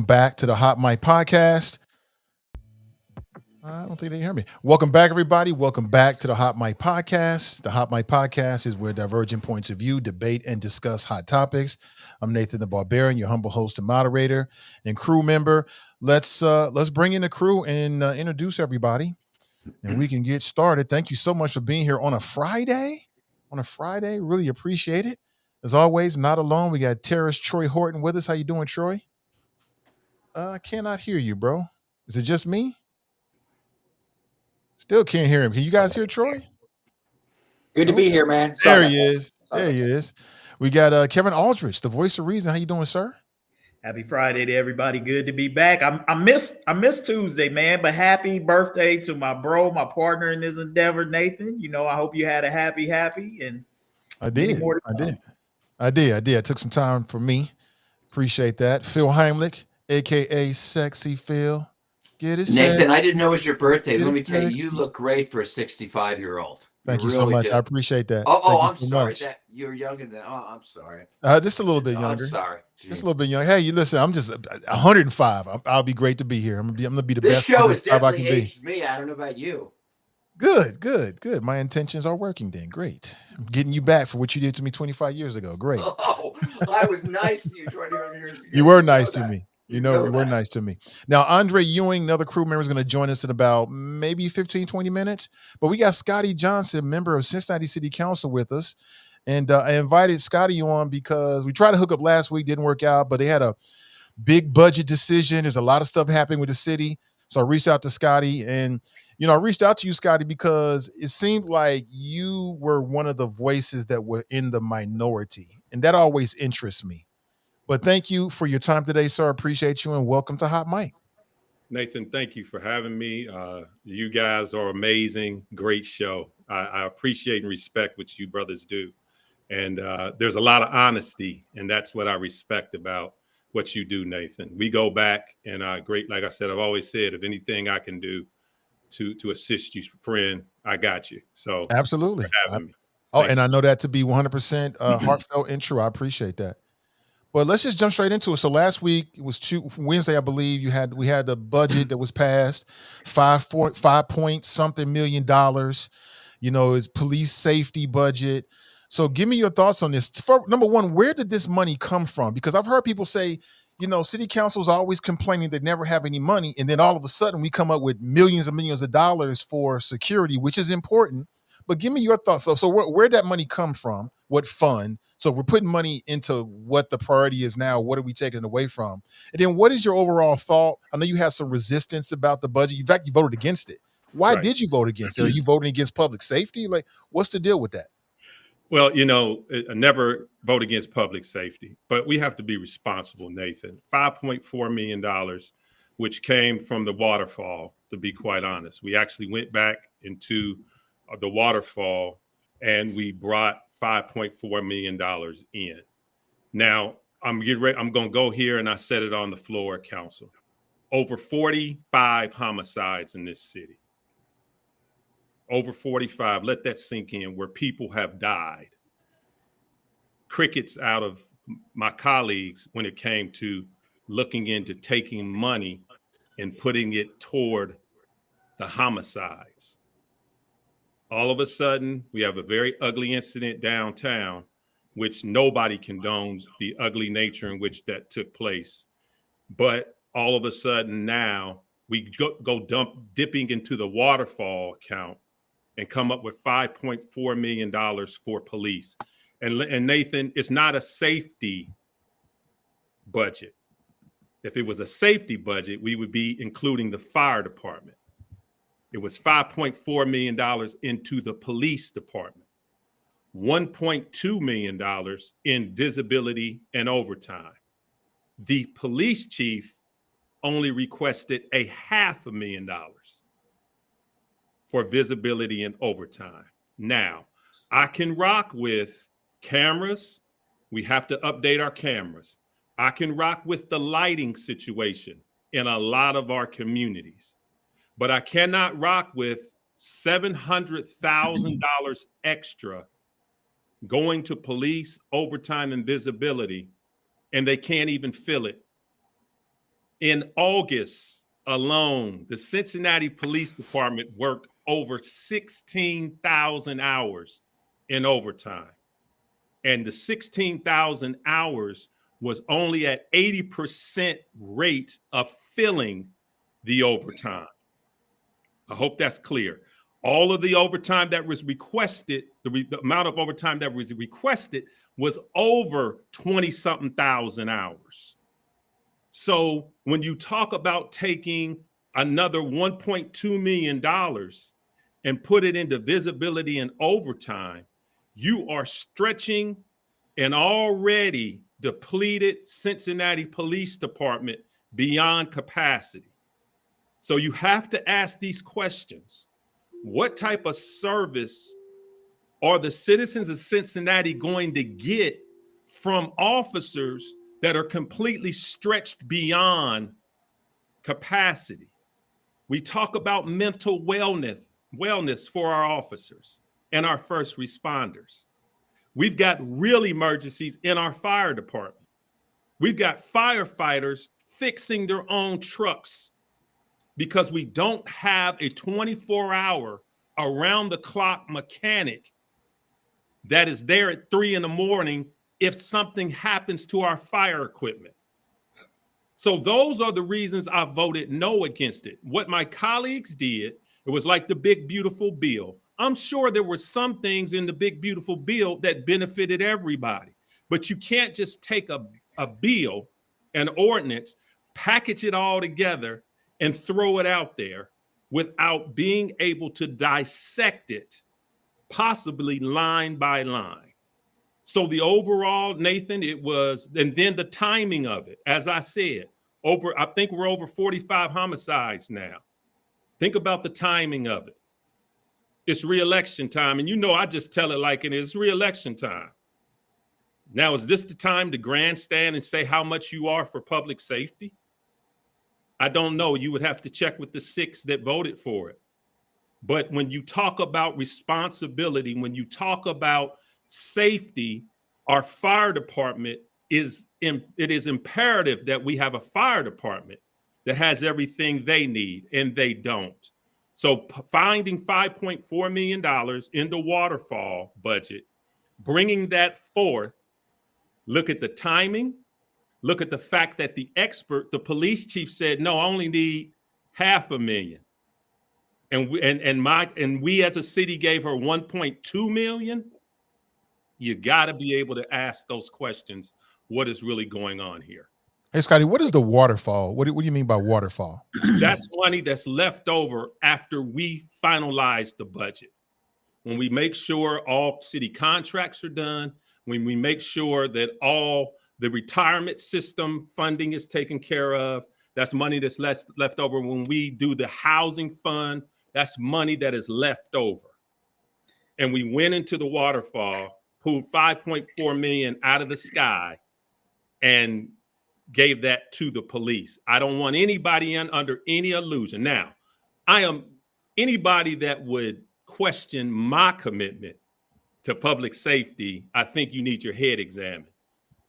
welcome back to the Hot Mic Podcast. I don't think they hear me. Welcome back, everybody. Welcome back to the Hot Mic Podcast. The Hot Mic Podcast is where divergent points of view debate and discuss hot topics. I'm Nathan the Barbarian, your humble host and moderator and crew member. Let's bring in the crew and introduce everybody, and we can get started. Thank you so much for being here on a Friday. Really appreciate it. As always, not alone. We got Tarris, Troy Horton with us. How you doing, Troy? I cannot hear you, bro. Is it just me? Still can't hear him. Can you guys hear Troy? Good to be here, man. There he is. There he is. We got Kevin Aldridge, the voice of reason. How you doing, sir? Happy Friday to everybody. Good to be back. I missed Tuesday, man, but happy birthday to my bro, my partner in this endeavor, Nathan. You know, I hope you had a happy and I did. I took some time for me. Appreciate that. Phil Henlich, aka Sexy Phil. Get it, Nathan. I didn't know it was your birthday. Let me tell you, you look great for a 65-year-old. Thank you so much. I apprate that. I'm sorry. That you're younger than. Oh, I'm sorry. Just a little bit younger. I'm sorry. Just a little bit younger. Hey, you listen. I'm just 105. I'll be great to be here. I'm gonna be the best. This show has definitely aged me. I don't know about you. Good. My intentions are working. Then great. I'm getting you back for what you did to me 25 years ago. Great. Oh, I was nice to you 25 years ago. You were nice to me. You were nice to me. Now, Andre Ewing, another crew member, is going to join us in about maybe 15, 20 minutes. But we got Scotty Johnson, member of Cincinnati City Council, with us. And I invited Scotty on because we tried to hook up last week, didn't work out, but they had a big budget decision. There's a lot of stuff happening with the city. So I reached out to Scotty. And, I reached out to you, Scotty, because it seemed like you were one of the voices that were in the minority. And that always interests me. But thank you for your time today, sir. Appreciate you, and welcome to Hot Mic. Nathan, thank you for having me. You guys are amazing. Great show. I appreciate and respect what you brothers do. And there's a lot of honesty, and that's what I respect about what you do, Nathan. We go back, and great. Like I said, I've always said, if anything I can do to assist you, friend, I got you. So absolutely. And I know that to be 100% heartfelt and true. I appreciate that. But let's just jump straight into it. So last week, it was Wednesday, I believe, we had the budget that was passed, $5.something million. It's police safety budget. So give me your thoughts on this. Number one, where did this money come from? Because I've heard people say, city councils are always complaining they never have any money. And then all of a sudden we come up with millions and millions of dollars for security, which is important. But give me your thoughts. So where'd that money come from? What fund? So if we're putting money into what the priority is now, what are we taking it away from? And then what is your overall thought? I know you had some resistance about the budget. In fact, you voted against it. Why did you vote against it? Are you voting against public safety? Like, what's the deal with that? Well, I never vote against public safety, but we have to be responsible, Nathan. $5.4 million, which came from the waterfall, to be quite honest. We actually went back into the waterfall and we brought $5.4 million in. Now, I'm going to go here, and I said it on the floor, council. Over 45 homicides in this city. Over 45. Let that sink in, where people have died. Crickets out of my colleagues when it came to looking into taking money and putting it toward the homicides. All of a sudden, we have a very ugly incident downtown, which nobody condones the ugly nature in which that took place. But all of a sudden now, we go dipping into the waterfall account and come up with $5.4 million for police. And Nathan, it's not a safety budget. If it was a safety budget, we would be including the fire department. It was $5.4 million into the police department, $1.2 million in visibility and overtime. The police chief only requested $500,000 for visibility and overtime. Now, I can rock with cameras. We have to update our cameras. I can rock with the lighting situation in a lot of our communities. But I cannot rock with $700,000 extra going to police overtime and visibility, and they can't even fill it In August alone, the Cincinnati Police Department worked over 16,000 hours in overtime. And the 16,000 hours was only at 80% rate of filling the overtime. I hope that's clear. All of the overtime that was requested, the amount of overtime that was requested was over 20-something thousand hours. So when you talk about taking another $1.2 million and put it into visibility and overtime, you are stretching an already depleted Cincinnati Police Department beyond capacity. So you have to ask these questions. What type of service are the citizens of Cincinnati going to get from officers that are completely stretched beyond capacity? We talk about mental wellness for our officers and our first responders. We've got real emergencies in our fire department. We've got firefighters fixing their own trucks because we don't have a 24-hour around-the-clock mechanic that is there at 3 a.m. if something happens to our fire equipment. So those are the reasons I voted no against it. What my colleagues did, it was like the big, beautiful bill. I'm sure there were some things in the big, beautiful bill that benefited everybody, but you can't just take a bill, an ordinance, package it all together and throw it out there without being able to dissect it, possibly line by line. So the overall, Nathan, it was, and then the timing of it, as I said, I think we're over 45 homicides now. Think about the timing of it. It's re-election time. And you know, I just tell it like it is re-election time. Now, is this the time to grandstand and say how much you are for public safety? I don't know. You would have to check with the 6 that voted for it. But when you talk about responsibility, when you talk about safety, our fire department it is imperative that we have a fire department that has everything they need, and they don't. So finding $5.4 million in the waterfall budget, bringing that forth, look at the timing, look at the fact that the police chief said, no, I only need $500,000. And we as a city gave her 1.2 million. You got to be able to ask those questions. What is really going on here? Hey, Scotty, what is the waterfall? What do you mean by waterfall? That's money that's left over after we finalize the budget. When we make sure all city contracts are done, when we make sure that all the retirement system funding is taken care of, that's money that's left over. When we do the housing fund, that's money that is left over. And we went into the waterfall, pulled 5.4 million out of the sky and gave that to the police. I don't want anybody under any illusion. Now, anybody that would question my commitment to public safety, I think you need your head examined.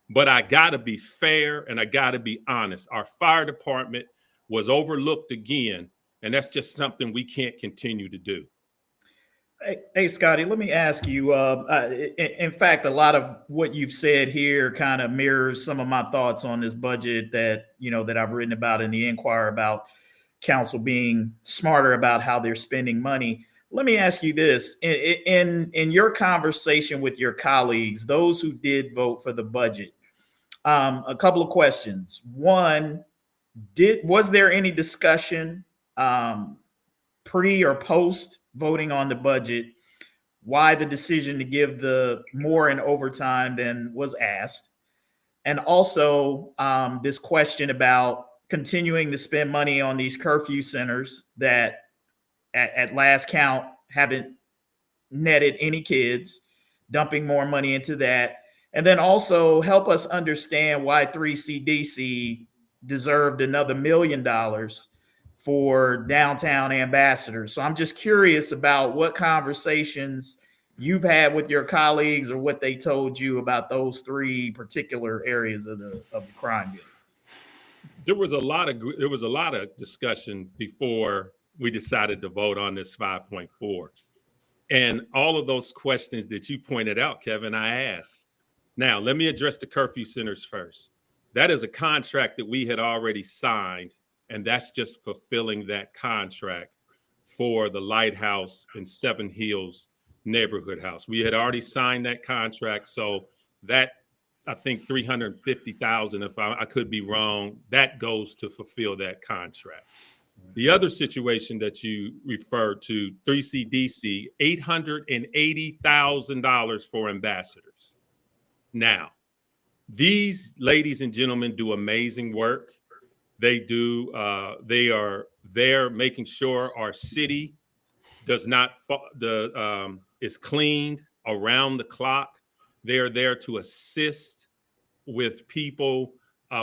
But I gotta be fair and I gotta be honest. Our fire department was overlooked again, and that's just something we can't continue to do. Hey, Scotty, let me ask you, in fact, a lot of what you've said here kind of mirrors some of my thoughts on this budget that I've written about in the Inquirer about council being smarter about how they're spending money. Let me ask you this, in your conversation with your colleagues, those who did vote for the budget, a couple of questions. One, was there any discussion pre or post voting on the budget, why the decision to give the more in overtime than was asked? And also this question about continuing to spend money on these curfew centers that at last count haven't netted any kids, dumping more money into that. And then also help us understand why 3CDC deserved another $1 million for downtown ambassadors. So I'm just curious about what conversations you've had with your colleagues or what they told you about those 3 particular areas of the crime bill. there was a lot of discussion before we decided to vote on this 5.4. And all of those questions that you pointed out, Kevin, I asked. Now, let me address the curfew centers first. That is a contract that we had already signed, and that's just fulfilling that contract for the Lighthouse and Seven Hills neighborhood house. We had already signed that contract, so that, I think, $350,000, if I could be wrong, that goes to fulfill that contract. The other situation that you referred to, 3CDC, $880,000 for ambassadors. Now, these ladies and gentlemen do amazing work. They are there making sure our city does not is cleaned around the clock. They are there to assist with people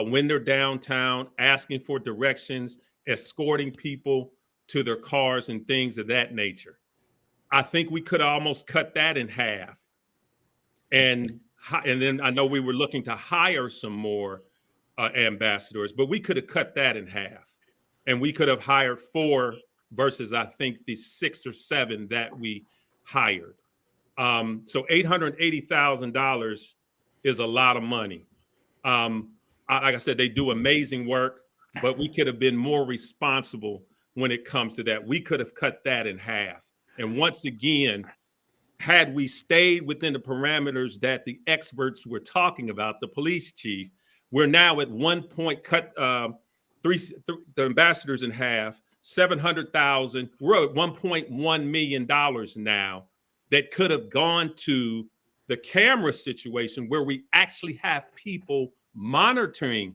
when they're downtown, asking for directions, escorting people to their cars and things of that nature. I think we could almost cut that in half. And then I know we were looking to hire some more ambassadors, but we could have cut that in half. And we could have hired 4 versus, I think, the 6 or 7 that we hired. So $880,000 is a lot of money. Like I said, they do amazing work, but we could have been more responsible when it comes to that. We could have cut that in half. And once again, had we stayed within the parameters that the experts were talking about, the police chief, we're now at 1 point, cut the ambassadors in half, 700,000. We're at $1.1 million now that could have gone to the camera situation where we actually have people monitoring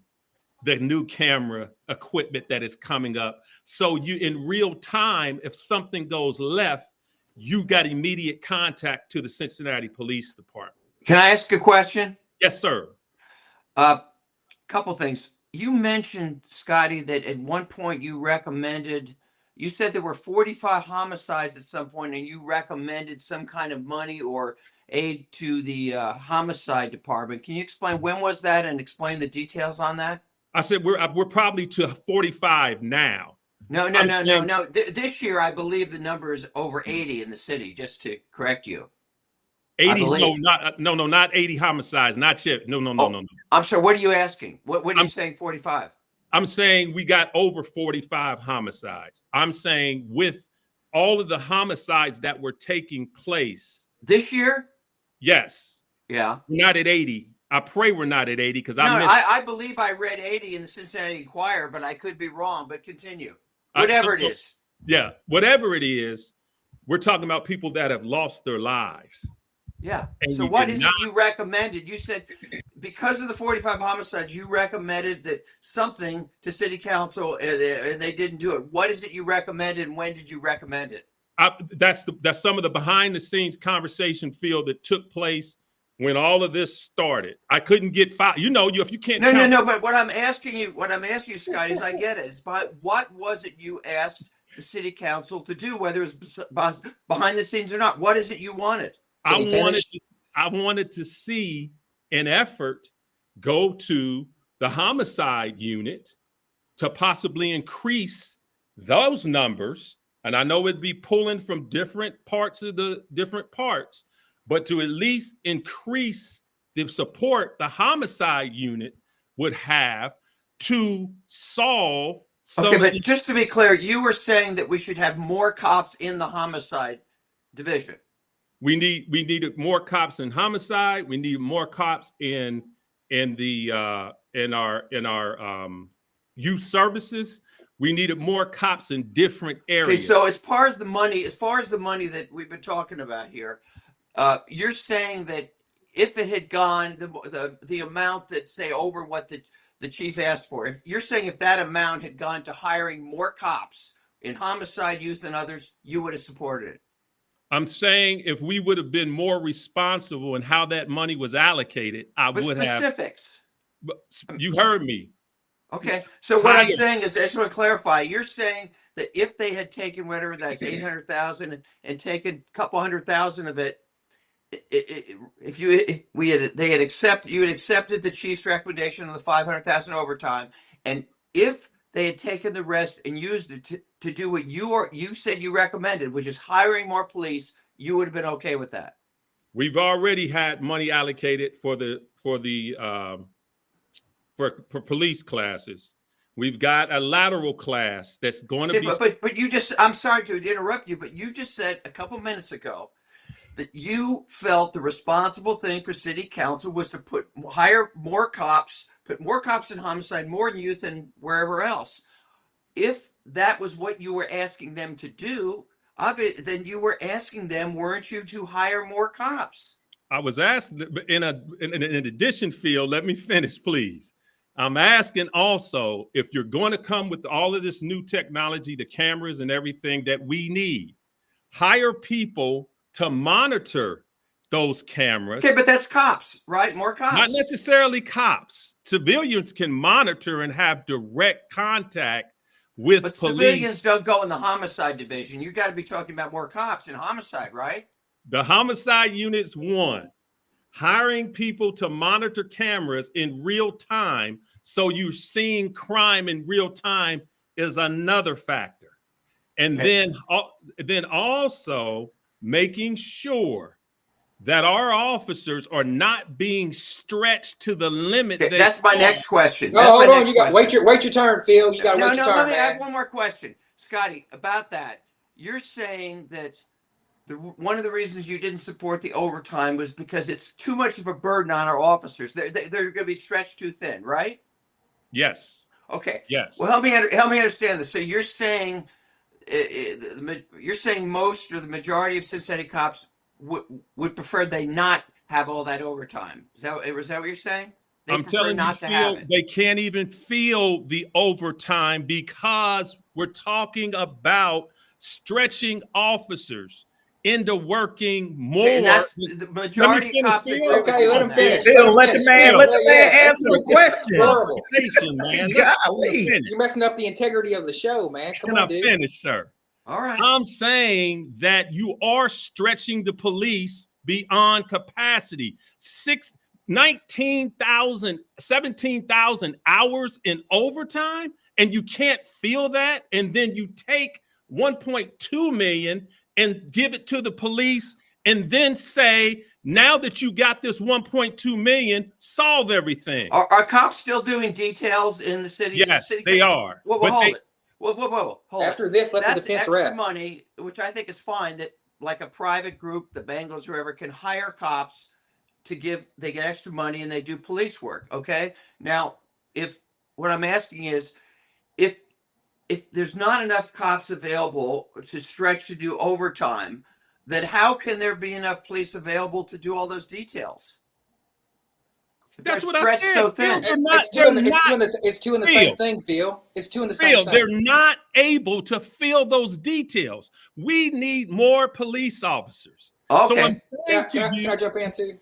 the new camera equipment that is coming up. So you, in real time, if something goes left, you got immediate contact to the Cincinnati Police Department. Can I ask a question? Yes, sir. Couple things. You mentioned, Scotty, that at one point you said there were 45 homicides at some point, and you recommended some kind of money or aid to the homicide department. Can you explain when was that and explain the details on that? I said we're probably to 45 now. No. This year, I believe the number is over 80 in the city, just to correct you. 80? No, not 80 homicides, not yet. No. I'm sorry, what are you asking? What are you saying 45? I'm saying we got over 45 homicides. I'm saying with all of the homicides that were taking place. This year? Yes. Yeah. We're not at 80. I pray we're not at 80 because I believe I read 80 in the Cincinnati Enquirer, but I could be wrong, but continue. Whatever it is. Yeah, whatever it is, we're talking about people that have lost their lives. Yeah. And so what is it you recommended? You said because of the 45 homicides, you recommended that something to city council and they didn't do it. What is it you recommended and when did you recommend it? That's some of the behind the scenes conversation field that took place when all of this started. I couldn't get fired. If you can't. No. But what I'm asking you, Scott, is I get it. It's what was it you asked the city council to do, whether it's behind the scenes or not? What is it you wanted? I wanted to see an effort go to the homicide unit to possibly increase those numbers. And I know it'd be pulling from different parts, but to at least increase the support the homicide unit would have to solve. Okay, but just to be clear, you were saying that we should have more cops in the homicide division. We needed more cops in homicide. We need more cops in our youth services. We needed more cops in different areas. Okay, so as far as the money that we've been talking about here, you're saying that if it had gone the amount that say over what the chief asked for, if you're saying if that amount had gone to hiring more cops in homicide, youth, and others, you would have supported it. I'm saying if we would have been more responsible in how that money was allocated, I would have. Specifics. You heard me. Okay. So what I'm saying is, I just want to clarify. You're saying that if they had taken whatever that's 800,000 and taken a couple 100,000 of it, you had accepted the chief's recommendation of the 500,000 overtime, and if they had taken the rest and used it to do what you said you recommended, which is hiring more police, you would have been okay with that. We've already had money allocated for police classes. We've got a lateral class that's going to be. But you just, I'm sorry to interrupt you, but you just said a couple minutes ago that you felt the responsible thing for city council was to hire more cops, put more cops in homicide, more in youth and wherever else. If that was what you were asking them to do, then you were asking them, weren't you, to hire more cops? I was asked in addition, Phil, let me finish, please. I'm asking also, if you're going to come with all of this new technology, the cameras and everything that we need, hire people to monitor those cameras. Okay, but that's cops, right? More cops. Not necessarily cops. Civilians can monitor and have direct contact with police. But civilians don't go in the homicide division. You got to be talking about more cops in homicide, right? The homicide unit's one. Hiring people to monitor cameras in real time so you're seeing crime in real time is another factor. And then also making sure that our officers are not being stretched to the limit. Okay, that's my next question. No, hold on. You got wait your turn, Phil. You got to wait your turn, let me man. add one more question, Scotty, about that. You're saying that one of the reasons you didn't support the overtime was because it's too much of a burden on our officers. They're going to be stretched too thin, right? Yes. Okay. Yes. Well, help me understand this. So you're saying most or the majority of Cincinnati cops would prefer they not have all that overtime. Is that what you're saying? I'm telling you, Phil, they can't even feel the overtime because we're talking about stretching officers into working more. Okay, and that's the majority of cops. Okay, let him finish. Phil, let the man answer the question. Man. You're messing up the integrity of the show, man. Come on, dude. Finish, sir. All right. I'm saying that you are stretching the police beyond capacity. 19,000, 17,000 hours in overtime, and you can't feel that. And then you take 1.2 million and give it to the police and then say, now that you got this 1.2 million, solve everything. Are cops still doing details in the city? Yes, they are. Well, hold it. Hold After this, let the defense extra rest. Money, which I think is fine, that like a private group, the Bengals, whoever, can hire cops they get extra money and they do police work. Okay. Now, what I'm asking is, if there's not enough cops available to stretch to do overtime, then how can there be enough police available to do all those details? That's what I said. So thin. It's two in the same thing, Phil. It's two in the same thing. They're not able to fill those details. We need more police officers. Okay. So I'm saying can I jump in too?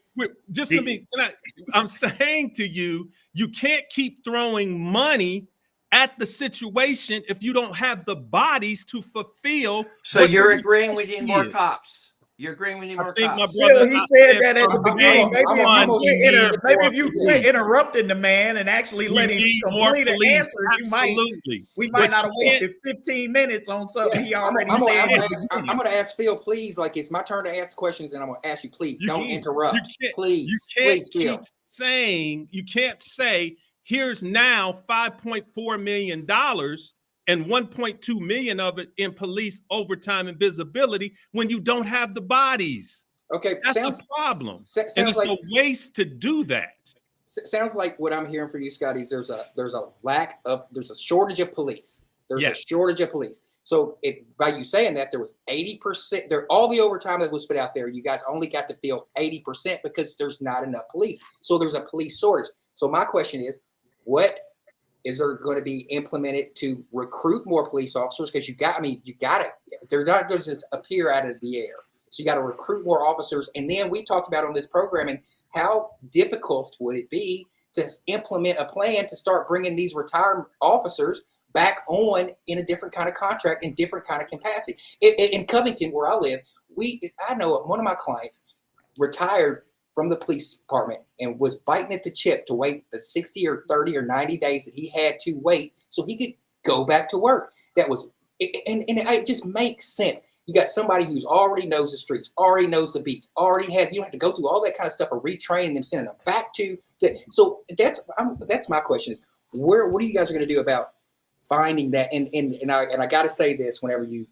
I'm saying to you, you can't keep throwing money at the situation if you don't have the bodies to fulfill. So you're agreeing we need more cops. You're agreeing we need more cops. Phil, he said that at the beginning. Maybe if you quit interrupting the man and actually let him complete an answer, we might not have wasted 15 minutes on something he already said. I'm going to ask Phil, please. Like, it's my turn to ask questions, and I'm going to ask you, please, don't interrupt. Please, you can't say, here's now $5.4 million and 1.2 million of it in police overtime and visibility when you don't have the bodies. Okay, that's a problem. And it's a waste to do that. Sounds like what I'm hearing from you, Scotty, is there's a shortage of police. There's a shortage of police. So by you saying that, there was 80%, all the overtime that was put out there, you guys only got to fill 80% because there's not enough police. So there's a police shortage. So my question is, what is there going to be implemented to recruit more police officers? Because you got it. They're not going to just appear out of the air. So you got to recruit more officers. And then we talked about on this programming, how difficult would it be to implement a plan to start bringing these retired officers back on in a different kind of contract and different kind of capacity? In Covington, where I live, I know one of my clients retired from the police department and was biting at the chip to wait the 60 or 30 or 90 days that he had to wait so he could go back to work. That was, and it just makes sense. You got somebody who's already knows the streets, already knows the beats, already have, you don't have to go through all that kind of stuff of retraining them, sending them back to. So that's my question is, what are you guys are going to do about finding that? And I got to say this whenever you,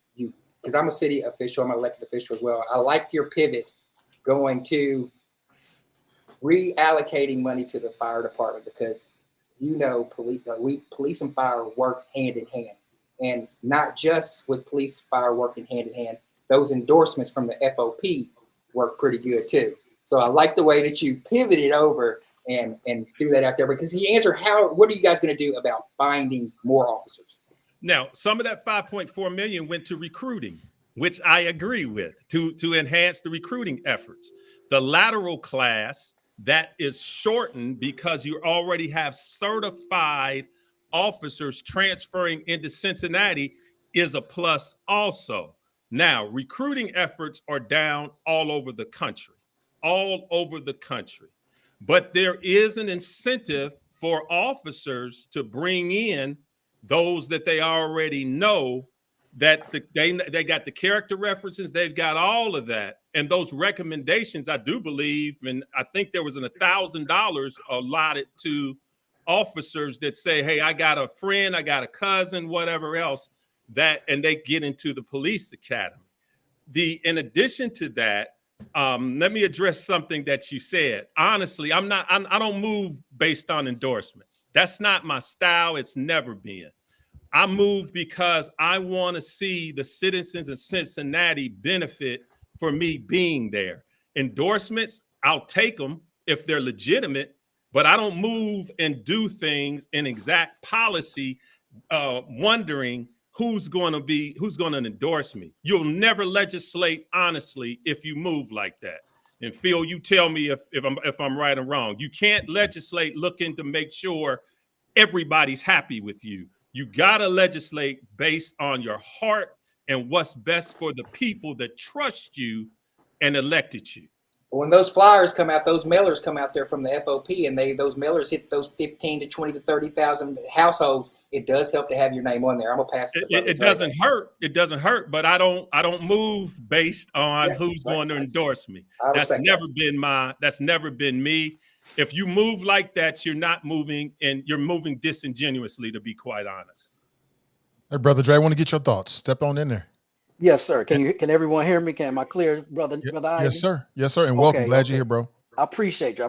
because I'm a city official, I'm an elected official as well. I liked your pivot going to reallocating money to the fire department because, police and fire work hand in hand. And not just with police fire working hand in hand, those endorsements from the FOP work pretty good too. So I like the way that you pivoted over and threw that out there because he answered what are you guys going to do about finding more officers? Now, some of that 5.4 million went to recruiting, which I agree with, to enhance the recruiting efforts. The lateral class that is shortened because you already have certified officers transferring into Cincinnati is a plus also. Now, recruiting efforts are down all over the country, But there is an incentive for officers to bring in those that they already know that they got the character references, they've got all of that. And those recommendations, I do believe, and I think there was $1,000 allotted to officers that say, hey, I got a friend, I got a cousin, whatever else, and they get into the police academy. In addition to that, let me address something that you said. Honestly, I don't move based on endorsements. That's not my style. It's never been. I move because I want to see the citizens of Cincinnati benefit for me being there. Endorsements, I'll take them if they're legitimate, but I don't move and do things in exact policy, wondering who's going to endorse me. You'll never legislate honestly if you move like that. And Phil, you tell me if I'm right or wrong. You can't legislate looking to make sure everybody's happy with you. You got to legislate based on your heart and what's best for the people that trust you and elected you. When those flyers come out, those mailers come out there from the FOP, and those mailers hit those 15 to 20 to 30,000 households. It does help to have your name on there. I'm gonna pass it. It doesn't hurt. It doesn't hurt, but I don't move based on who's going to endorse me. That's never been me. If you move like that, you're not moving, and you're moving disingenuously, to be quite honest. Hey, Brother Dre, I want to get your thoughts. Step on in there. Yes, sir. Can everyone hear me? Am I clear, brother? Yes, sir. Yes, sir. And welcome. Glad you're here, bro. I appreciate you.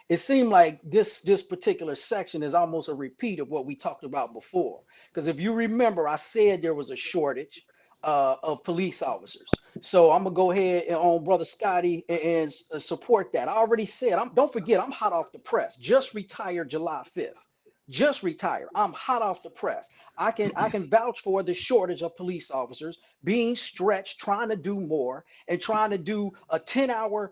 It seemed like this particular section is almost a repeat of what we talked about before. Because if you remember, I said there was a shortage of police officers. So I'm gonna go ahead and on Brother Scotty and support that. I already said, don't forget, I'm hot off the press. Just retired July 5th. Just retired. I'm hot off the press. I can vouch for the shortage of police officers being stretched, trying to do more and trying to do a 10-hour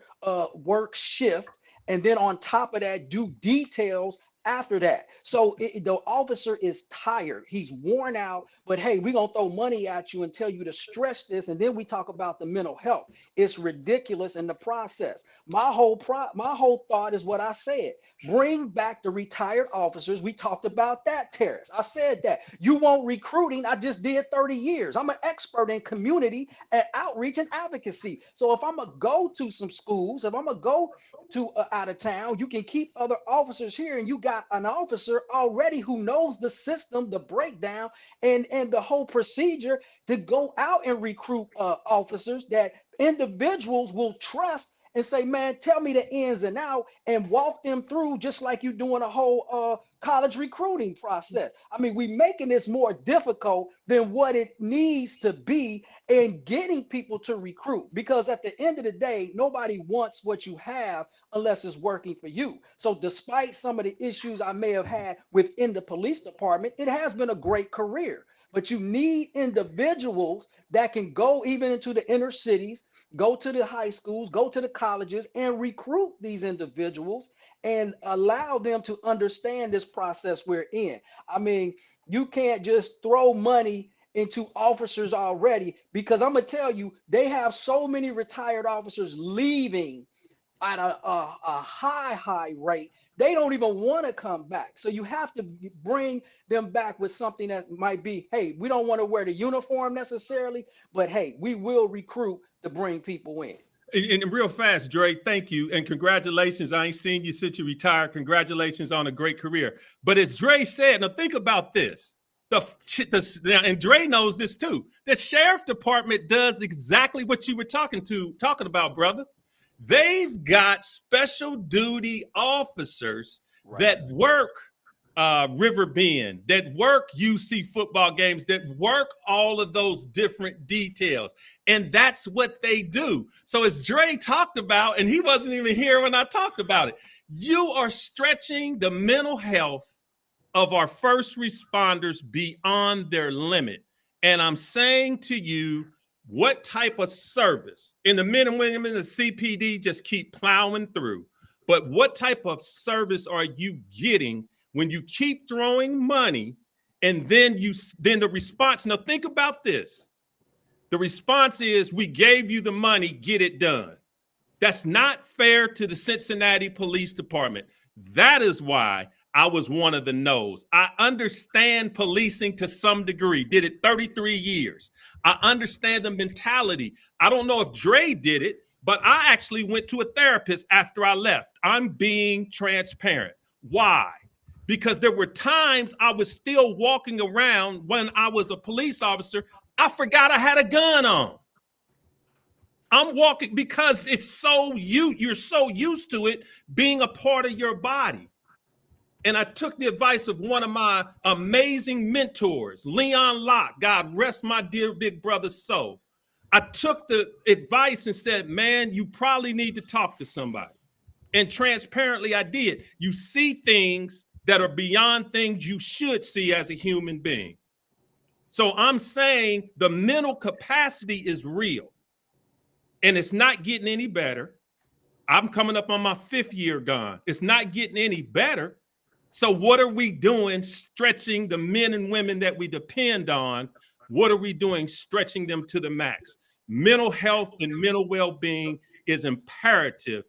work shift. And then on top of that, do details after that. So the officer is tired. He's worn out, but hey, we're going to throw money at you and tell you to stretch this. And then we talk about the mental health. It's ridiculous in the process. My whole thought is what I said. Bring back the retired officers. We talked about that, Tarris. I said that. You want recruiting? I just did 30 years. I'm an expert in community and outreach and advocacy. So if I'm going to go to some schools, if I'm going to go to out of town, you can keep other officers here, and you got an officer already who knows the system, the breakdown, and the whole procedure to go out and recruit officers that individuals will trust and say, man, tell me the ins and out, and walk them through just like you're doing a whole college recruiting process. I mean, we're making this more difficult than what it needs to be in getting people to recruit, because at the end of the day, nobody wants what you have unless it's working for you. So despite some of the issues I may have had within the police department, it has been a great career. But you need individuals that can go even into the inner cities, go to the high schools, go to the colleges, and recruit these individuals and allow them to understand this process we're in. I mean, you can't just throw money into officers already, because I'm gonna tell you, they have so many retired officers leaving at a high rate, they don't even want to come back. So you have to bring them back with something that might be, hey, we don't want to wear the uniform necessarily, but hey, we will recruit to bring people in. And real fast, Dre, thank you. And congratulations. I ain't seen you since you retired. Congratulations on a great career. But as Dre said, now think about this. And Dre knows this too. The sheriff department does exactly what you were talking about, brother. They've got special duty officers that work River Bend, that work UC football games, that work all of those different details. And that's what they do. So as Dre talked about, and he wasn't even here when I talked about it, you are stretching the mental health of our first responders beyond their limit. And I'm saying to you, what type of service, and the men and women in the CPD just keep plowing through, but what type of service are you getting when you keep throwing money and then the response, now think about this. The response is, we gave you the money, get it done. That's not fair to the Cincinnati Police Department. That is why I was one of the no's. I understand policing to some degree, did it 33 years. I understand the mentality. I don't know if Dre did it, but I actually went to a therapist after I left. I'm being transparent. Why? Because there were times I was still walking around when I was a police officer. I forgot I had a gun on. I'm walking because it's you're so used to it being a part of your body. And I took the advice of one of my amazing mentors, Leon Locke, God rest my dear big brother's soul. I took the advice and said, man, you probably need to talk to somebody. And transparently, I did. You see things that are beyond things you should see as a human being. So I'm saying the mental capacity is real. And it's not getting any better. I'm coming up on my 5th year gone. It's not getting any better. So what are we doing stretching the men and women that we depend on? What are we doing stretching them to the max? Mental health and mental well-being is imperative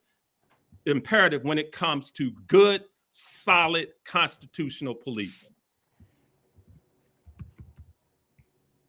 when it comes to good, solid constitutional policing.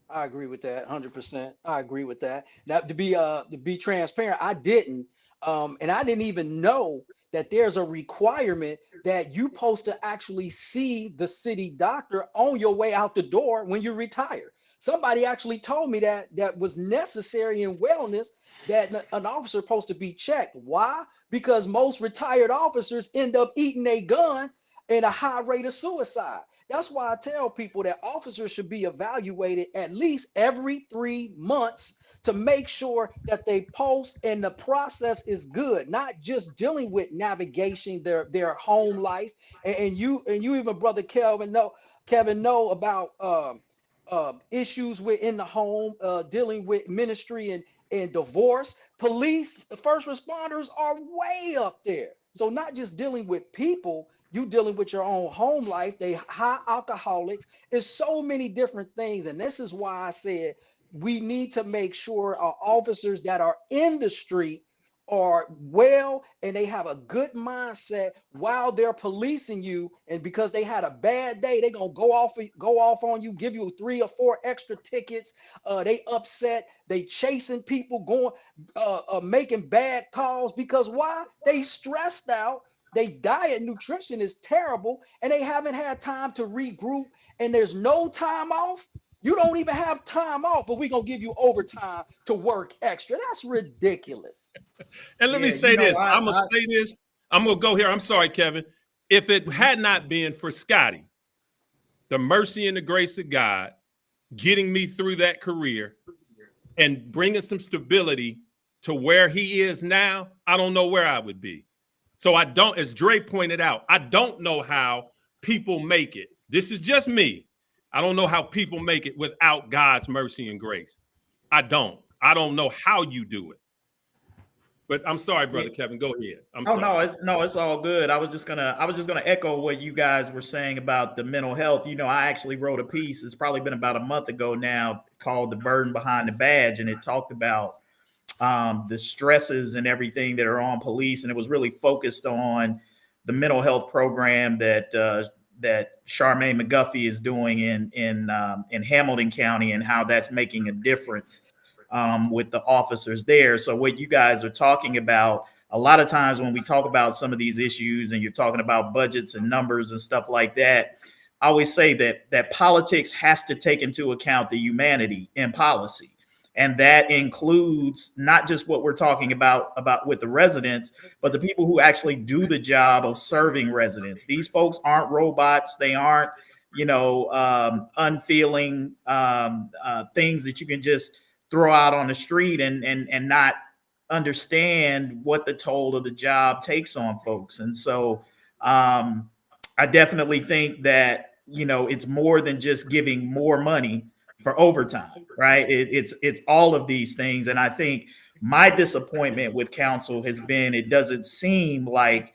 I agree with that 100%. I agree with that. Now, to be transparent, I didn't, and I didn't even know that there's a requirement that you supposed to actually see the city doctor on your way out the door when you retire. Somebody actually told me that was necessary in wellness, that an officer supposed to be checked. Why? Because most retired officers end up eating a gun and a high rate of suicide. That's why I tell people that officers should be evaluated at least every 3 months to make sure that they post and the process is good, not just dealing with navigation, their home life. And you even, brother Kevin know about issues within the home, dealing with ministry and divorce. Police, the first responders are way up there. So not just dealing with people, you dealing with your own home life. They high alcoholics. It's so many different things. And this is why I said we need to make sure our officers that are in the street are well and they have a good mindset while they're policing you. And because they had a bad day, they're gonna go off on you, give you 3 or 4 extra tickets. They upset, they chasing people, going making bad calls. Because why? They stressed out. They diet nutrition is terrible and they haven't had time to regroup, and there's no time off. You don't even have time off, but we're going to give you overtime to work extra. That's ridiculous. And let me say this. I'm going to say this. I'm going to go here. I'm sorry, Kevin. If it had not been for Scotty, the mercy and the grace of God, getting me through that career and bringing some stability to where he is now, I don't know where I would be. So I don't, as Dre pointed out, I don't know how people make it. This is just me. I don't know how people make it without God's mercy and grace. I don't know how you do it. But I'm sorry, brother Kevin. Go ahead. It's all good. I was just gonna echo what you guys were saying about the mental health. You know, I actually wrote a piece. It's probably been about a month ago now, called "The Burden Behind the Badge," and it talked about the stresses and everything that are on police, and it was really focused on the mental health program that that Charmaine McGuffey is doing in Hamilton County, and how that's making a difference with the officers there. So what you guys are talking about, a lot of times when we talk about some of these issues and you're talking about budgets and numbers and stuff like that, I always say that politics has to take into account the humanity in policy. And that includes not just what we're talking about with the residents, but the people who actually do the job of serving residents. These folks aren't robots. They aren't, unfeeling things that you can just throw out on the street and not understand what the toll of the job takes on folks. And so I definitely think that, it's more than just giving more money for overtime, right? It's all of these things. And I think my disappointment with council has been, it doesn't seem like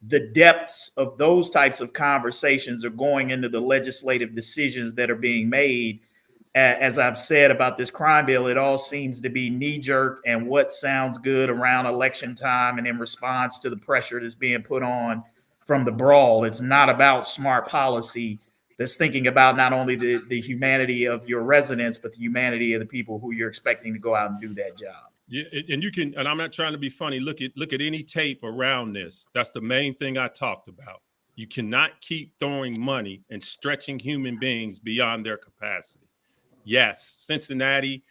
the depths of those types of conversations are going into the legislative decisions that are being made. As I've said about this crime bill, it all seems to be knee jerk and what sounds good around election time and in response to the pressure that's being put on from the brawl. It's not about smart policy that's thinking about not only the humanity of your residents, but the humanity of the people who you're expecting to go out and do that job. Yeah, and you can, and I'm not trying to be funny. Look at any tape around this. That's the main thing I talked about. You cannot keep throwing money and stretching human beings beyond their capacity. Yes, Cincinnati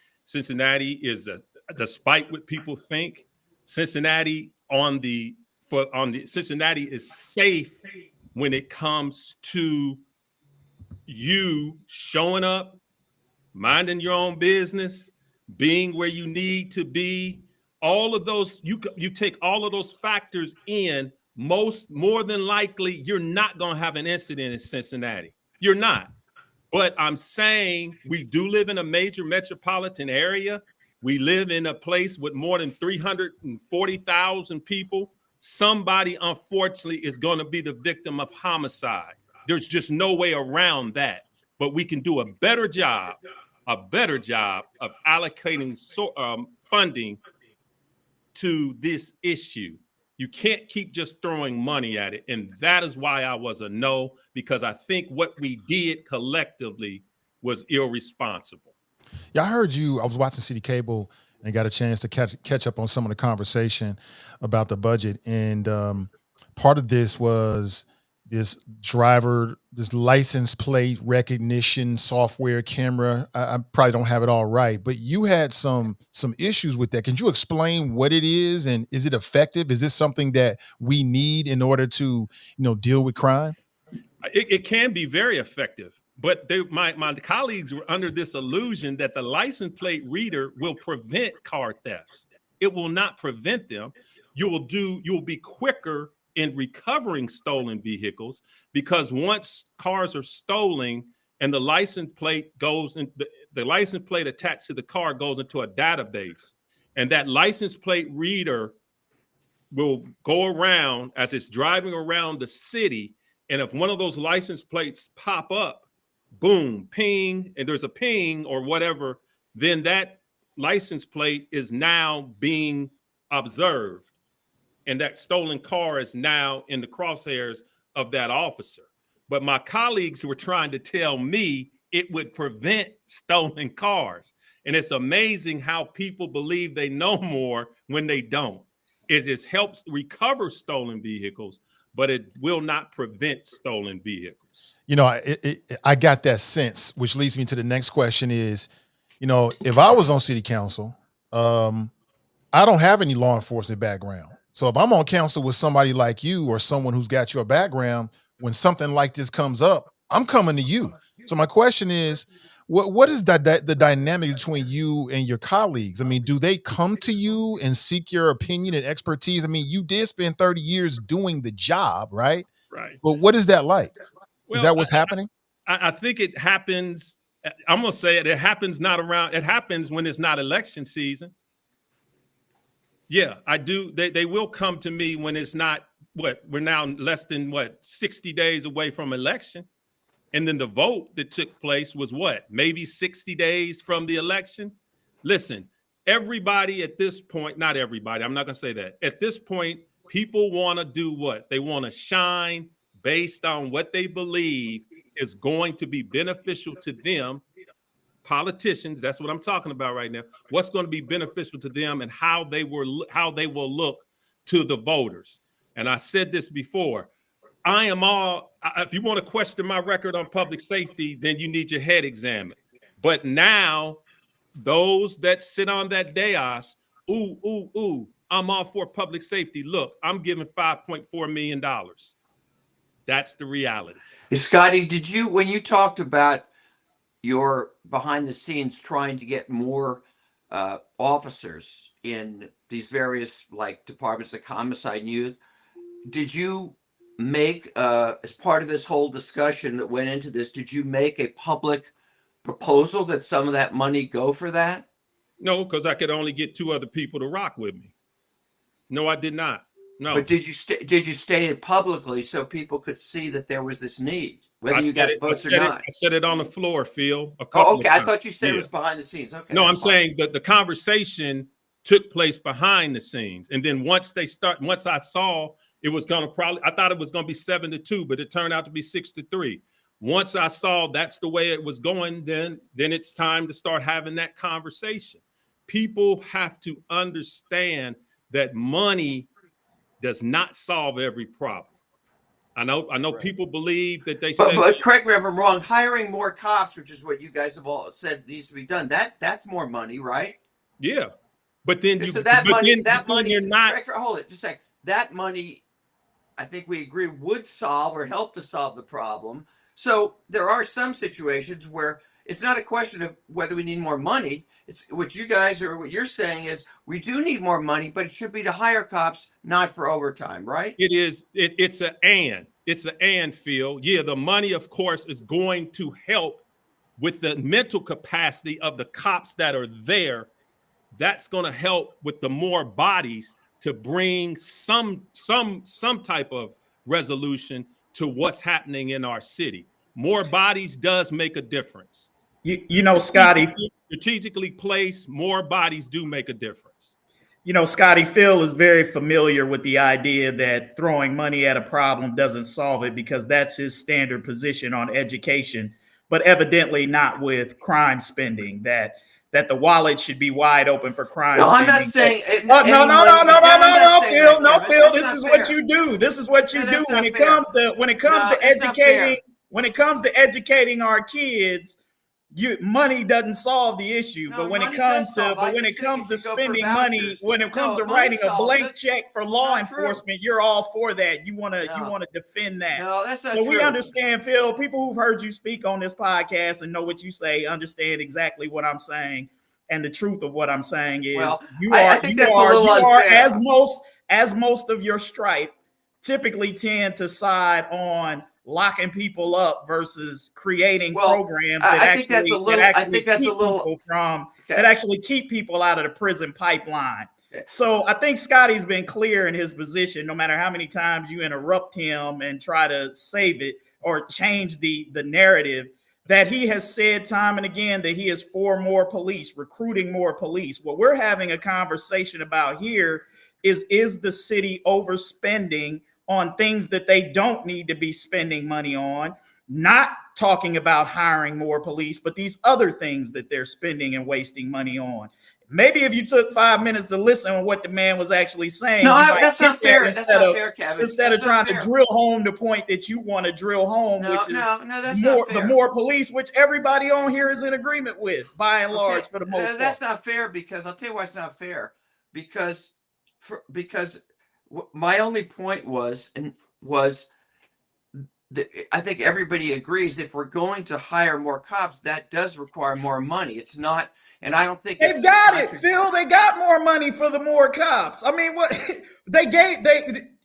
is despite what people think, Cincinnati Cincinnati is safe when it comes to you showing up, minding your own business, being where you need to be. All of those, you take all of those factors in, more than likely, you're not going to have an incident in Cincinnati. You're not. But I'm saying we do live in a major metropolitan area. We live in a place with more than 340,000 people. Somebody, unfortunately, is going to be the victim of homicide. There's just no way around that. But we can do a better job of allocating funding to this issue. You can't keep just throwing money at it. And that is why I was a no, because I think what we did collectively was irresponsible. Yeah, I heard you. I was watching City Cable and got a chance to catch up on some of the conversation about the budget. And part of this was this license plate recognition software camera. I probably don't have it all right, but you had some issues with that. Can you explain what it is, and is it effective? Is this something that we need in order to, deal with crime? It can be very effective, but my colleagues were under this illusion that the license plate reader will prevent car thefts. It will not prevent them. You'll be quicker in recovering stolen vehicles, because once cars are stolen and the license plate goes in, the license plate attached to the car goes into a database, and that license plate reader will go around as it's driving around the city. And if one of those license plates pop up, boom, ping, and there's a ping or whatever, then that license plate is now being observed. And that stolen car is now in the crosshairs of that officer. But my colleagues were trying to tell me it would prevent stolen cars. And it's amazing how people believe they know more when they don't. It just helps recover stolen vehicles, but it will not prevent stolen vehicles. I got that sense, which leads me to the next question is, if I was on city council, I don't have any law enforcement background. So if I'm on council with somebody like you or someone who's got your background, when something like this comes up, I'm coming to you. So my question is, what is the dynamic between you and your colleagues? I mean, do they come to you and seek your opinion and expertise? I mean, you did spend 30 years doing the job, right? Right. But what is that like? Well, is that what's happening? I think it happens. I'm going to say it happens it happens when it's not election season. Yeah, I do. They will come to me when it's not we're now less than 60 days away from election. And then the vote that took place was maybe 60 days from the election. Listen, everybody at this point, not everybody, I'm not going to say that. At this point, people want to do what? They want to shine based on what they believe is going to be beneficial to them. Politicians, that's what I'm talking about right now. What's going to be beneficial to them and how they will look to the voters. And I said this before. If you want to question my record on public safety, then you need your head examined. But now, those that sit on that dais, I'm all for public safety. Look, I'm giving $5.4 million. That's the reality. Scotty, when you talked about your behind the scenes trying to get more officers in these various like departments like homicide and youth, did you make as part of this whole discussion that went into this, did you make a public proposal that some of that money go for that? No, because I could only get 2 other people to rock with me. No, I did not. No. But did you state it publicly so people could see that there was this need, whether you got votes or not? I said it on the floor, Phil. Okay. I thought you said it was behind the scenes. Okay. No, I'm saying that the conversation took place behind the scenes, and then once I saw it was going to I thought it was going to be 7-2, but it turned out to be 6-3. Once I saw that's the way it was going, then it's time to start having that conversation. People have to understand that money does not solve every problem. I know right. People believe that they say. But correct me if I'm wrong. Hiring more cops, which is what you guys have all said needs to be done. That's more money, right? Yeah, but then you're not. Hold it, just a second. That money, I think we agree, would solve or help to solve the problem. So there are some situations where it's not a question of whether we need more money. It's what you're saying is we do need more money, but it should be to hire cops, not for overtime, right? It is. It's an and, Phil. Yeah, the money, of course, is going to help with the mental capacity of the cops that are there. That's going to help with the more bodies to bring some type of resolution to what's happening in our city. More bodies does make a difference. You know, Scotty, strategically placed, more bodies do make a difference. You know, Scotty, Phil is very familiar with the idea that throwing money at a problem doesn't solve it because that's his standard position on education, but evidently not with crime spending, that the wallet should be wide open for crime spending. I'm not saying no, Phil, this is what you do. This is what you do when it comes to educating our kids. Money doesn't solve the issue, but when it comes to spending money, when it comes to writing a blank check for law enforcement, you're all for that. You want to defend that. No, that's not true. So we understand, Phil. People who've heard you speak on this podcast and know what you say understand exactly what I'm saying, and the truth of what I'm saying is I think that's a little unfair. As most of your stripe typically tend to side on locking people up versus creating programs that actually keep people out of the prison pipeline. Okay. So I think Scotty's been clear in his position, no matter how many times you interrupt him and try to save it or change the narrative, that he has said time and again that he is for more police, recruiting more police. What we're having a conversation about here is the city overspending on things that they don't need to be spending money on, not talking about hiring more police, but these other things that they're spending and wasting money on. Maybe if you took 5 minutes to listen to what the man was actually saying. No, that's not fair. That's not fair, Kevin. Instead of trying to drill home the point that you want to drill home, which is the more police, which everybody on here is in agreement with, by and large, for the most part. That's not fair because I'll tell you why it's not fair. Because my only point was that I think everybody agrees if we're going to hire more cops, that does require more money. It's not, and I don't think they've got it, Phil. They got more money for the more cops. I mean, what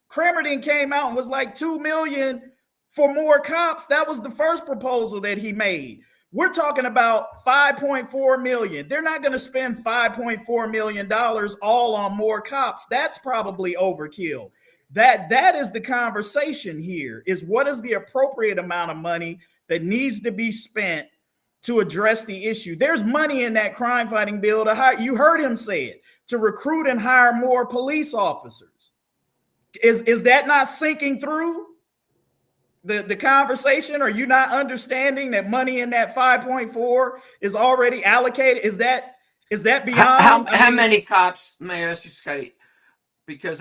Cramerding came out and was like $2 million for more cops. That was the first proposal that he made. We're talking about $5.4 million. They're not going to spend $5.4 million all on more cops. That's probably overkill. That is the conversation here, is what is the appropriate amount of money that needs to be spent to address the issue. There's money in that crime fighting bill to hire, you heard him say it, to recruit and hire more police officers. Is that not sinking through the conversation? Are you not understanding that money in that 5.4 is already allocated? Is that beyond? How many cops, may I ask you, Scotty? Because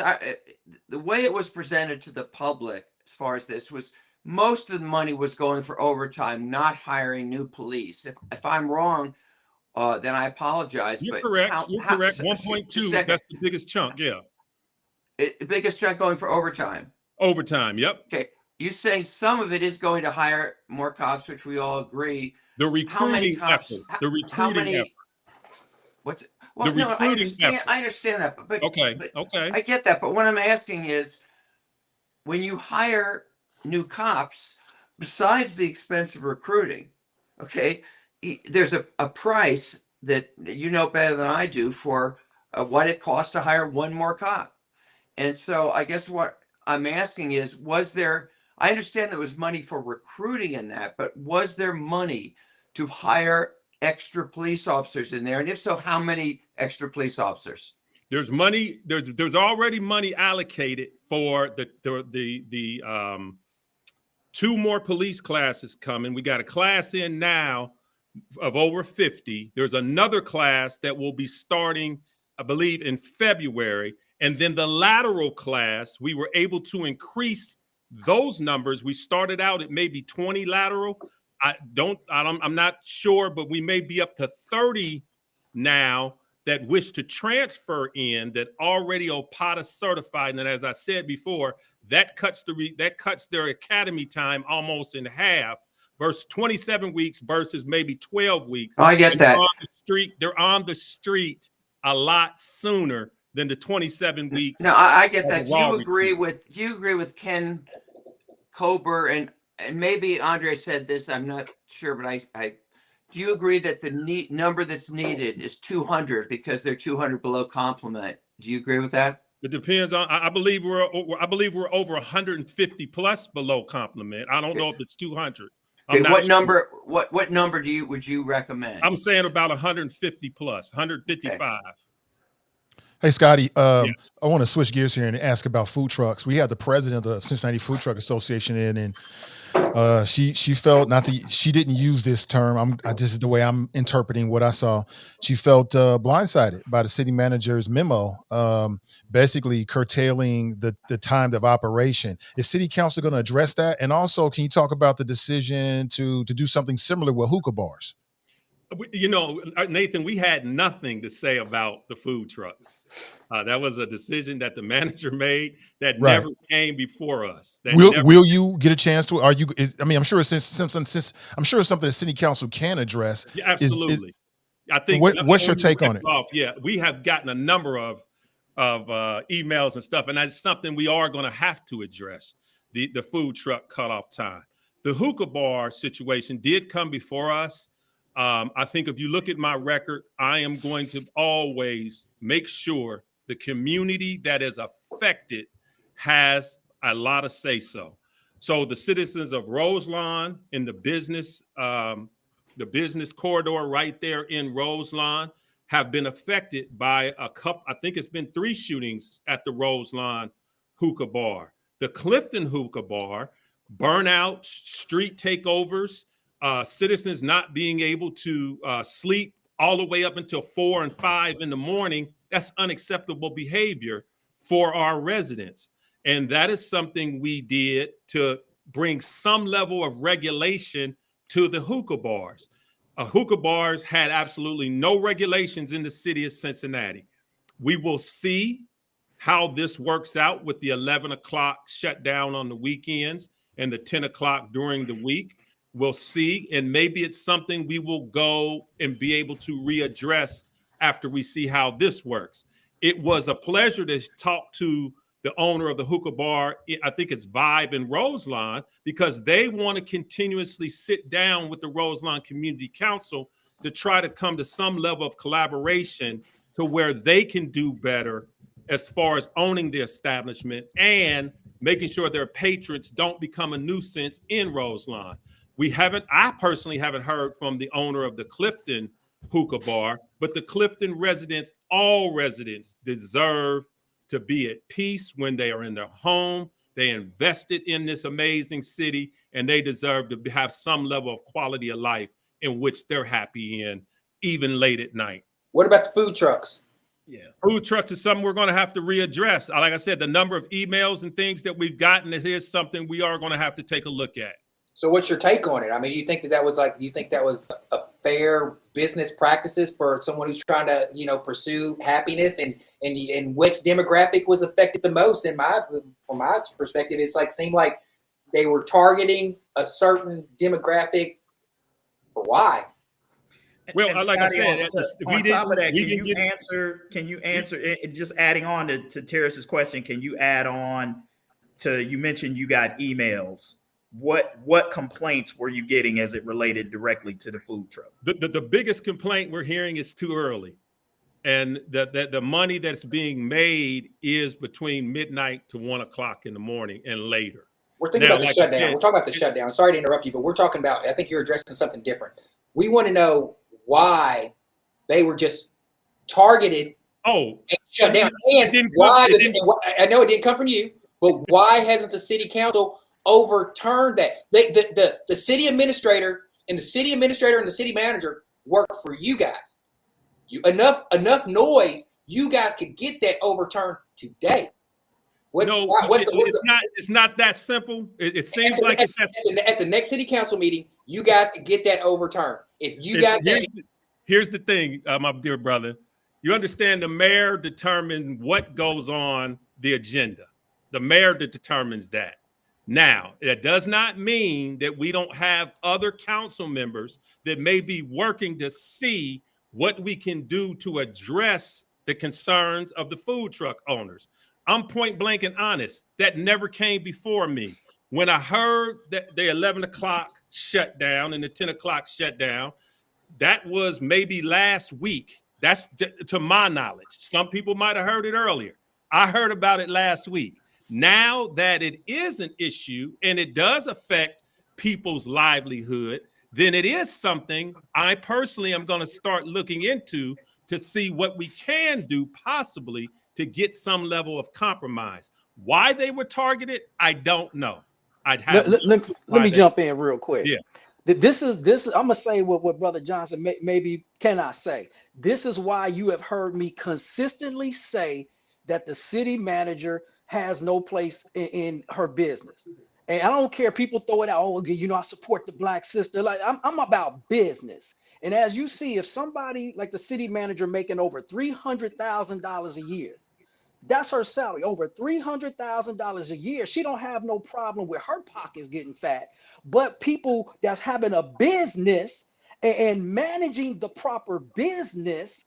the way it was presented to the public as far as this was, most of the money was going for overtime, not hiring new police. If I'm wrong, then I apologize. You're but correct. You're correct. 1.2. That's the biggest chunk. Yeah. The biggest chunk going for overtime. Overtime. Yep. Okay. You're saying some of it is going to hire more cops, which we all agree. The recruiting effort. The recruiting effort. What's well? No, I understand that, but okay. I get that. But what I'm asking is, when you hire new cops, besides the expense of recruiting, okay, there's a price that you know better than I do for what it costs to hire one more cop. And so I guess what I'm asking is, was there, I understand there was money for recruiting in that, but was there money to hire extra police officers in there? And if so, how many extra police officers? There's money, there's already money allocated for the 2 more police classes coming. We got a class in now of over 50. There's another class that will be starting, I believe, in February. And then the lateral class, we were able to increase those numbers. We started out at maybe 20 lateral. I'm not sure, but we may be up to 30 now that wish to transfer in, that already OPATA certified. And as I said before, that cuts their academy time almost in half, versus 27 weeks versus maybe 12 weeks. Oh, I get that. They're on the street a lot sooner than the 27 weeks. No, I get that. Do you agree with Ken Kober and maybe Andre said this, I'm not sure, but I do you agree that the number that's needed is 200 because they're 200 below complement? Do you agree with that? It depends on. I believe we're over 150 plus below complement. I don't know if it's 200. Okay, what number? What number would you recommend? I'm saying about 150 plus, 155. Okay. Hey, Scotty, yes. I want to switch gears here and ask about food trucks. We had the president of the Cincinnati Food Truck Association in, and she felt, she didn't use this term. This is the way I'm interpreting what I saw. She felt blindsided by the city manager's memo, basically curtailing the time of operation. Is city council going to address that? And also, can you talk about the decision to do something similar with hookah bars? You know, Nathan, we had nothing to say about the food trucks. That was a decision that the manager made that never came before us. Will you get a chance to? I'm sure it's I'm sure it's something the city council can address. Yeah, absolutely. I think. What's your take on it? Yeah, we have gotten a number of emails and stuff, and that's something we are going to have to address. The food truck cutoff time. The hookah bar situation did come before us. I think if you look at my record, I am going to always make sure the community that is affected has a lot of say-so. So the citizens of Roselawn in the business corridor right there in Roselawn have been affected by a couple. I think it's been 3 shootings at the Roselawn hookah bar. The Clifton hookah bar, burnout, street takeovers, citizens not being able to sleep all the way up until 4 and 5 in the morning. That's unacceptable behavior for our residents. And that is something we did to bring some level of regulation to the hookah bars. Hookah bars had absolutely no regulations in the city of Cincinnati. We will see how this works out with the 11 o'clock shutdown on the weekends and the 10 o'clock during the week. We'll see, and maybe it's something we will go and be able to readdress after we see how this works. It was a pleasure to talk to the owner of the hookah bar, I think it's Vibe in Roselawn, because they want to continuously sit down with the Roselawn Community Council to try to come to some level of collaboration to where they can do better as far as owning the establishment and making sure their patrons don't become a nuisance in Roselawn. I personally haven't heard from the owner of the Clifton hookah bar, but the Clifton residents, all residents, deserve to be at peace when they are in their home. They invested in this amazing city, and they deserve to have some level of quality of life in which they're happy in, even late at night. What about the food trucks? Yeah. Food trucks is something we're going to have to readdress. Like I said, the number of emails and things that we've gotten is something we are going to have to take a look at. So what's your take on it? I mean, you think that was a fair business practices for someone who's trying to, pursue happiness, and which demographic was affected the most? From my perspective, seemed like they were targeting a certain demographic. For why? Well, and like Scotty, I said, on top of that, can you answer, just adding on to Tarris's question, can you add on to, you mentioned you got emails. What complaints were you getting as it related directly to the food truck? The biggest complaint we're hearing is too early. And the money that's being made is between midnight to 1 o'clock in the morning and later. We're thinking about the shutdown. We're talking about the shutdown. Sorry to interrupt you, but we're talking about, I think you're addressing something different. We want to know why they were just targeted and shut down. And why I know it didn't come from you, but why hasn't the city council overturned that? The city administrator and the city manager work for you guys. Enough noise, you guys could get that overturned today. It's not that simple. It seems like it's at the next city council meeting, you guys could get that overturned. If you guys here's the thing, my dear brother, you understand the mayor determines what goes on the agenda. The mayor determines that. Now, that does not mean that we don't have other council members that may be working to see what we can do to address the concerns of the food truck owners. I'm point blank and honest. That never came before me. When I heard that the 11 o'clock shutdown and the 10 o'clock shutdown, that was maybe last week. That's to my knowledge. Some people might have heard it earlier. I heard about it last week. Now that it is an issue and it does affect people's livelihood, then it is something I personally am going to start looking into to see what we can do possibly to get some level of compromise. Why they were targeted, I don't know. Let me jump in real quick. Yeah. This is I'm gonna say what Brother Johnson maybe cannot say. This is why you have heard me consistently say that the city manager has no place in her business. And I don't care, people throw it out, I support the Black sister. Like I'm about business. And as you see, if somebody like the city manager making over $300,000 a year, that's her salary, over $300,000 a year. She don't have no problem with her pockets getting fat. But people that's having a business and managing the proper business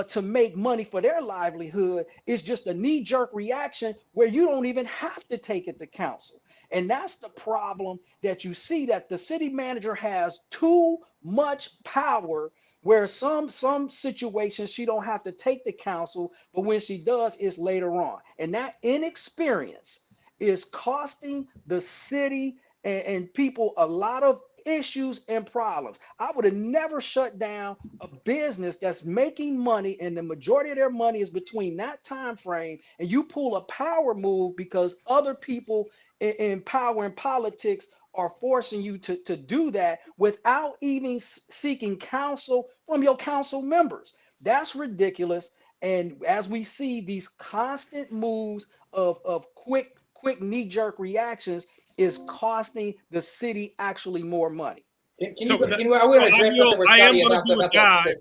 to make money for their livelihood is just a knee-jerk reaction where you don't even have to take it to council. And that's the problem that you see, that the city manager has too much power, where some situations she don't have to take the council, but when she does, it's later on. And that inexperience is costing the city and people a lot of issues and problems. I would have never shut down a business that's making money, and the majority of their money is between that time frame, and you pull a power move because other people in power and politics are forcing you to do that without even seeking counsel from your council members. That's ridiculous. And as we see these constant moves of quick knee-jerk reactions is costing the city actually more money. I want to address something with Scotty about the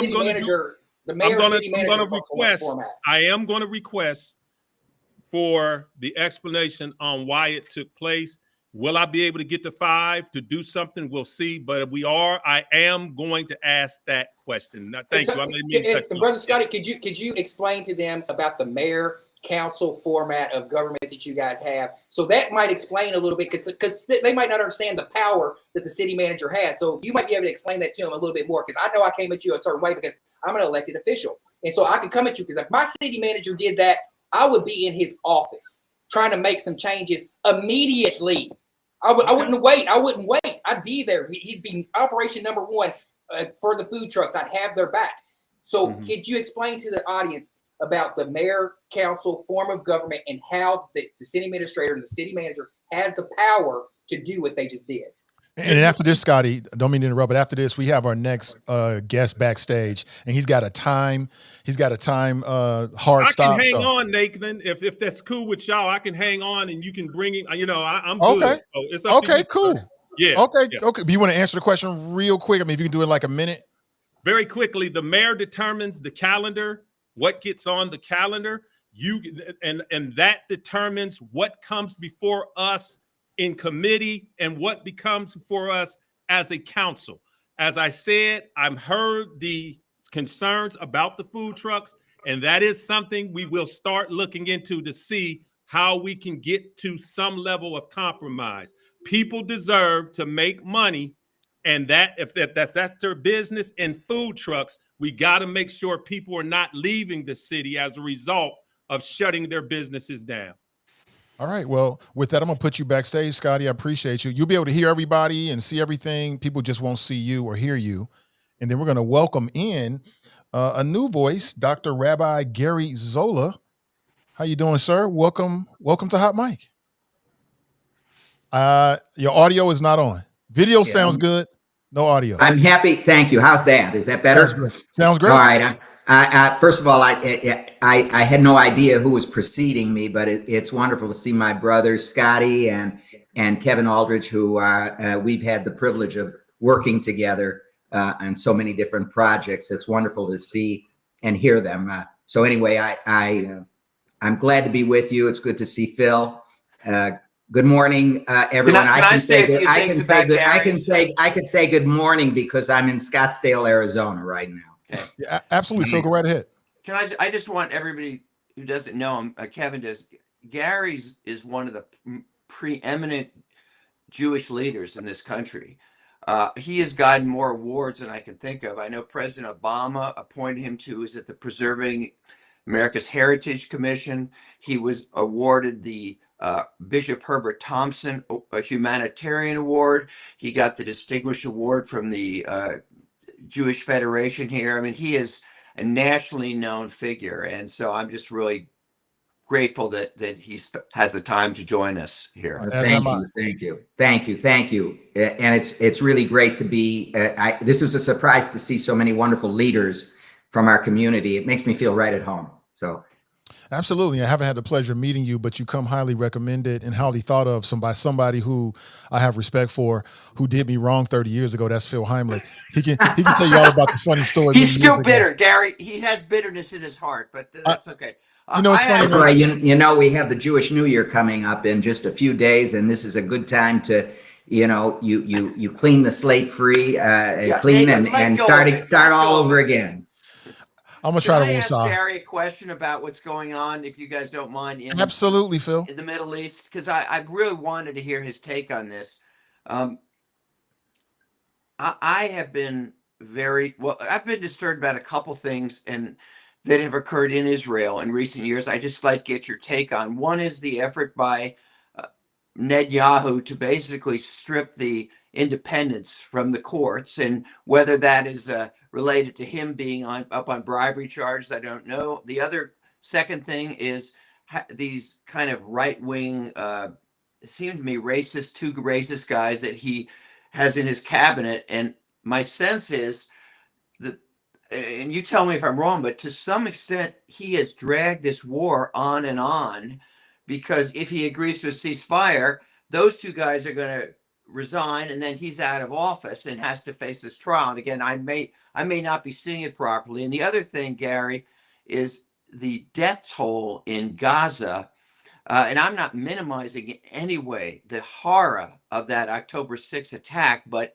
city manager, the mayor and city manager format. I am going to request for the explanation on why it took place. Will I be able to get to 5 to do something? We'll see. But I am going to ask that question. Now, thank you. Brother Scotty, could you explain to them about the mayor council format of government that you guys have? So that might explain a little bit, because they might not understand the power that the city manager has. So you might be able to explain that to them a little bit more, because I know I came at you a certain way because I'm an elected official. And so I can come at you, because if my city manager did that, I would be in his office trying to make some changes immediately. I wouldn't wait. I wouldn't wait. I'd be there. He'd be operation number one for the food trucks. I'd have their back. So could you explain to the audience about the mayor council form of government and how the city administrator and the city manager has the power to do what they just did? And after this, Scotty, don't mean to interrupt, but after this, we have our next guest backstage, and he's got a time hard stop. I can hang on, Nathan. If that's cool with y'all, I can hang on, and you can bring him. You know, I'm okay. Good. So it's up to you, cool. Sir. Yeah. Okay. Yeah. Okay. Do you want to answer the question real quick? I mean, if you can do it in like a minute. Very quickly, the mayor determines the calendar, what gets on the calendar. And that determines what comes before us in committee and what becomes before us as a council. As I said, I've heard the concerns about the food trucks, and that is something we will start looking into to see how we can get to some level of compromise. People deserve to make money, and that's their business. And food trucks, we got to make sure people are not leaving the city as a result of shutting their businesses down. All right. Well, with that, I'm going to put you backstage, Scotty. I appreciate you. You'll be able to hear everybody and see everything. People just won't see you or hear you. And then we're going to welcome in a new voice, Dr. Rabbi Gary Zola. How you doing, sir? Welcome to Hot Mic. Your audio is not on. Video sounds good. No audio. I'm happy. Thank you. How's that? Is that better? Sounds great. All right. First of all, I had no idea who was preceding me, but it's wonderful to see my brothers, Scotty and Kevin Aldridge, who we've had the privilege of working together on so many different projects. It's wonderful to see and hear them. So anyway, I'm glad to be with you. It's good to see Phil. Good morning, everyone. I can say good morning because I'm in Scottsdale, Arizona right now. Okay. Yeah, absolutely. Phil, go right ahead. I just want everybody who doesn't know him, Kevin does. Gary's is one of the preeminent Jewish leaders in this country. He has gotten more awards than I can think of. I know President Obama appointed him to, is it the Preserving America's Heritage Commission. He was awarded the Bishop Herbert Thompson a Humanitarian Award. He got the Distinguished Award from the Jewish Federation here. I mean, he is a nationally known figure. And so I'm just really grateful that he has the time to join us here. Thank you. And it's really great to be, this was a surprise to see so many wonderful leaders from our community. It makes me feel right at home. So. Absolutely. I haven't had the pleasure of meeting you, but you come highly recommended and highly thought of by somebody who I have respect for, who did me wrong 30 years ago. That's Phil Henlich. He can tell you all about the funny story. He's still bitter, Gary. He has bitterness in his heart, but that's okay. It's funny. That's right. You know, we have the Jewish New Year coming up in just a few days, and this is a good time to, you clean the slate free, clean and start all over again. I'm gonna try to ask Gary a question about what's going on, if you guys don't mind. Absolutely, Phil. In the Middle East, because I really wanted to hear his take on this. I have been I've been disturbed about a couple things that have occurred in Israel in recent years. I just like to get your take on. One is the effort by Netanyahu to basically strip the independence from the courts, and whether that is related to him being up on bribery charges, I don't know. The other second thing is these kind of right-wing, seem to me two racist guys that he has in his cabinet. And my sense is that, and you tell me if I'm wrong, but to some extent he has dragged this war on, because if he agrees to a ceasefire, those two guys are going to resign, and then he's out of office and has to face this trial. And again, I may not be seeing it properly. And the other thing, Gary, is the death toll in Gaza. And I'm not minimizing in any way the horror of that October 6th attack, but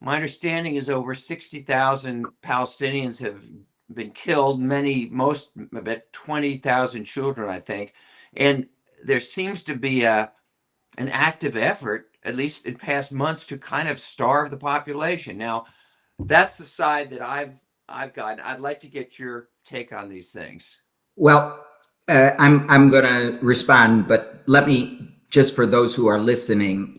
my understanding is over 60,000 Palestinians have been killed, about 20,000 children, I think. And there seems to be an active effort, at least in past months, to kind of starve the population. Now, that's the side that I've gotten. I'd like to get your take on these things. Well, I'm going to respond, but let me just for those who are listening,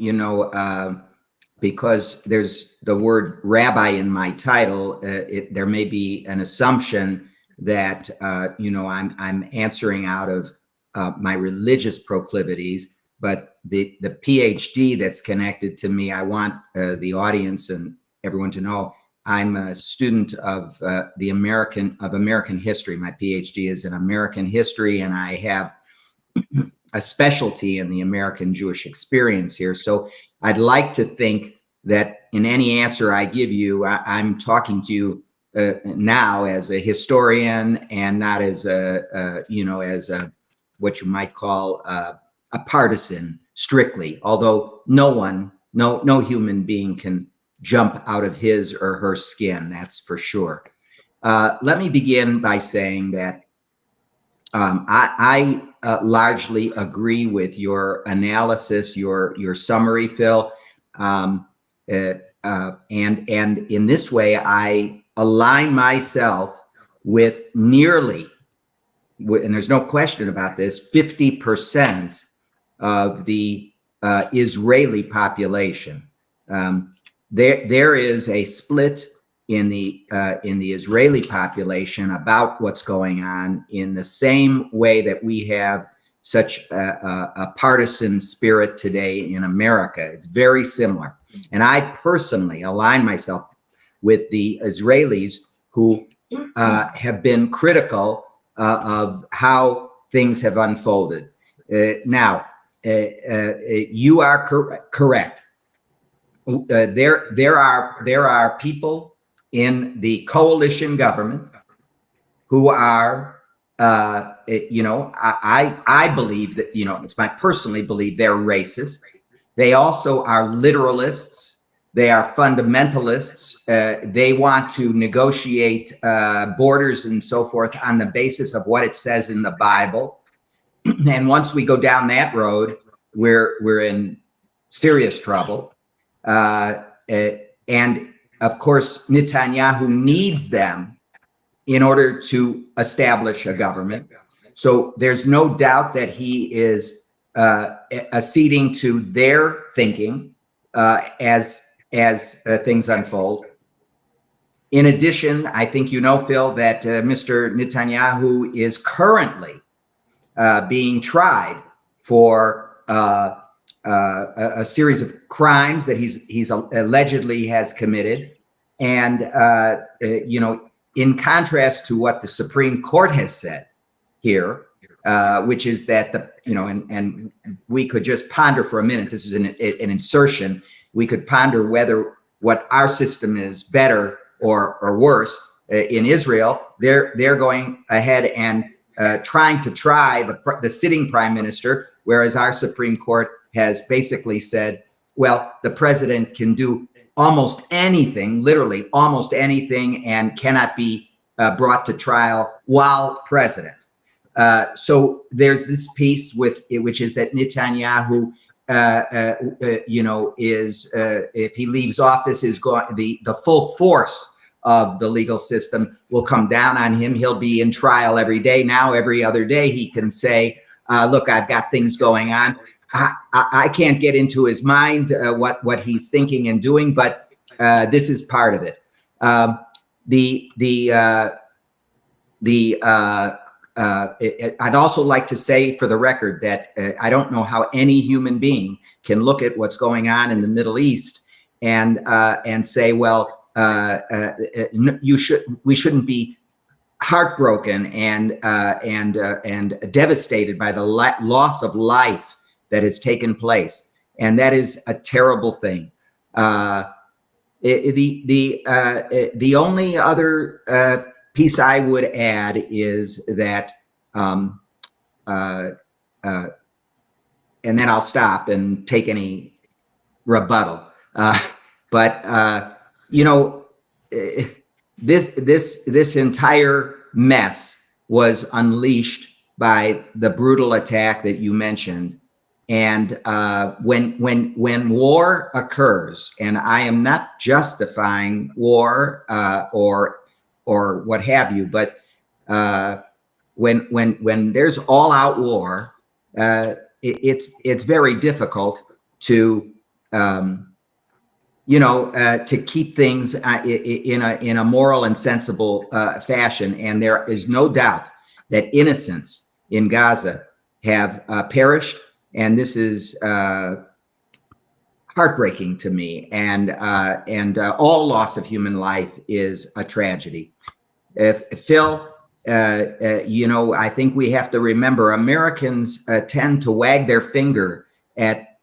because there's the word rabbi in my title, there may be an assumption that I'm answering out of my religious proclivities, but the PhD that's connected to me, I want the audience and everyone to know I'm a student of American history. My PhD is in American history, and I have a specialty in the American Jewish experience here. So I'd like to think that in any answer I give you, I'm talking to you now as a historian and not as as what you might call a partisan strictly, although no human being can jump out of his or her skin, that's for sure. Let me begin by saying that I largely agree with your analysis, your summary, Phil. And in this way, I align myself with nearly, and there's no question about this, 50% of the Israeli population. There is a split in the Israeli population about what's going on, in the same way that we have such a partisan spirit today in America. It's very similar. And I personally align myself with the Israelis who have been critical of how things have unfolded. Now, you are correct. There are people in the coalition government who are, I believe that, it's my personally believe they're racist. They also are literalists. They are fundamentalists. They want to negotiate borders and so forth on the basis of what it says in the Bible. And once we go down that road, we're in serious trouble. And of course, Netanyahu needs them in order to establish a government. So there's no doubt that he is acceding to their thinking as things unfold. In addition, I think Phil, that Mr. Netanyahu is currently being tried for a series of crimes that he's allegedly has committed, and in contrast to what the Supreme Court has said here, which is that and we could just ponder for a minute. This is an insertion. We could ponder whether what our system is better or worse. In Israel, they're going ahead and trying to try the sitting prime minister, whereas our Supreme Court has basically said, well, the president can do almost anything, literally almost anything, and cannot be brought to trial while president. So there's this piece which is that Netanyahu, is if he leaves office, is going the full force of the legal system will come down on him. He'll be in trial every day. Now, every other day, he can say, look, I've got things going on. I can't get into his mind what he's thinking and doing, but this is part of it. I'd also like to say, for the record, that I don't know how any human being can look at what's going on in the Middle East and say, well, we shouldn't be heartbroken and devastated by the loss of life that has taken place, and that is a terrible thing. The only other piece I would add is that, and then I'll stop and take any rebuttal. This entire mess was unleashed by the brutal attack that you mentioned. And when war occurs, and I am not justifying war or what have you, but when there's all-out war, it's very difficult to to keep things in a moral and sensible fashion. And there is no doubt that innocents in Gaza have perished, and this is heartbreaking to me. And all loss of human life is a tragedy. Phil, I think we have to remember Americans tend to wag their finger at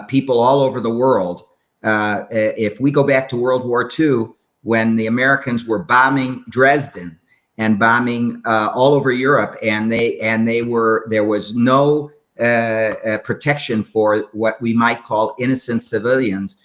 people all over the world. If we go back to World War II, when the Americans were bombing Dresden and bombing all over Europe, and there was no protection for what we might call innocent civilians.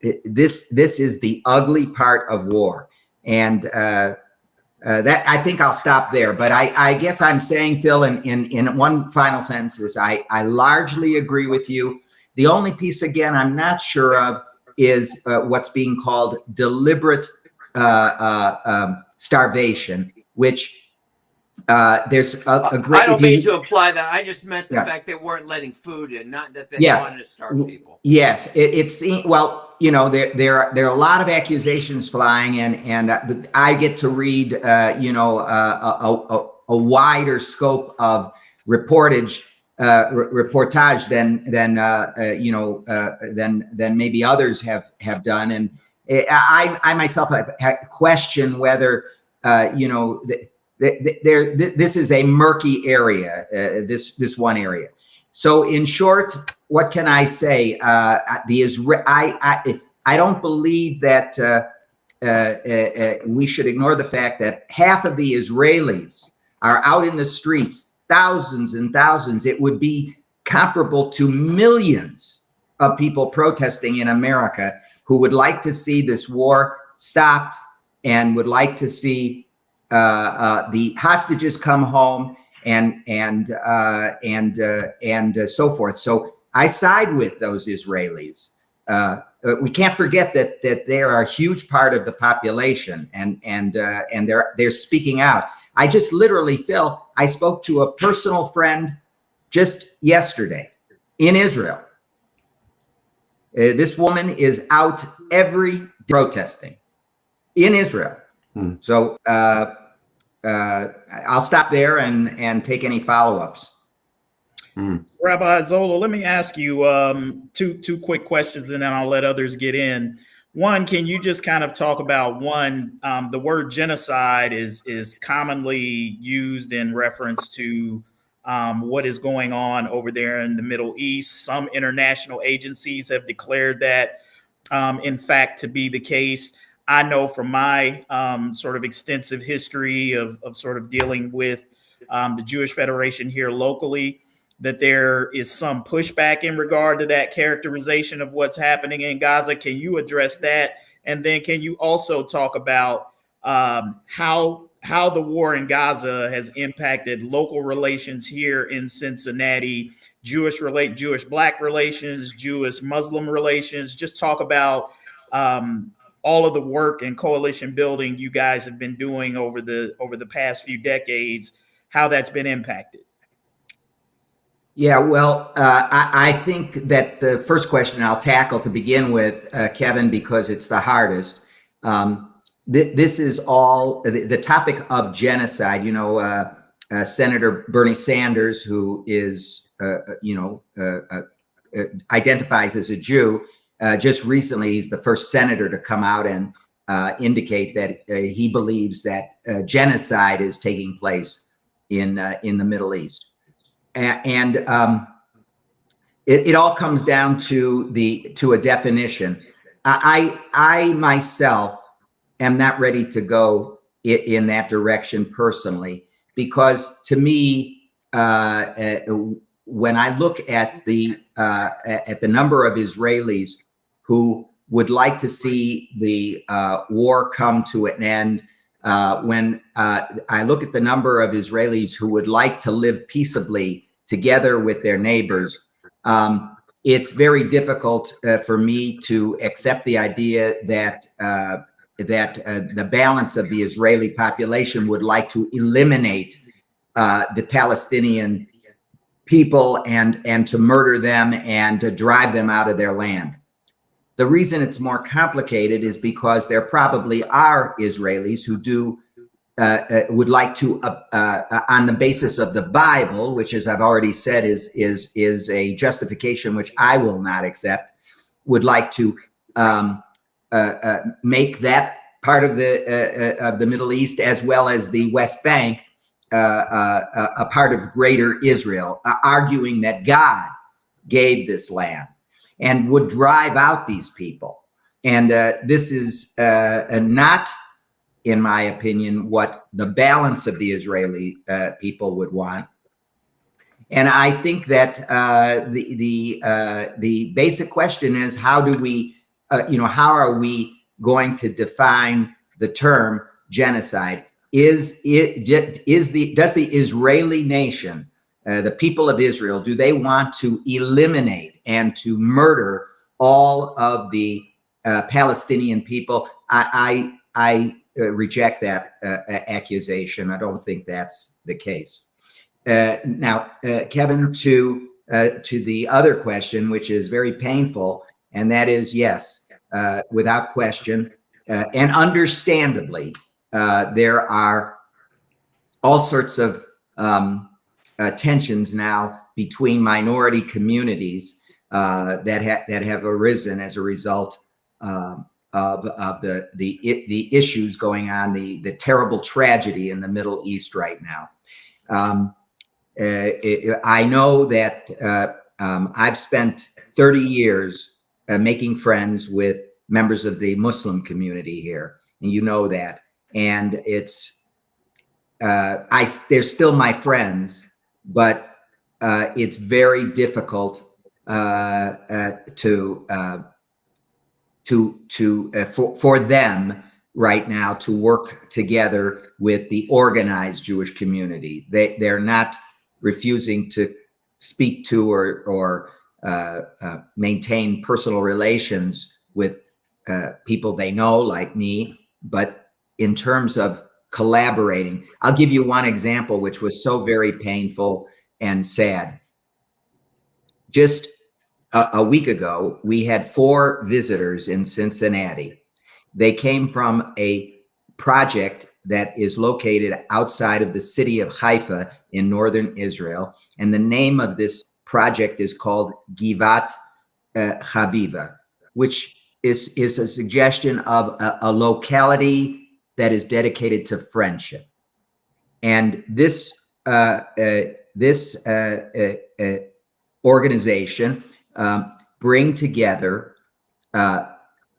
This is the ugly part of war, and that I think I'll stop there. But I guess I'm saying, Phil, in one final sentence, is I largely agree with you. The only piece, again, I'm not sure of is what's being called deliberate starvation, which there's a great. I don't mean to imply that. I just meant the fact they weren't letting food in, not that they wanted to starve people. Yes, it's well, there are a lot of accusations flying, and I get to read a wider scope of reportage than maybe others have done, and I myself have questioned whether this is a murky area, this one area. So in short, what can I say? I don't believe that we should ignore the fact that half of the Israelis are out in the streets, thousands and thousands. It would be comparable to millions of people protesting in America who would like to see this war stopped and would like to see the hostages come home and so forth. So I side with those Israelis. We can't forget that they are a huge part of the population, and they're speaking out. I just literally, Phil, I spoke to a personal friend just yesterday in Israel. This woman is out every day protesting in Israel. So I'll stop there and take any follow-ups. Rabbi Zola, let me ask you two quick questions, and then I'll let others get in. One, can you just kind of talk about the word genocide is commonly used in reference to what is going on over there in the Middle East. Some international agencies have declared that, in fact, to be the case. I know from my sort of extensive history of sort of dealing with the Jewish Federation here locally, that there is some pushback in regard to that characterization of what's happening in Gaza. Can you address that? And then can you also talk about how the war in Gaza has impacted local relations here in Cincinnati, Jewish-Black relations, Jewish-Muslim relations? Just talk about all of the work and coalition building you guys have been doing over the past few decades, how that's been impacted. Yeah, well, I think that the first question I'll tackle to begin with, Kevin, because it's the hardest. This is all the topic of genocide. Senator Bernie Sanders, who is, identifies as a Jew, just recently, he's the first senator to come out and indicate that he believes that genocide is taking place in the Middle East. And it all comes down to a definition. I myself am not ready to go in that direction personally, because to me, when I look at the number of Israelis who would like to see the war come to an end, when I look at the number of Israelis who would like to live peaceably together with their neighbors, it's very difficult for me to accept the idea that the balance of the Israeli population would like to eliminate the Palestinian people and to murder them and to drive them out of their land. The reason it's more complicated is because there probably are Israelis who do would like to, on the basis of the Bible, which, as I've already said, is a justification which I will not accept, would like to make that part of the Middle East, as well as the West Bank, a part of Greater Israel, arguing that God gave this land and would drive out these people. And this is not, in my opinion, what the balance of the Israeli people would want. And I think that the basic question is, how do we, how are we going to define the term genocide? Does the Israeli nation, the people of Israel, do they want to eliminate and to murder all of the Palestinian people? I reject that accusation. I don't think that's the case. Now, Kevin, to the other question, which is very painful, and that is, yes, without question, and understandably, there are all sorts of tensions now between minority communities that have arisen as a result of the issues going on, the terrible tragedy in the Middle East right now. I know that I've spent 30 years making friends with members of the Muslim community here, and you know that. And it's they're still my friends, but it's very difficult for them right now to work together with the organized Jewish community. They're not refusing to speak to or maintain personal relations with people they know, like me, but in terms of collaborating, I'll give you one example, which was so very painful and sad. Just a week ago, we had 4 visitors in Cincinnati. They came from a project that is located outside of the city of Haifa in northern Israel. And the name of this project is called Givat Chaviva, which is a suggestion of a locality that is dedicated to friendship. And this organization bring together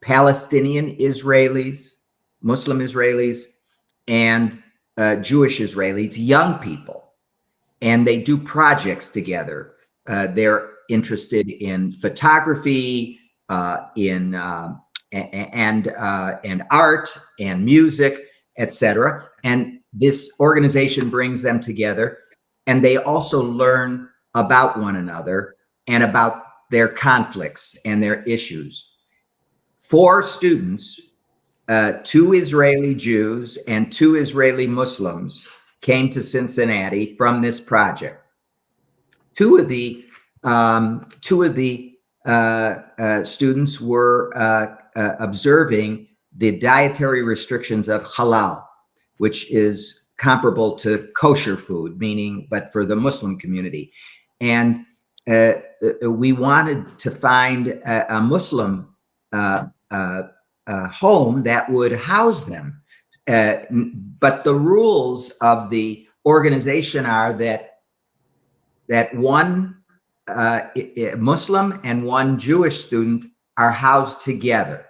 Palestinian Israelis, Muslim Israelis, and Jewish Israelis, young people, and they do projects together. They're interested in photography, in art and music, etc. And this organization brings them together, and they also learn about one another and about their conflicts and their issues. 4 students, 2 Israeli Jews and 2 Israeli Muslims, came to Cincinnati from this project. Two of the students were observing the dietary restrictions of halal, which is comparable to kosher food, meaning, but for the Muslim community. And we wanted to find a Muslim home that would house them. But the rules of the organization are that one Muslim and one Jewish student are housed together.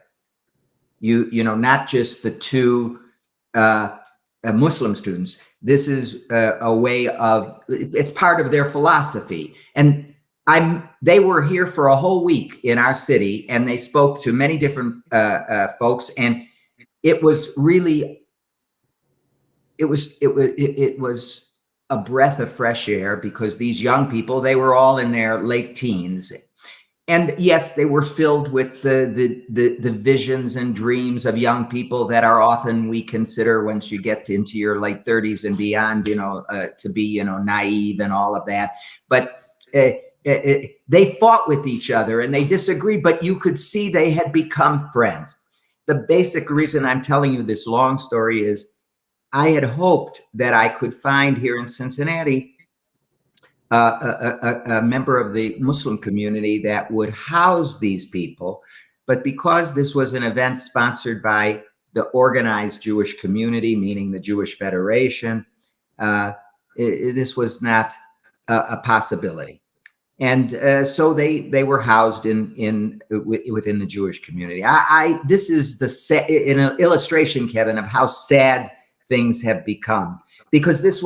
You know, not just the 2 Muslim students. This is a way of, it's part of their philosophy. And they were here for a whole week in our city, and they spoke to many different folks, and it was really, it was a breath of fresh air, because these young people, they were all in their late teens. And yes, they were filled with the visions and dreams of young people that are often, we consider, once you get into your late 30s and beyond, to be, naive and all of that. But they fought with each other and they disagreed, but you could see they had become friends. The basic reason I'm telling you this long story is I had hoped that I could find here in Cincinnati a member of the Muslim community that would house these people. But because this was an event sponsored by the organized Jewish community, meaning the Jewish Federation, this was not a possibility. And so they were housed within the Jewish community. This is an illustration, Kevin, of how sad things have become, because this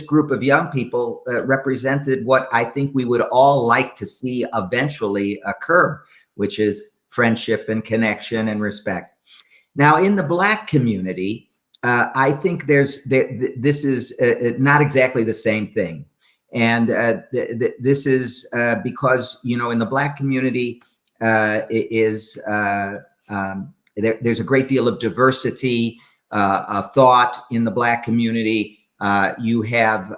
group of young people represented what I think we would all like to see eventually occur, which is friendship and connection and respect. Now, in the Black community, I think this is not exactly the same thing. And this is because, in the Black community there's a great deal of diversity of thought in the Black community. You have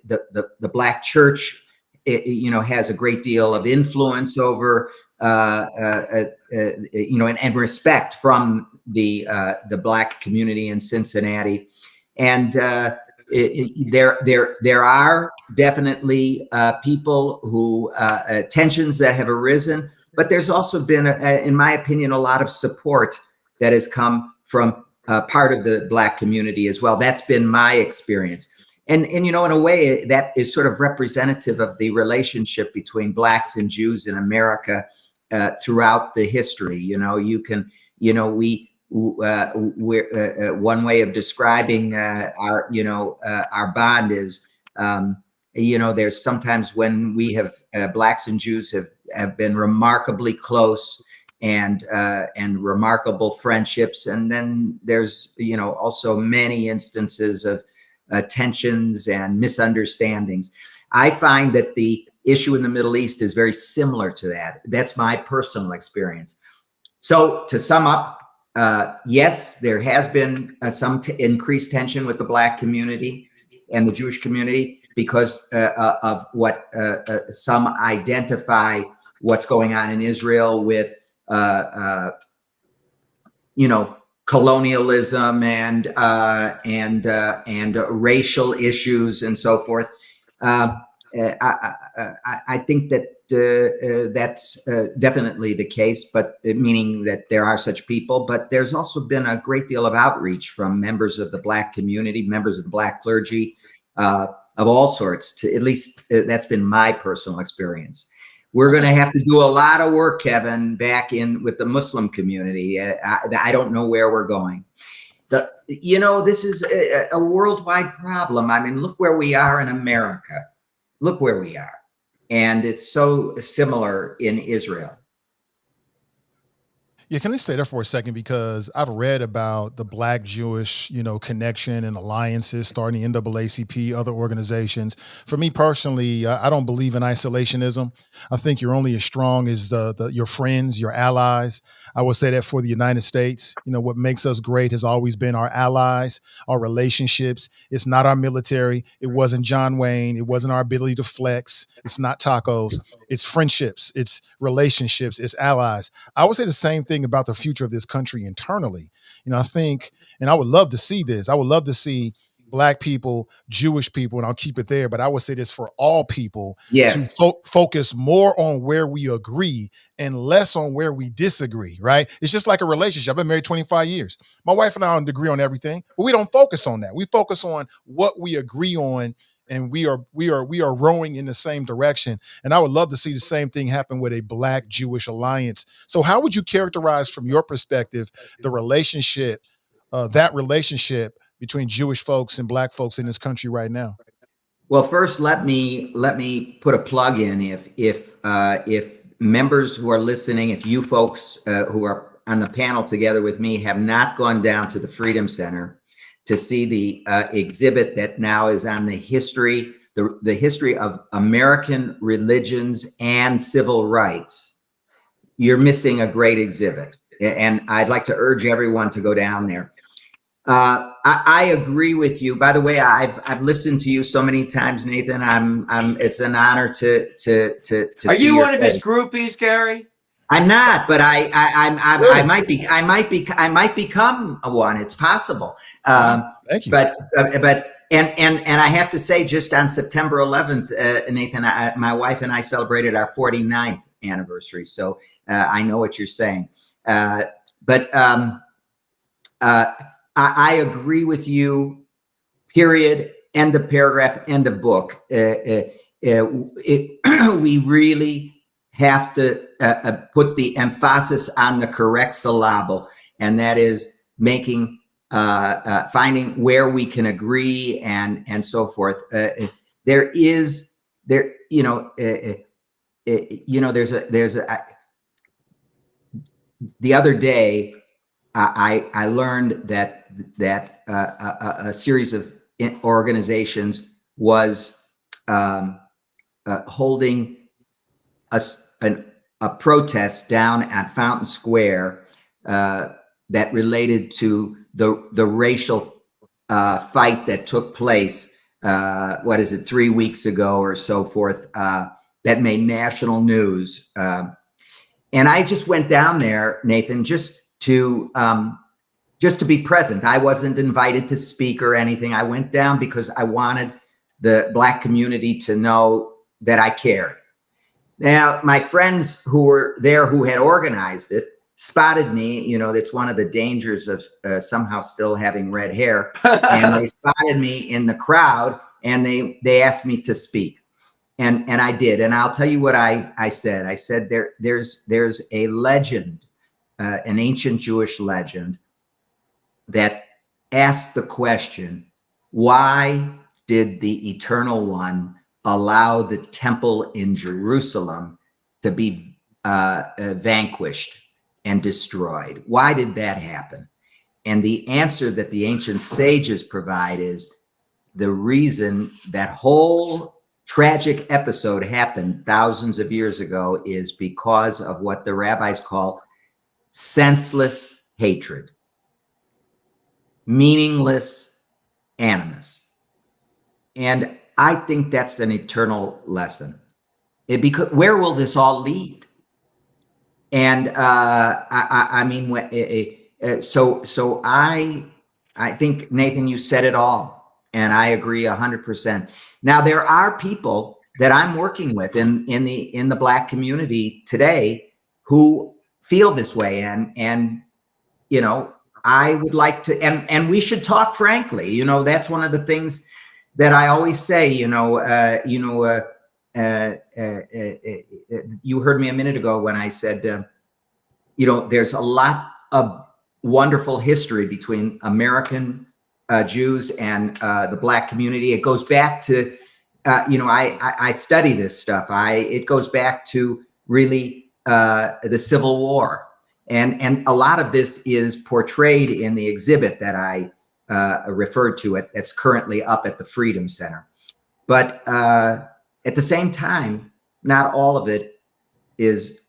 the Black church, has a great deal of influence over, and respect from the Black community in Cincinnati. And there are definitely people who tensions that have arisen, but there's also been, in my opinion, a lot of support that has come from part of the Black community as well. That's been my experience. And in a way, that is sort of representative of the relationship between Blacks and Jews in America throughout the history. One way of describing our bond is, there's sometimes when we have Blacks and Jews have been remarkably close and remarkable friendships, and then there's also many instances of tensions and misunderstandings. I find that the issue in the Middle East is very similar to that. That's my personal experience. So to sum up, yes, there has been some increased tension with the Black community and the Jewish community because of what some identify what's going on in Israel with, colonialism and racial issues and so forth. I think that that's definitely the case, but meaning that there are such people. But there's also been a great deal of outreach from members of the Black community, members of the Black clergy, of all sorts. At least that's been my personal experience. We're going to have to do a lot of work, Kevin, back in with the Muslim community. I don't know where we're going. This is a worldwide problem. I mean, look where we are in America. Look where we are. And it's so similar in Israel. Yeah, can I stay there for a second? Because I've read about the Black Jewish, connection and alliances starting the NAACP, other organizations. For me personally, I don't believe in isolationism. I think you're only as strong as your friends, your allies. I would say that for the United States, what makes us great has always been our allies, our relationships. It's not our military. It wasn't John Wayne. It wasn't our ability to flex. It's not tacos. It's friendships. It's relationships. It's allies. I would say the same thing about the future of this country internally. I think, and I would love to see this. I would love to see Black people, Jewish people, and I'll keep it there, but I would say this for all people, yes, to focus more on where we agree and less on where we disagree, right? It's just like a relationship. I've been married 25 years. My wife and I don't agree on everything, but we don't focus on that. We focus on what we agree on, and we are rowing in the same direction. And I would love to see the same thing happen with a Black Jewish alliance. So how would you characterize from your perspective the relationship, that relationship between Jewish folks and Black folks in this country right now? Well, first, let me put a plug in. If members who are listening, if you folks who are on the panel together with me have not gone down to the Freedom Center to see the exhibit that now is on the history of American religions and civil rights, you're missing a great exhibit. And I'd like to urge everyone to go down there. I agree with you. By the way, I've listened to you so many times, Nathan. It's an honor to Are see you your one of his face. groupies, Gary? I'm not, but I Really? I might become one. It's possible. Thank you. But I have to say, just on September 11th, Nathan, my wife and I celebrated our 49th anniversary. So I know what you're saying. I agree with you. Period. End of paragraph. End of book. We really have to put the emphasis on the correct syllable, and that is making finding where we can agree and so forth. There's the other day I learned that a series of organizations was holding a protest down at Fountain Square that related to the racial fight that took place. 3 weeks ago or so forth, that made national news. And I just went down there, Nathan, just to be present. I wasn't invited to speak or anything. I went down because I wanted the Black community to know that I cared. Now, my friends who were there, who had organized it, spotted me. You know, that's one of the dangers of somehow still having red hair. And they spotted me in the crowd, and they asked me to speak. And I did. And I'll tell you what I said. I said there's a legend, an ancient Jewish legend, that asks the question, why did the Eternal One allow the temple in Jerusalem to be vanquished and destroyed? Why did that happen? And the answer that the ancient sages provide is the reason that whole tragic episode happened thousands of years ago is because of what the rabbis call senseless hatred, meaningless animus. And I think that's an eternal lesson. Because where will this all lead? And I think, Nathan, you said it all, and I agree 100%. Now, there are people that I'm working with in the Black community today who feel this way, and you know, I would like to, and we should talk frankly. You know, that's one of the things that I always say. You heard me a minute ago when I said, there's a lot of wonderful history between American Jews and the Black community. It goes back to, I study this stuff. It goes back to really the Civil War. And a lot of this is portrayed in the exhibit that I referred to that's currently up at the Freedom Center. But at the same time, not all of it is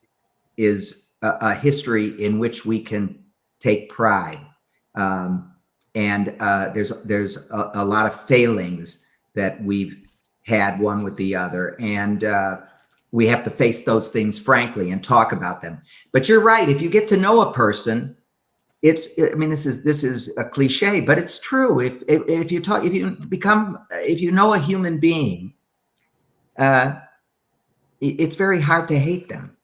a history in which we can take pride. And there's a lot of failings that we've had one with the other. And we have to face those things frankly and talk about them. But you're right. If you get to know a person, this is a cliche, but it's true. If you know a human being, it's very hard to hate them.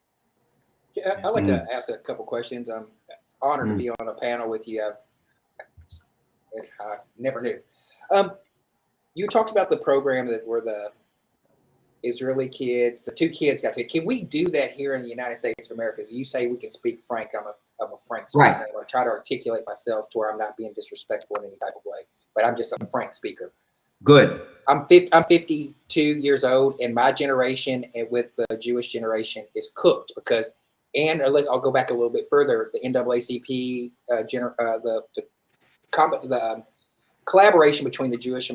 I'd like to ask a couple questions. I'm honored to be on a panel with you. I never knew. You talked about the program that where the Israeli kids, the two kids got to. Can we do that here in the United States of America? You say we can speak Frank. I'm a Frank speaker. Right. I'm going to try to articulate myself to where I'm not being disrespectful in any type of way, but I'm just a Frank speaker. Good. I'm 52 years old, and my generation and with the Jewish generation is cooked because, and I'll go back a little bit further. The NAACP, the collaboration between the Jewish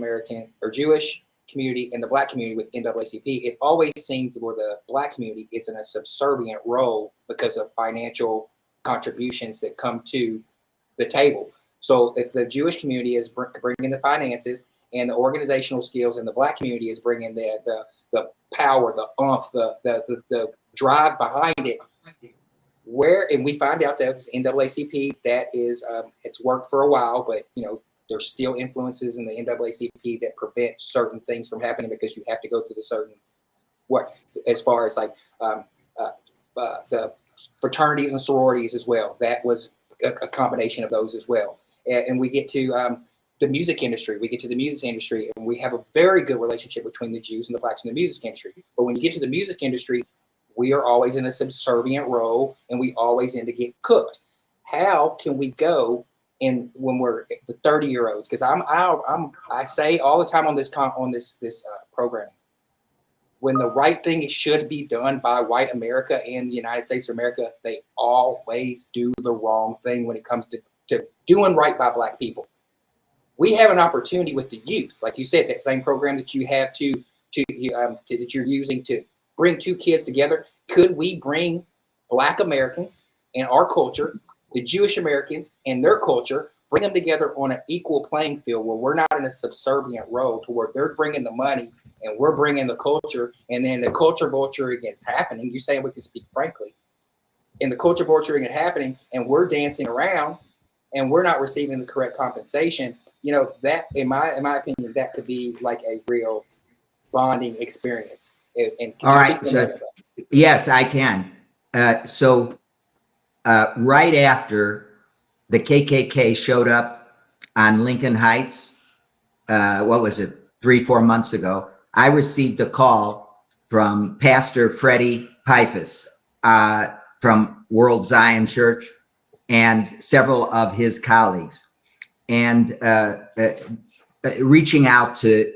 community and the Black community with NAACP, it always seemed where the Black community is in a subservient role because of financial contributions that come to the table. So if the Jewish community is bringing the finances and the organizational skills, and the Black community is bringing the power, the oomph, the drive behind it, and we find out that NAACP, that is, it's worked for a while, but there's still influences in the NAACP that prevent certain things from happening, because you have to go through as far as like the fraternities and sororities as well. That was a combination of those as well. And we get to the music industry. We get to the music industry, and we have a very good relationship between the Jews and the Blacks in the music industry. But when you get to the music industry, we are always in a subservient role, and we always end to get cooked. How can we go in when we're the 30-year-olds? Because I say all the time on this programming, when the right thing should be done by white America and the United States of America, they always do the wrong thing when it comes to doing right by Black people. We have an opportunity with the youth, like you said, that same program that you have that you're using to bring two kids together. Could we bring Black Americans and our culture, the Jewish Americans and their culture, bring them together on an equal playing field, where we're not in a subservient role, to where they're bringing the money and we're bringing the culture, and then the culture vulturing is happening. You're saying we can speak frankly, and the culture vulturing is happening, and we're dancing around, and we're not receiving the correct compensation. That, in my opinion, that could be like a real bonding experience. And all right. So, yes, I can. So right after the KKK showed up on Lincoln Heights, what was it, 3-4 months ago, I received a call from Pastor Freddie Pifus from World Zion Church and several of his colleagues, and reaching out to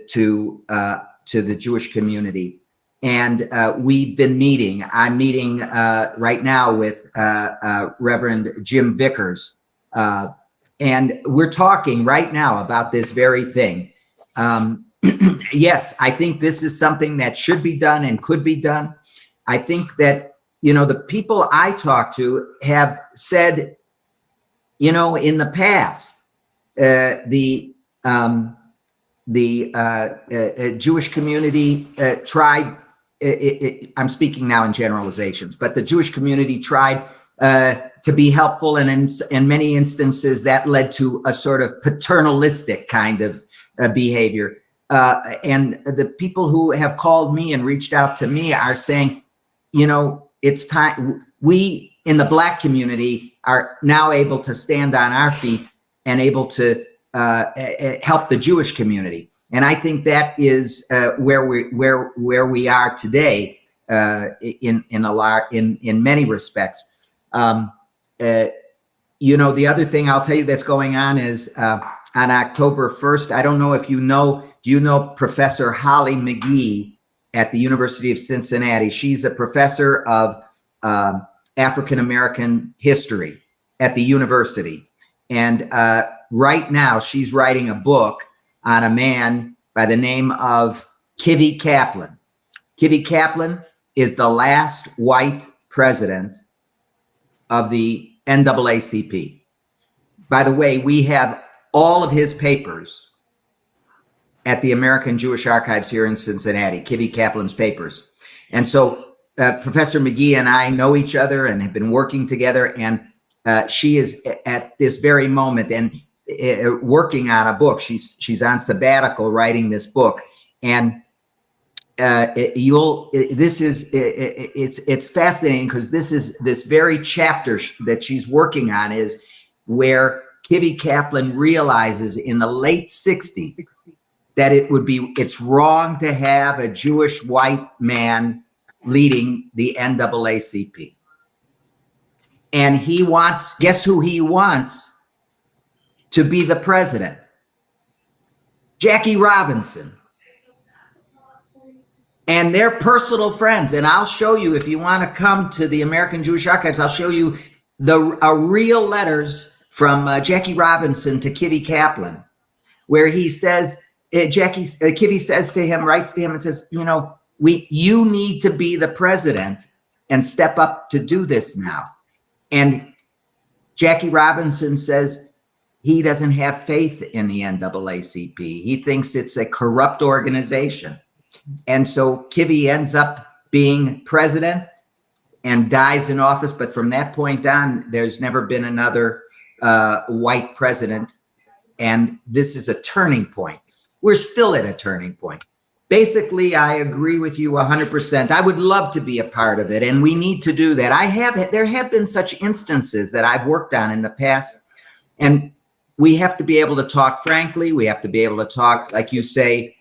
the Jewish community. And we've been meeting. I'm meeting right now with Reverend Jim Vickers, and we're talking right now about this very thing. Yes, I think this is something that should be done and could be done. I think that, the people I talk to have said, in the past, the Jewish community tried, I'm speaking now in generalizations, but the Jewish community tried to be helpful, and in many instances that led to a sort of paternalistic kind of behavior. And the people who have called me and reached out to me are saying, it's time. We in the Black community are now able to stand on our feet and able to help the Jewish community. And I think that is where we are today in many respects. The other thing I'll tell you that's going on is on October 1st, I don't know if do you know Professor Holly McGee at the University of Cincinnati? She's a professor of African-American history at the university. And right now she's writing a book on a man by the name of Kivy Kaplan. Kivy Kaplan is the last white president of the NAACP. By the way, we have all of his papers at the American Jewish Archives here in Cincinnati, Kivy Kaplan's papers. And so Professor McGee and I know each other and have been working together, and she is at this very moment and working on a book. She's on sabbatical writing this book, and it's fascinating, because this very chapter that she's working on is where Kivy Kaplan realizes in the late 60s that it's wrong to have a Jewish white man leading the NAACP. And guess who he wants to be the president? Jackie Robinson. And they're personal friends. And I'll show you, if you want to come to the American Jewish Archives, I'll show you real letters from Jackie Robinson to Kivy Kaplan, where he says, Kivy says to him, writes to him and says, you need to be the president and step up to do this now. And Jackie Robinson says, he doesn't have faith in the NAACP. He thinks it's a corrupt organization. And so Kivy ends up being president and dies in office. But from that point on, there's never been another white president. And this is a turning point. We're still at a turning point. Basically, I agree with you 100%. I would love to be a part of it, and we need to do that. There have been such instances that I've worked on in the past, and we have to be able to talk frankly. We have to be able to talk, like you say,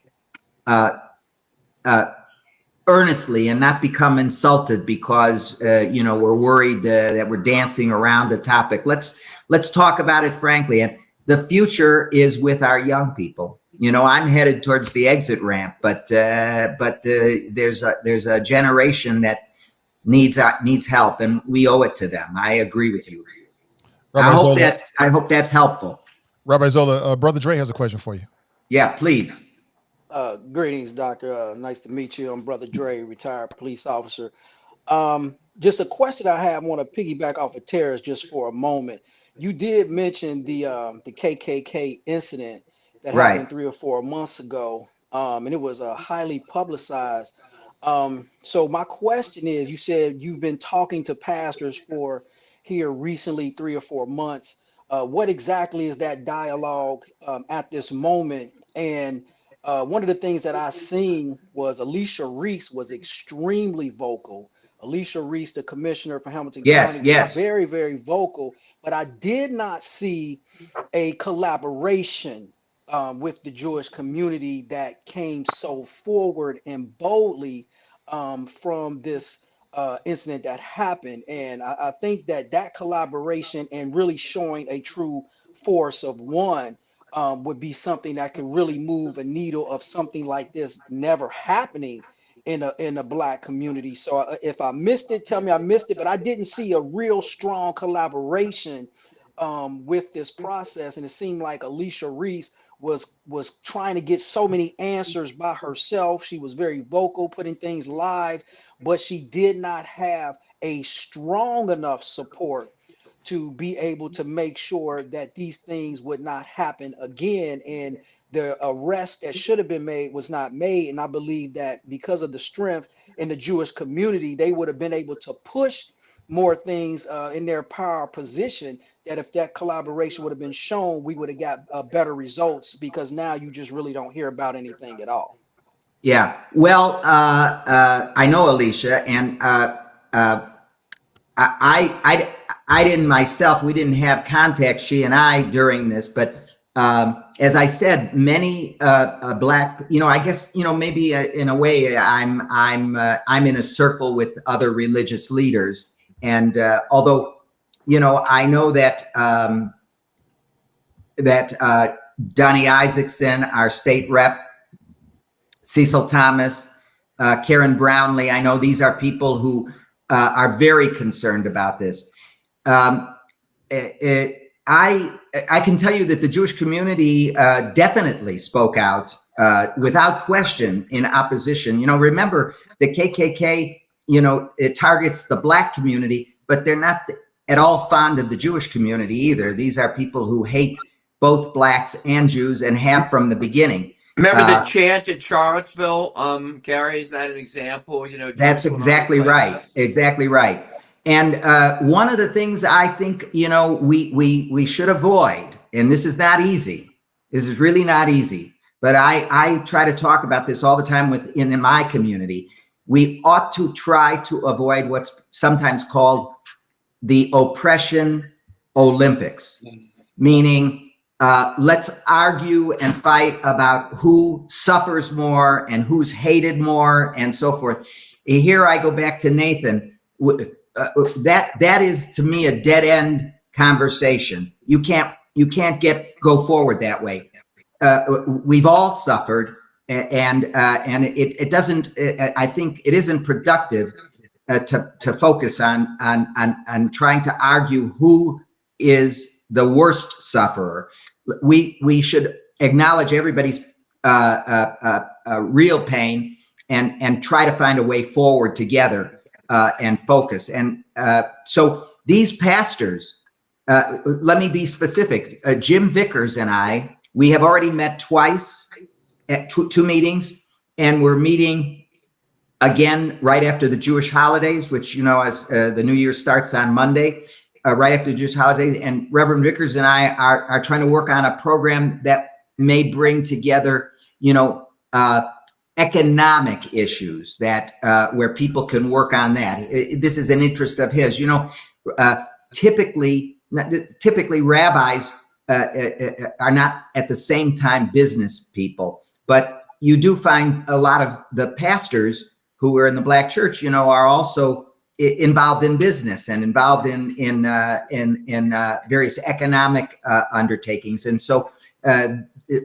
earnestly, and not become insulted because we're worried that we're dancing around the topic. Let's talk about it frankly. And the future is with our young people. I'm headed towards the exit ramp, but there's a generation that needs help, and we owe it to them. I agree with you. I hope that's helpful. Rabbi Zola, Brother Dre has a question for you. Yeah, please. Greetings, Doctor. Nice to meet you. I'm Brother Dre, retired police officer. Just a question I have. I want to piggyback off of Tarris just for a moment. You did mention the KKK incident that happened 3 or 4 months ago, and it was highly publicized. So my question is, you said you've been talking to pastors for here recently 3 or 4 months. What exactly is that dialogue at this moment? And one of the things that I seen was Alicia Reese was extremely vocal. Alicia Reese, the commissioner for Hamilton County, was very, very vocal. But I did not see a collaboration with the Jewish community that came so forward and boldly from this incident that happened. And I think that collaboration and really showing a true force of one would be something that could really move a needle of something like this never happening in a Black community. So if I missed it, tell me I missed it, but I didn't see a real strong collaboration with this process. And it seemed like Alicia Reese was trying to get so many answers by herself. She was very vocal, putting things live, but she did not have a strong enough support to be able to make sure that these things would not happen again. And the arrest that should have been made was not made. And I believe that because of the strength in the Jewish community, they would have been able to push more things in their power position, that if that collaboration would have been shown, we would have got better results, because now you just really don't hear about anything at all. Yeah, well, I know Alicia, and I didn't myself, we didn't have contact, she and I, during this, but as I said, many Black, I guess, maybe in a way I'm in a circle with other religious leaders. And although, I know that Donnie Isaacson, our state rep, Cecil Thomas, Karen Brownlee, I know these are people who are very concerned about this. I can tell you that the Jewish community definitely spoke out without question in opposition. Remember, the KKK, it targets the Black community, but they're not at all fond of the Jewish community either. These are people who hate both Blacks and Jews and have from the beginning. Remember the chant at Charlottesville, Gary? Is that an example? That's exactly right. Exactly right. And one of the things I think, we should avoid, and this is not easy. This is really not easy. But I try to talk about this all the time in my community. We ought to try to avoid what's sometimes called the oppression Olympics, meaning let's argue and fight about who suffers more and who's hated more and so forth. Here I go back to Nathan. That is, to me, a dead end conversation. You can't go forward that way. We've all suffered, and it doesn't. I think it isn't productive to focus on trying to argue who is the worst sufferer. We should acknowledge everybody's real pain and try to find a way forward together and focus. And so these pastors let me be specific. Jim Vickers and I, we have already met twice at two meetings, and we're meeting again right after the Jewish holidays, which, as the New Year starts on Monday, right after the Jewish holidays. And Reverend Vickers and I are trying to work on a program that may bring together, economic issues that where people can work on that. This is an interest of his. Typically rabbis are not at the same time business people, but you do find a lot of the pastors who are in the Black church, are also involved in business and involved in various economic undertakings. And so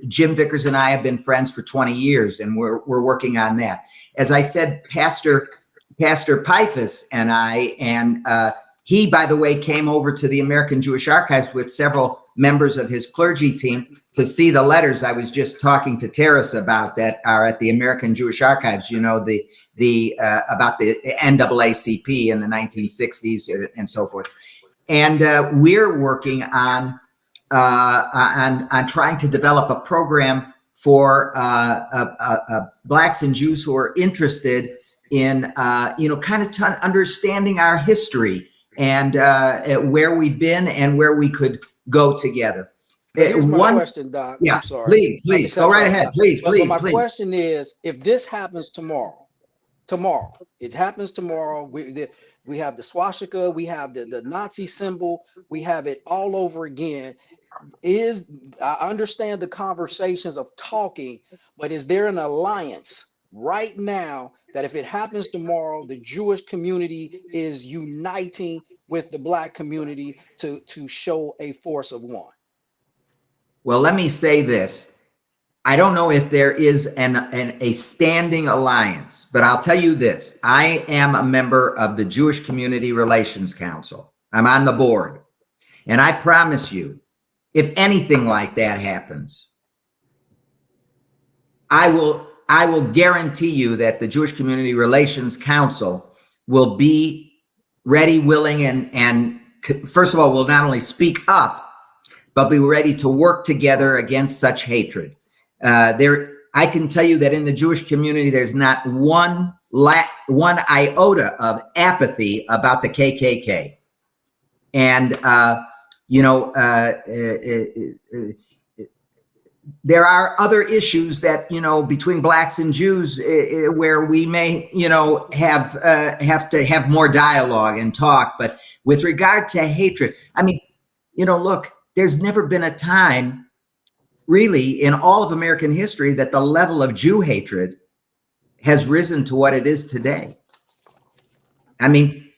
Jim Vickers and I have been friends for 20 years, and we're working on that. As I said, Pastor Pifus and I, and he, by the way, came over to the American Jewish Archives with several members of his clergy team to see the letters I was just talking to Tarris about that are at the American Jewish Archives, about the NAACP in the 1960s and so forth. And we're working on trying to develop a program for Blacks and Jews who are interested in, kind of understanding our history and where we've been and where we could go together. Here's my question, Doc. Yeah, I'm sorry. please go right ahead. Please. My question is, if this happens tomorrow, it happens tomorrow. We have the swastika, we have the Nazi symbol, we have it all over again. I understand the conversations of talking, but is there an alliance right now that if it happens tomorrow, the Jewish community is uniting with the Black community to show a force of one? Well, let me say this. I don't know if there is a standing alliance, but I'll tell you this. I am a member of the Jewish Community Relations Council. I'm on the board. And I promise you, if anything like that happens, I will guarantee you that the Jewish Community Relations Council will be ready, willing, and first of all, will not only speak up, but be ready to work together against such hatred. I can tell you that in the Jewish community, there's not one iota of apathy about the KKK. And, there are other issues that, between Blacks and Jews where we may, have to have more dialogue and talk. But with regard to hatred, I mean, look, there's never been a time really in all of American history that the level of Jew hatred has risen to what it is today. I mean,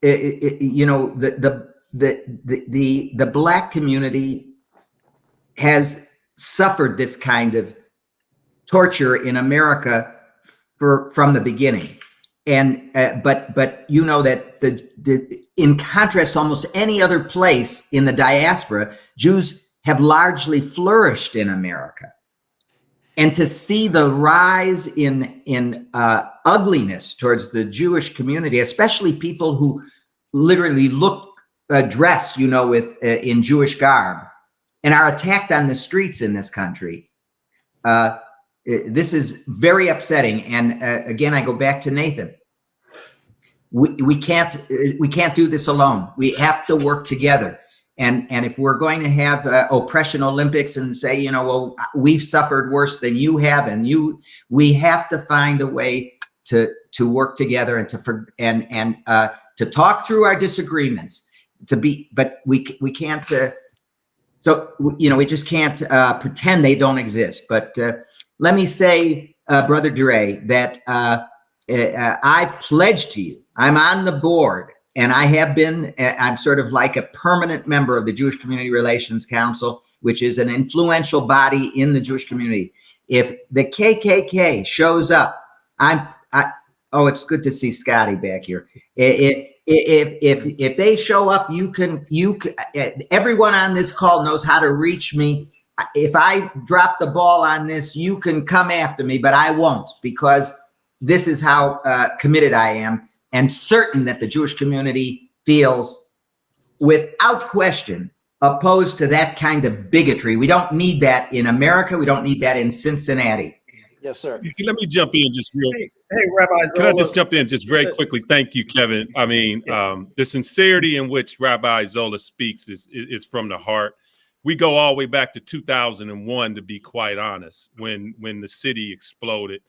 the Black community has suffered this kind of torture in America from the beginning. And but that in contrast to almost any other place in the diaspora, Jews have largely flourished in America. And to see the rise in ugliness towards the Jewish community, especially people who literally dress, with in Jewish garb, and are attacked on the streets in this country, this is very upsetting. And again, I go back to Nathan. We can't do this alone. We have to work together. And if we're going to have oppression Olympics and say, well, we've suffered worse than you have, we have to find a way to work together and to talk through our disagreements. But we can't. We just can't pretend they don't exist. But let me say, Brother Dre, that I pledge to you, I'm on the board, and I'm sort of like a permanent member of the Jewish Community Relations Council, which is an influential body in the Jewish community. If the KKK shows up, it's good to see Scotty back here. If they show up, everyone on this call knows how to reach me. If I drop the ball on this, you can come after me, but I won't, because this is how committed I am, and certain that the Jewish community feels without question, opposed to that kind of bigotry. We don't need that in America. We don't need that in Cincinnati. Yes, sir. Let me jump in just real. Hey, Rabbi Can I Zola. just jump in just very quickly? Thank you, Kevin. I mean, the sincerity in which Rabbi Zola speaks is from the heart. We go all the way back to 2001, to be quite honest, when the city exploded,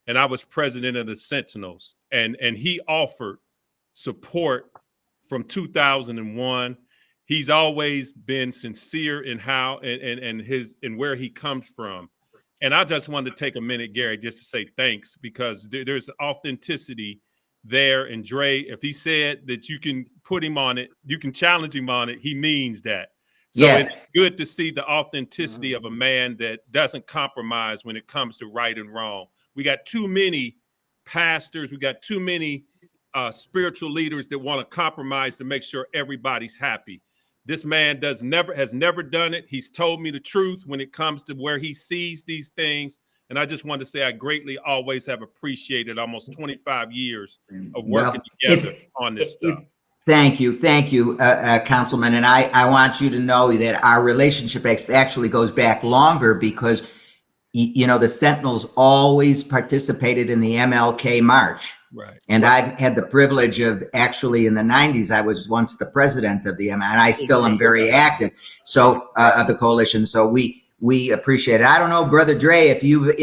and I was president of the Sentinels, and he offered support from 2001. He's always been sincere in how and where he comes from. And I just wanted to take a minute, Gary, just to say thanks, because there's authenticity there. And Dre, if he said that you can put him on it, you can challenge him on it, he means that. So Yes. It's good to see the authenticity of a man that doesn't compromise when it comes to right and wrong. We got too many pastors, we got too many spiritual leaders that want to compromise to make sure everybody's happy. This man has never done it. He's told me the truth when it comes to where he sees these things. And I just want to say I greatly always have appreciated almost 25 years of working together on this stuff. Thank you, Councilman. And I want you to know that our relationship actually goes back longer, because, you know, the Sentinels always participated in the MLK March. Right. And I've had the privilege of actually in the 90s, I was once the president of the and I still am very active. So of the coalition. So we appreciate it. I don't know, Brother Dre, if you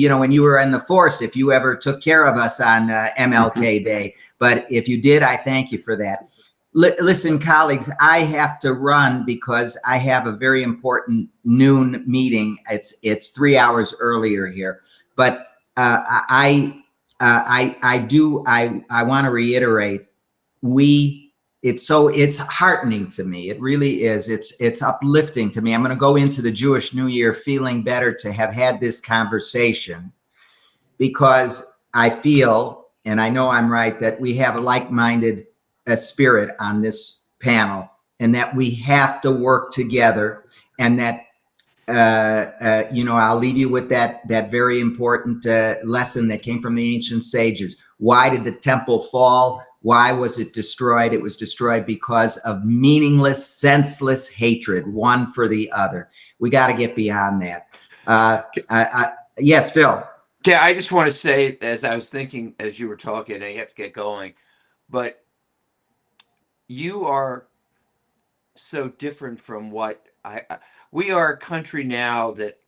know, when you were in the force, if you ever took care of us on MLK Day, but if you did, I thank you for that. Listen, colleagues, I have to run because I have a very important noon meeting. It's 3 hours earlier here, but I want to reiterate, it's heartening to me. It really is. It's uplifting to me. I'm going to go into the Jewish New Year feeling better to have had this conversation, because I feel, and I know I'm right, that we have a like-minded spirit on this panel, and that we have to work together, and that you know, I'll leave you with that very important lesson that came from the ancient sages. Why did the temple fall? Why was it destroyed? It was destroyed because of meaningless, senseless hatred, one for the other. We got to get beyond that. Yes, Phil. Yeah, I just want to say, as I was thinking, as you were talking, I have to get going, but you are so different from what we are a country now that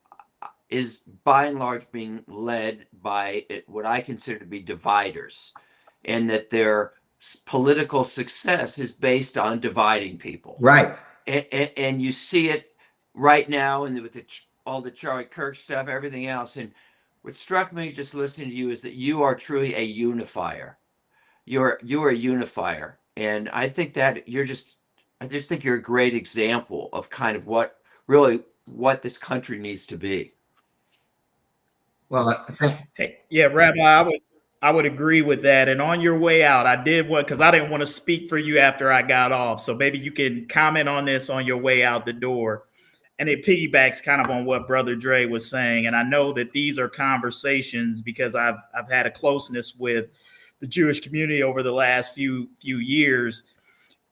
is by and large being led by what I consider to be dividers, and that their political success is based on dividing people. Right. And you see it right now, and with all the Charlie Kirk stuff, everything else. And what struck me just listening to you is that you are truly a unifier. You're a unifier. And I think that I just think you're a great example of kind of what this country needs to be. Well, Hey, yeah, Rabbi, I would agree with that. And on your way out, I did because I didn't want to speak for you after I got off. So maybe you can comment on this on your way out the door. And it piggybacks kind of on what Brother Dre was saying. And I know that these are conversations because I've had a closeness with the Jewish community over the last few years.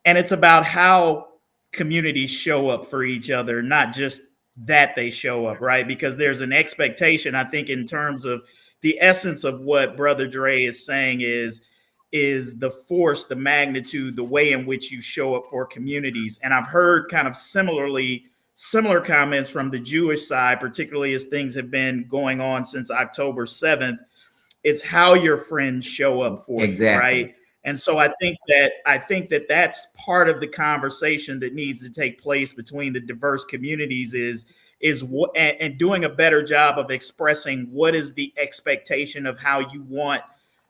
And it's about how communities show up for each other, not just that they show up, right? Because there's an expectation, I think, in terms of the essence of what Brother Dre is saying is the force, the magnitude, the way in which you show up for communities. And I've heard kind of similar comments from the Jewish side, particularly as things have been going on since October 7th. It's how your friends show up for you, right? And so I think that that's part of the conversation that needs to take place between the diverse communities is what, and doing a better job of expressing what is the expectation of how you want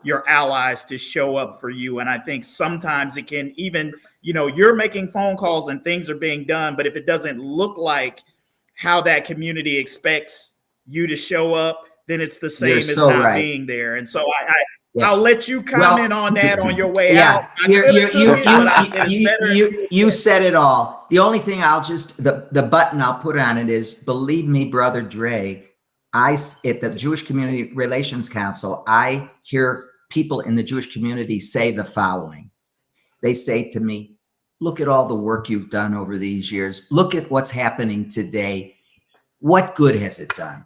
your allies to show up for you. And I think sometimes it can even, you're making phone calls and things are being done, but if it doesn't look like how that community expects you to show up, then it's the same as not being there. And so I'll let you comment on that on your way out. You said it all. The only thing the button I'll put on it is, believe me, Brother Dre, at the Jewish Community Relations Council, I hear people in the Jewish community say the following. They say to me, look at all the work you've done over these years. Look at what's happening today. What good has it done?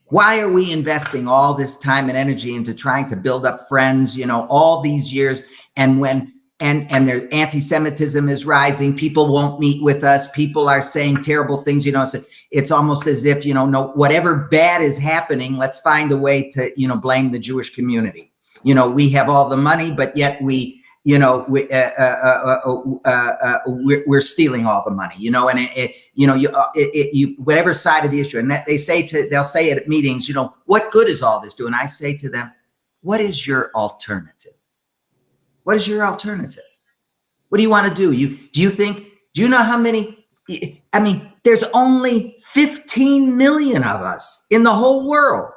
Why are we investing all this time and energy into trying to build up friends, you know, all these years? And when their anti-Semitism is rising, people won't meet with us. People are saying terrible things. You know, it's almost as if, you know, no, whatever bad is happening, let's find a way to, you know, blame the Jewish community. You know, we have all the money, but yet we, you know, we're stealing all the money, you know, and you know, you whatever side of the issue, and that they'll say it at meetings, you know, what good is all this doing? I say to them, what is your alternative? What is your alternative? What do you want to do? Do you know how many? I mean, there's only 15 million of us in the whole world.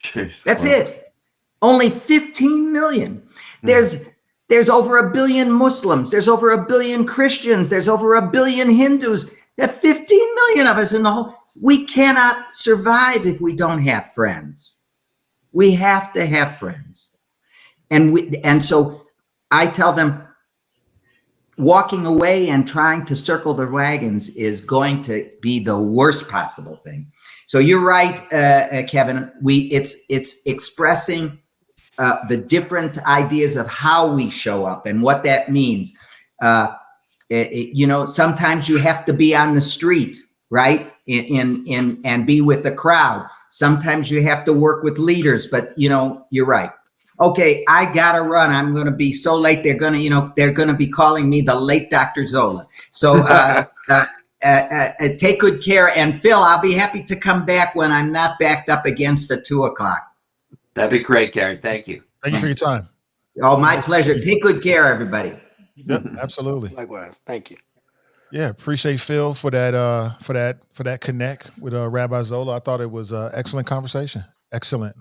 Jeez, That's wow. it. Only 15 million. There's over 1 billion Muslims. There's over 1 billion Christians. There's over 1 billion Hindus. There's 15 million of us in the whole. We cannot survive if we don't have friends. We have to have friends. And so I tell them, walking away and trying to circle the wagons is going to be the worst possible thing. So you're right, Kevin. It's expressing the different ideas of how we show up and what that means. You know, sometimes you have to be on the street, right? And be with the crowd. Sometimes you have to work with leaders, but you know, you're right. Okay, I gotta run. I'm gonna be so late. They're gonna be calling me the late Dr. Zola. So take good care. And Phil, I'll be happy to come back when I'm not backed up against the 2 o'clock. That'd be great, Gary. Thank you. Thank you for your time. Oh, my pleasure. Take good care, everybody. Yep, absolutely. Likewise. Thank you. Yeah, appreciate Phil for that connect with Rabbi Zola. I thought it was an excellent conversation. Excellent.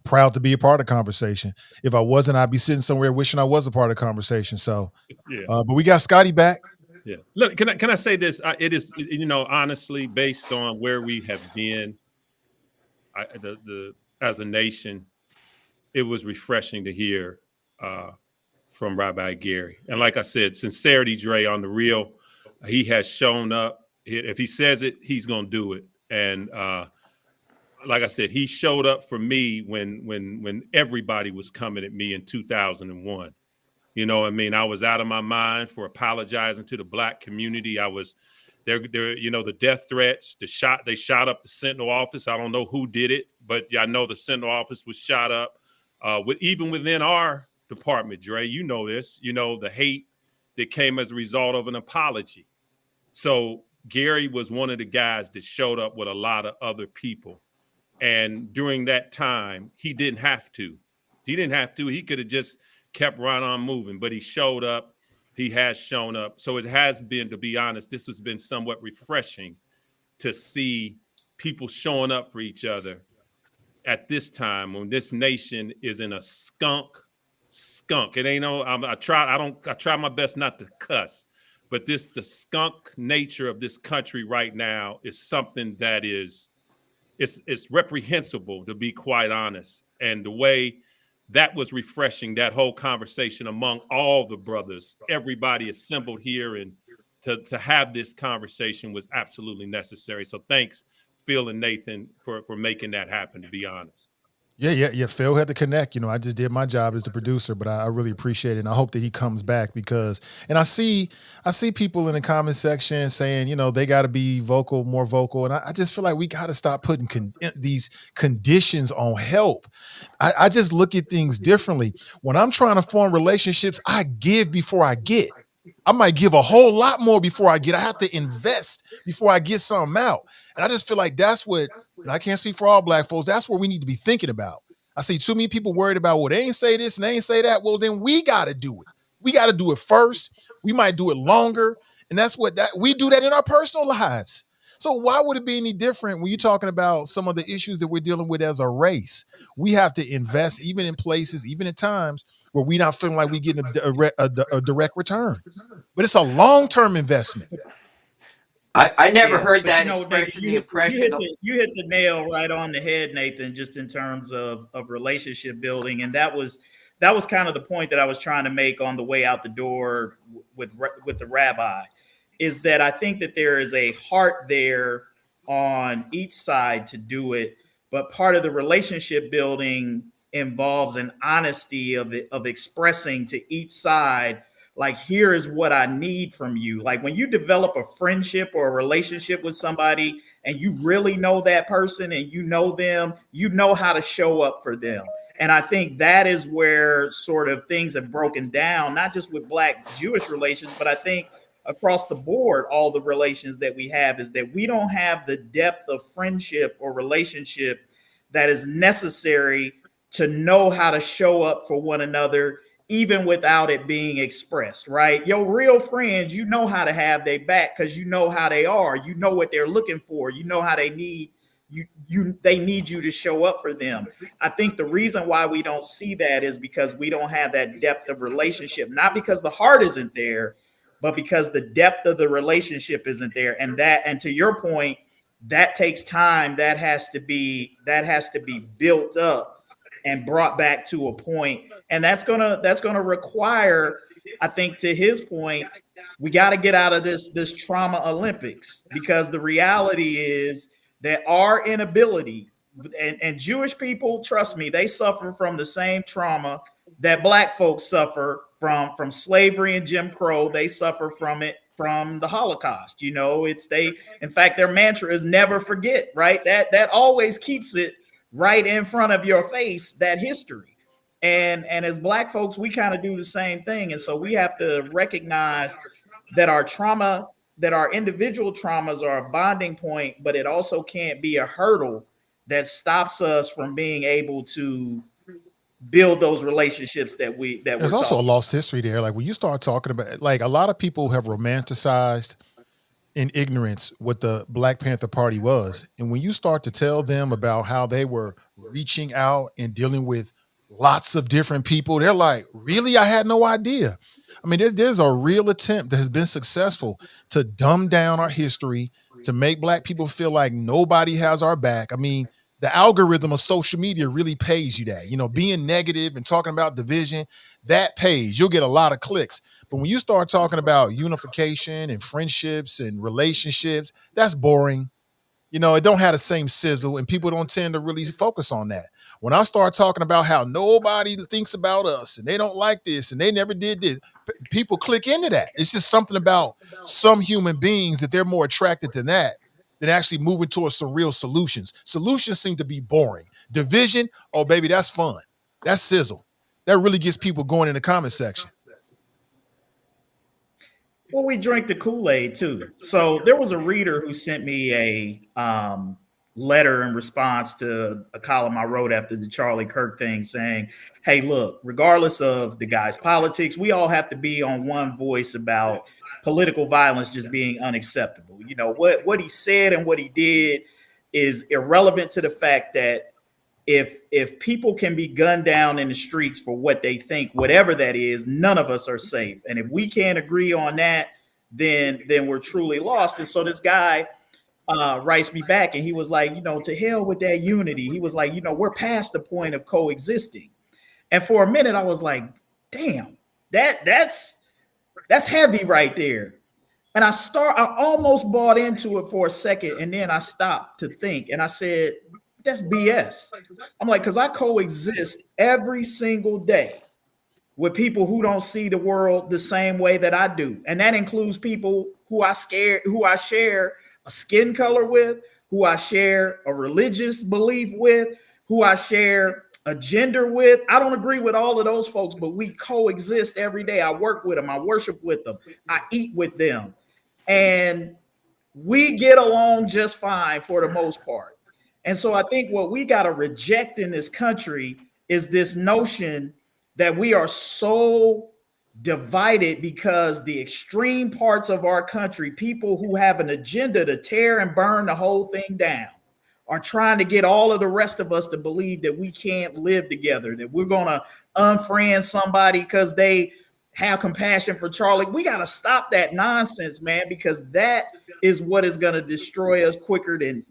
Proud to be a part of the conversation. If I wasn't, I'd be sitting somewhere wishing I was a part of the conversation. So, Yeah. But we got Scotty back. Yeah. Look, can I say this? It is, you know, honestly, based on where we have been, as a nation, it was refreshing to hear from Rabbi Gary. And like I said, sincerity, Dre, on the real, he has shown up. If he says it, he's gonna do it. And like I said, he showed up for me when everybody was coming at me in 2001. You know what I mean? I was out of my mind for apologizing to the Black community. I was there, you know, the death threats, they shot up the Sentinel office. I don't know who did it, but I know the Sentinel office was shot up. Even within our department, Dre, you know this, you know, the hate that came as a result of an apology. So Gary was one of the guys that showed up with a lot of other people. And during that time, he didn't have to. He could have just kept right on moving, but he showed up. He has shown up. So it has been, to be honest, this has been somewhat refreshing to see people showing up for each other at this time when this nation is in a skunk. It ain't no, I try my best not to cuss, but the skunk nature of this country right now is something that is, it's reprehensible, to be quite honest. And the way that was refreshing, that whole conversation among all the brothers, everybody assembled here, and to have this conversation was absolutely necessary. So thanks, Phil and Nathan, for making that happen, to be honest. Yeah. Phil had to connect. You know, I just did my job as the producer, but I really appreciate it. And I hope that he comes back because, and I see people in the comment section saying, you know, they got to be more vocal. And I just feel like we got to stop putting these conditions on help. I just look at things differently. When I'm trying to form relationships, I give before I get. I might give a whole lot more before I get. I have to invest before I get something out. And I just feel like that's what, and I can't speak for all Black folks, that's what we need to be thinking about. I see too many people worried about, well, they ain't say this and they ain't say that. Well, then we got to do it. We got to do it first. We might do it longer. And that's what we do that in our personal lives. So why would it be any different when you're talking about some of the issues that we're dealing with as a race? We have to invest even in places, even at times where we're not feeling like we're getting a direct return. But it's a long-term investment. I never heard that you know, expression. Nathan, The impression. you hit the nail right on the head, Nathan, just in terms of relationship building. And that was that was kind of the point that I was trying to make on the way out the door with the rabbi, is that I think that there is a heart there on each side to do it, but part of the relationship building involves an honesty of expressing to each side, like, here is what I need from you. Like when you develop a friendship or a relationship with somebody and you really know that person and you know them, you know how to show up for them. And I think that is where sort of things have broken down, not just with Black Jewish relations, but I think across the board, all the relations that we have is that we don't have the depth of friendship or relationship that is necessary to know how to show up for one another, even without it being expressed, right? Your real friends, you know how to have their back because you know how they are. You know what they're looking for. You know how they need you. They need you to show up for them. I think the reason why we don't see that is because we don't have that depth of relationship, not because the heart isn't there, but because the depth of the relationship isn't there. And to your point, that takes time. That has to be built up and brought back to a point. And that's gonna require, I think, to his point, we got to get out of this trauma Olympics, because the reality is that our inability, and Jewish people, trust me, they suffer from the same trauma that Black folks suffer from slavery and Jim Crow. They suffer from it from the Holocaust. You know, in fact, their mantra is never forget, right? That always keeps it right in front of your face, that history. And as Black folks, we kind of do the same thing. And so we have to recognize that our trauma, that our individual traumas are a bonding point, but it also can't be a hurdle that stops us from being able to build those relationships that there's also a lost history there. Like when you start talking about, like, a lot of people have romanticized in ignorance what the Black Panther Party was. And when you start to tell them about how they were reaching out and dealing with lots of different people, they're like, really? I had no idea. I mean, there's a real attempt that has been successful to dumb down our history, to make Black people feel like nobody has our back. I mean, the algorithm of social media really pays you that. You know, being negative and talking about division, that pays. You'll get a lot of clicks. But when you start talking about unification and friendships and relationships, that's boring. You know, it don't have the same sizzle, and people don't tend to really focus on that. When I start talking about how nobody thinks about us and they don't like this and they never did this, people click into that. It's just something about some human beings that they're more attracted to that than actually moving towards some real solutions. Solutions seem to be boring. Division, oh baby, that's fun. That's sizzle. That really gets people going in the comment section. Well, we drank the Kool-Aid too. So there was a reader who sent me a letter in response to a column I wrote after the Charlie Kirk thing, saying, hey, look, regardless of the guy's politics, we all have to be on one voice about political violence just being unacceptable. You know, what he said and what he did is irrelevant to the fact that if people can be gunned down in the streets for what they think, whatever that is, none of us are safe. And if we can't agree on that, then we're truly lost. And so this guy writes me back, and he was like, you know, to hell with that unity. He was like, you know, we're past the point of coexisting. And for a minute, I was like, damn, that's heavy right there. And I almost bought into it for a second, and then I stopped to think, and I said, that's BS. I'm like, because I coexist every single day with people who don't see the world the same way that I do. And that includes people who I share a skin color with, who I share a religious belief with, who I share a gender with. I don't agree with all of those folks, but we coexist every day. I work with them. I worship with them. I eat with them. And we get along just fine for the most part. And so I think what we got to reject in this country is this notion that we are so divided because the extreme parts of our country, people who have an agenda to tear and burn the whole thing down, are trying to get all of the rest of us to believe that we can't live together, that we're going to unfriend somebody because they have compassion for Charlie. We got to stop that nonsense, man, because that is what is going to destroy us quicker than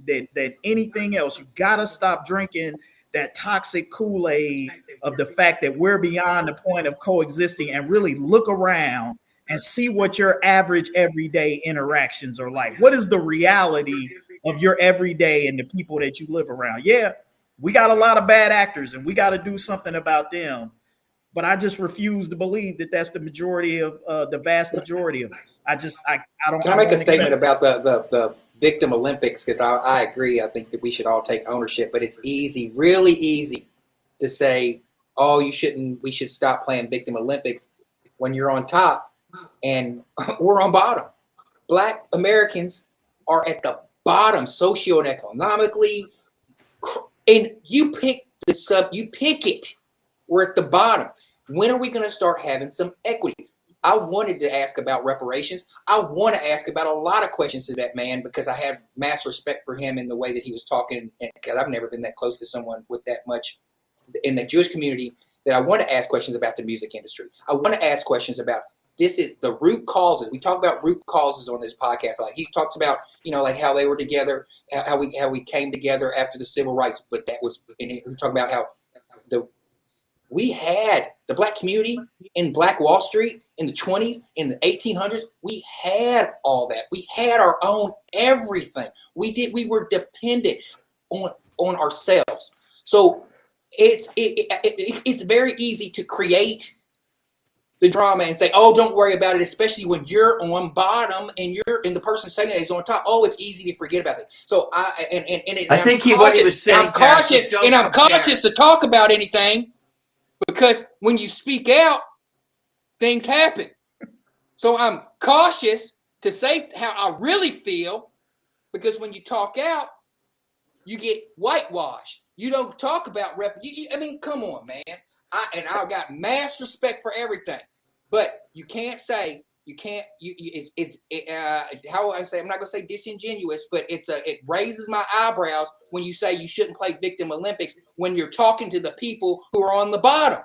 anything else. You got to stop drinking that toxic Kool-Aid of the fact that we're beyond the point of coexisting and really look around and see what your average everyday interactions are like. What is the reality of your everyday and the people that you live around? Yeah, we got a lot of bad actors and we got to do something about them. But I just refuse to believe that that's the majority of the vast majority of us. I don't. Can I make a statement about the victim Olympics? Because I agree. I think that we should all take ownership, but it's easy, really easy to say, oh, we should stop playing victim Olympics when you're on top and we're on bottom. Black Americans are at the bottom socioeconomically, and you pick it. We're at the bottom. When are we going to start having some equity? I wanted to ask about reparations. I want to ask about a lot of questions to that man because I have mass respect for him in the way that he was talking, because I've never been that close to someone with that much in the Jewish community, that I want to ask questions about the music industry. I want to ask questions about, this is the root causes. We talk about root causes on this podcast. Like he talks about, like how they were together, how we came together after the civil rights. But that was, and we talk about how we had the black community in Black Wall Street in the 20s, in the 1800s. We had all that. We had our own everything. We were dependent on ourselves. So it's very easy to create the drama and say, oh, don't worry about it, especially when you're on bottom and the person saying that is on top. Oh, it's easy to forget about it. So what he was saying, I'm cautious to talk about anything, because when you speak out, things happen. So I'm cautious to say how I really feel, because when you talk out, you get whitewashed. You don't talk about come on, man. I've got mass respect for everything. But you can't say, how I say, I'm not going to say disingenuous, but it raises my eyebrows when you say you shouldn't play victim Olympics when you're talking to the people who are on the bottom.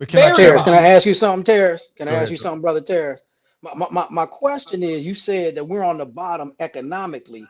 Tarris, can I ask you something, Tarris? Can I ask you something, brother Tarris? My question is, you said that we're on the bottom economically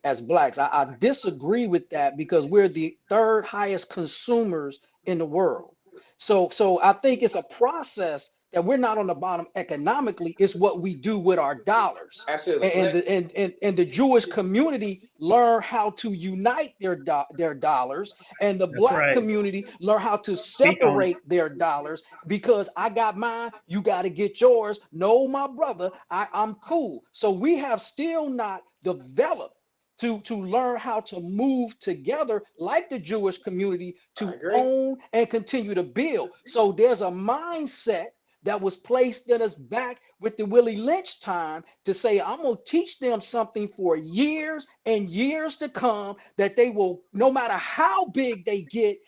as blacks. I disagree with that, because we're the third highest consumers in the world. So I think it's a process that we're not on the bottom economically. It's what we do with our dollars. Absolutely. And the Jewish community learn how to unite their dollars, and the black community learn how to separate their dollars, because I got mine, you got to get yours. No, my brother, I'm cool. So we have still not developed to learn how to move together like the Jewish community to own and continue to build. So there's a mindset that was placed in us back with the Willie Lynch time to say, I'm going to teach them something for years and years to come, that they will, no matter how big they get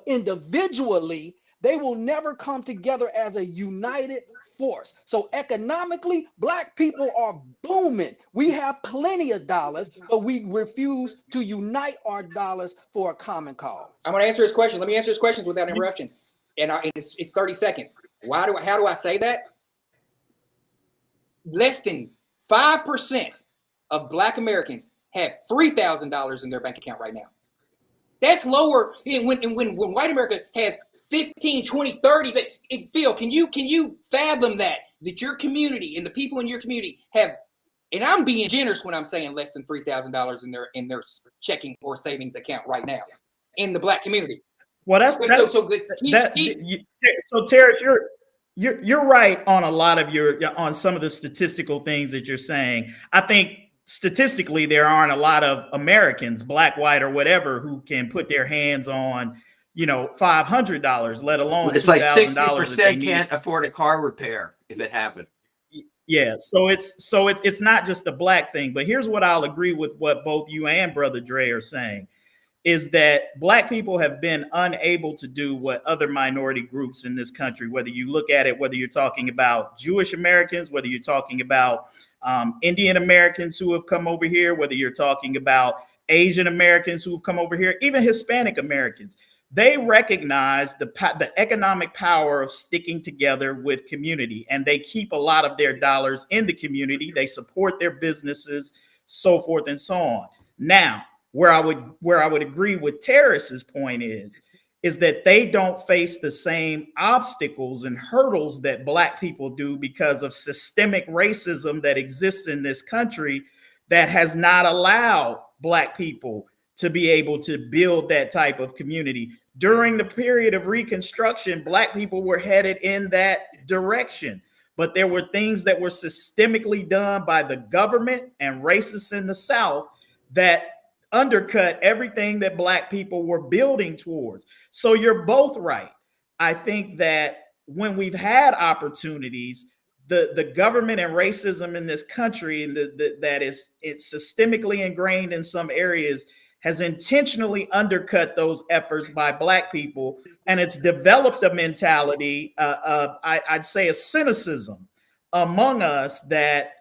individually, they will never come together as a united force. So economically, black people are booming. We have plenty of dollars, but we refuse to unite our dollars for a common cause. I'm going to answer his question. Let me answer his questions without interruption. And it's 30 seconds. How do I say that? Less than 5% of black Americans have $3,000 in their bank account right now. That's lower when white America has 15, 20, 30. Phil, can you fathom that your community and the people in your community have, and I'm being generous when I'm saying less than $3,000 in their checking or savings account right now in the black community. Well, so Tarris, you're right on a lot of on some of the statistical things that you're saying. I think statistically there aren't a lot of Americans, black, white, or whatever, who can put their hands on $500, let alone it's like $2,000. 60% can't afford a car repair if it happened. Yeah, so it's not just a black thing. But here's what I'll agree with what both you and Brother Dre are saying, is that black people have been unable to do what other minority groups in this country, whether you look at it, whether you're talking about Jewish Americans, whether you're talking about Indian Americans who have come over here, whether you're talking about Asian Americans who have come over here, even Hispanic Americans. They recognize the economic power of sticking together with community, and they keep a lot of their dollars in the community. They support their businesses, so forth and so on. Now, where I would agree with Tarris's point is is that they don't face the same obstacles and hurdles that Black people do because of systemic racism that exists in this country that has not allowed Black people to be able to build that type of community. During the period of Reconstruction, Black people were headed in that direction, but there were things that were systemically done by the government and racists in the South that undercut everything that Black people were building towards. So you're both right. I think that when we've had opportunities, the government and racism in this country, and that is it's systemically ingrained in some areas, has intentionally undercut those efforts by Black people, and it's developed a mentality, I'd say a cynicism among us that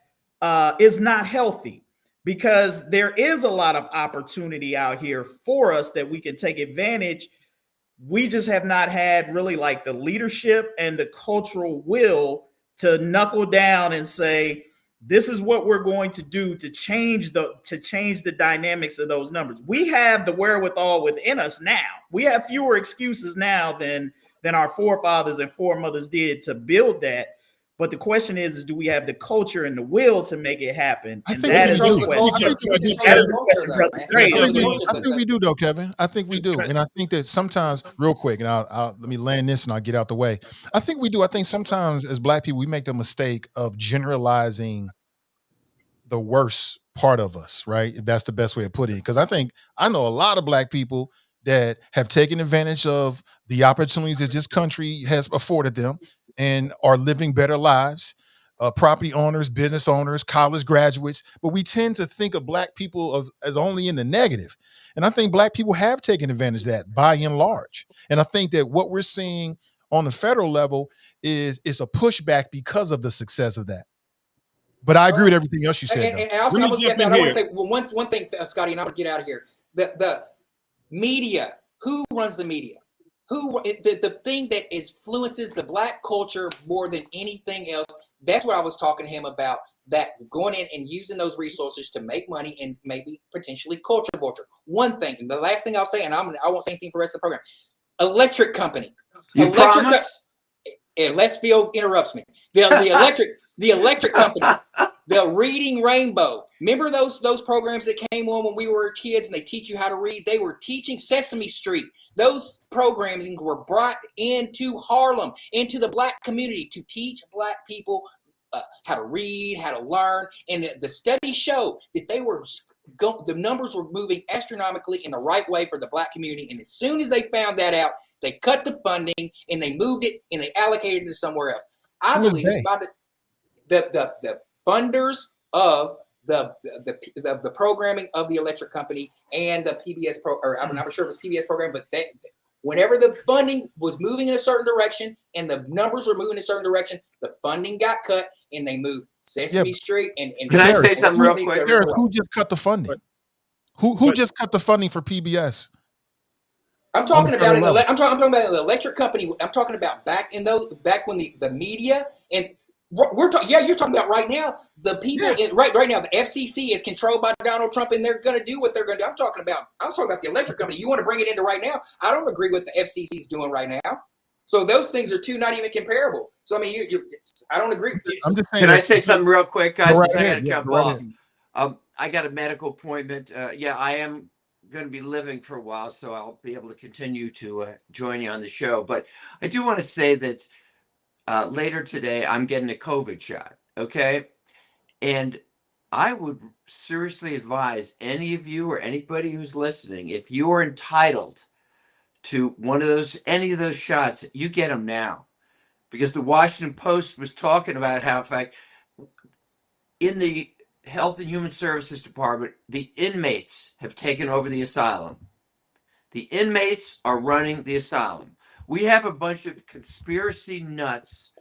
is not healthy, because there is a lot of opportunity out here for us that we can take advantage. We just have not had really like the leadership and the cultural will to knuckle down and say, this is what we're going to do to change the dynamics of those numbers. We have the wherewithal within us now. We have fewer excuses now than our forefathers and foremothers did to build that. But the question is do we have the culture and the will to make it happen? I And think that we is do. the question. I think we do, though, Kevin. I think we do. And I think that sometimes, real quick, and I'll let me land this and I'll get out the way. I think we do. I think sometimes as Black people, we make the mistake of generalizing the worst part of us, right? If that's the best way of putting it. Because I know a lot of Black people that have taken advantage of the opportunities that this country has afforded them and are living better lives. Property owners, business owners, college graduates, but we tend to think of Black people as only in the negative. And I think Black people have taken advantage of that by and large. And I think that what we're seeing on the federal level is a pushback because of the success of that. But I agree with everything else you said. And also, I want to say one thing, Scotty, and I'm going to get out of here. The media, who runs the media? The thing that influences the Black culture more than anything else, that's what I was talking to him about, that going in and using those resources to make money and maybe potentially culture vulture. One thing, and the last thing I'll say, and I won't say anything for the rest of the program, electric company. You promise? Unless Phil interrupts me. The electric company, the Reading Rainbow. Remember those programs that came on when we were kids and they teach you how to read? They were teaching Sesame Street. Those programming were brought into Harlem, into the Black community to teach Black people how to read, how to learn. And the studies show that the numbers were moving astronomically in the right way for the Black community. And as soon as they found that out, they cut the funding and they moved it and they allocated it to somewhere else. I believe it's about the funders of the programming of the electric company and the PBS I'm not sure if it's PBS program, but whenever the funding was moving in a certain direction and the numbers were moving in a certain direction, the funding got cut and they moved Sesame Street and can I say something real quick? Tarris, who just cut the funding? Who just cut the funding for PBS? I'm talking about I'm talking about the electric company. I'm talking about back when the media and you're talking about right now the people right now the FCC is controlled by Donald Trump and they're going to do what they're going to do. I was talking about the electric company. You want to bring it into right now? I don't agree with the FCC is doing right now. So those things are not even comparable. So I mean, I don't agree. I'm just saying. Can I say something real quick, guys? Right I got to ahead. jump off. I got a medical appointment. I am going to be living for a while, so I'll be able to continue to join you on the show. But I do want to say that later today, I'm getting a COVID shot. Okay. And I would seriously advise any of you or anybody who's listening, if you are entitled to any of those shots, you get them now. Because the Washington Post was talking about how, in fact, in the Health and Human Services Department, the inmates have taken over the asylum. The inmates are running the asylum. We have a bunch of conspiracy nuts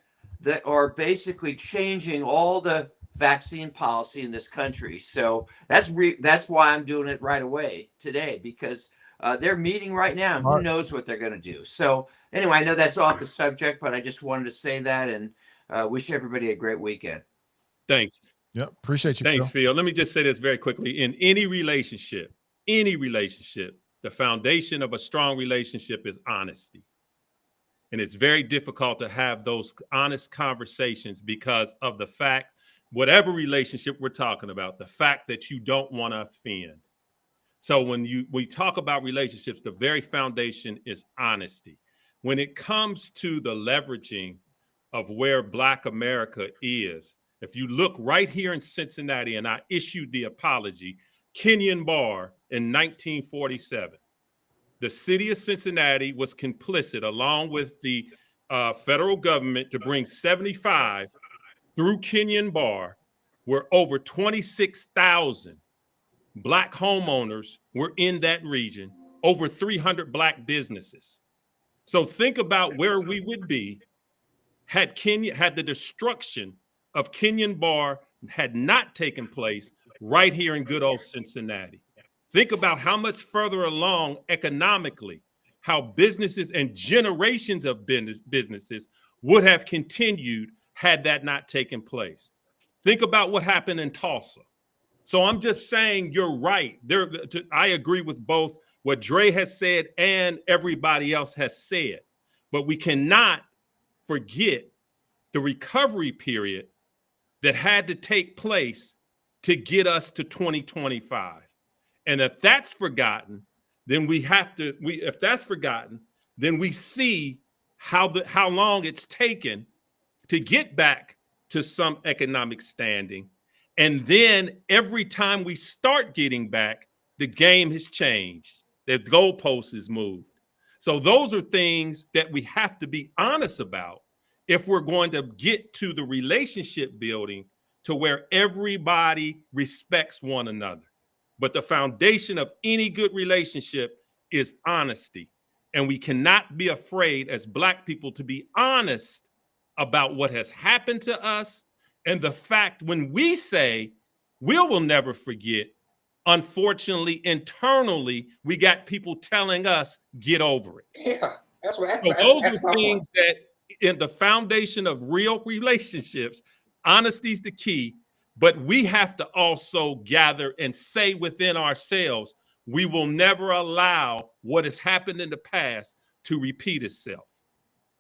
that are basically changing all the vaccine policy in this country. So that's why I'm doing it right away today, because they're meeting right now. And who knows what they're going to do? So anyway, I know that's off the subject, but I just wanted to say that and wish everybody a great weekend. Thanks. Yep. Appreciate you. Thanks, Phil. Let me just say this very quickly. In any relationship, the the foundation of a strong relationship is honesty. And it's very difficult to have those honest conversations because of the fact, whatever relationship we're talking about, the fact that you don't want to offend. So when we talk about relationships, the very foundation is honesty. When it comes to the leveraging of where Black America is, if you look right here in Cincinnati, and I issued the apology, Kenyon Bar in 1947, the city of Cincinnati was complicit along with the federal government to bring 75 through Kenyon Bar, where over 26,000 Black homeowners were in that region, over 300 Black businesses. So think about where we would be had the destruction of Kenyon Bar had not taken place right here in good old Cincinnati. Think about how much further along economically, how businesses and generations of businesses would have continued had that not taken place. Think about what happened in Tulsa. So I'm just saying you're right. I agree with both what Dre has said and everybody else has said. But we cannot forget the recovery period that had to take place to get us to 2025. And if that's forgotten, then we see how long it's taken to get back to some economic standing. And then every time we start getting back, the game has changed. The goalpost is moved. So those are things that we have to be honest about if we're going to get to the relationship building to where everybody respects one another. But the foundation of any good relationship is honesty. And we cannot be afraid as Black people to be honest about what has happened to us. And the fact when we say we will never forget, unfortunately, internally, we got people telling us, get over it. Yeah, that's what. So those are things that in the foundation of real relationships, honesty is the key. But we have to also gather and say within ourselves, we will never allow what has happened in the past to repeat itself.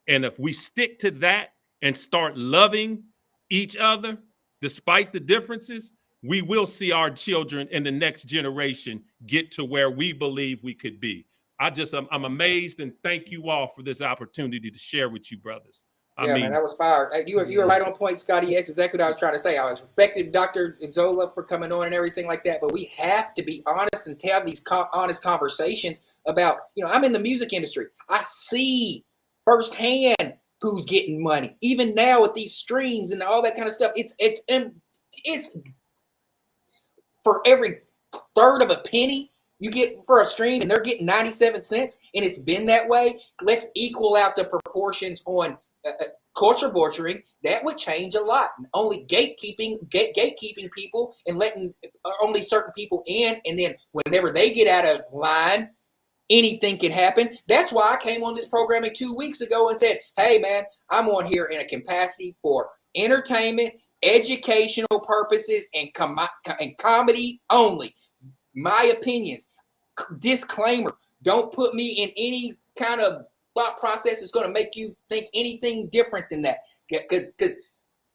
And if we stick to that and start loving each other, despite the differences, we will see our children in the next generation get to where we believe we could be. I'm amazed, and thank you all for this opportunity to share with you, brothers. Man, that was fire. You were right on point, Scotty X. Exactly what I was trying to say. I was respecting Dr. Zola for coming on and everything like that, but we have to be honest and have these honest conversations about, I'm in the music industry. I see firsthand who's getting money. Even now with these streams and all that kind of stuff, it's for every third of a penny you get for a stream, and they're getting 97 cents, and it's been that way. Let's equal out the proportions on culture butchering. That would change a lot. Only gatekeeping people and letting only certain people in, and then whenever they get out of line, anything can happen. That's why I came on this programming 2 weeks ago and said, hey man, I'm on here in a capacity for entertainment, educational purposes, and comedy only. My opinions. Disclaimer, don't put me in any kind of thought process that's going to make you think anything different than that. Because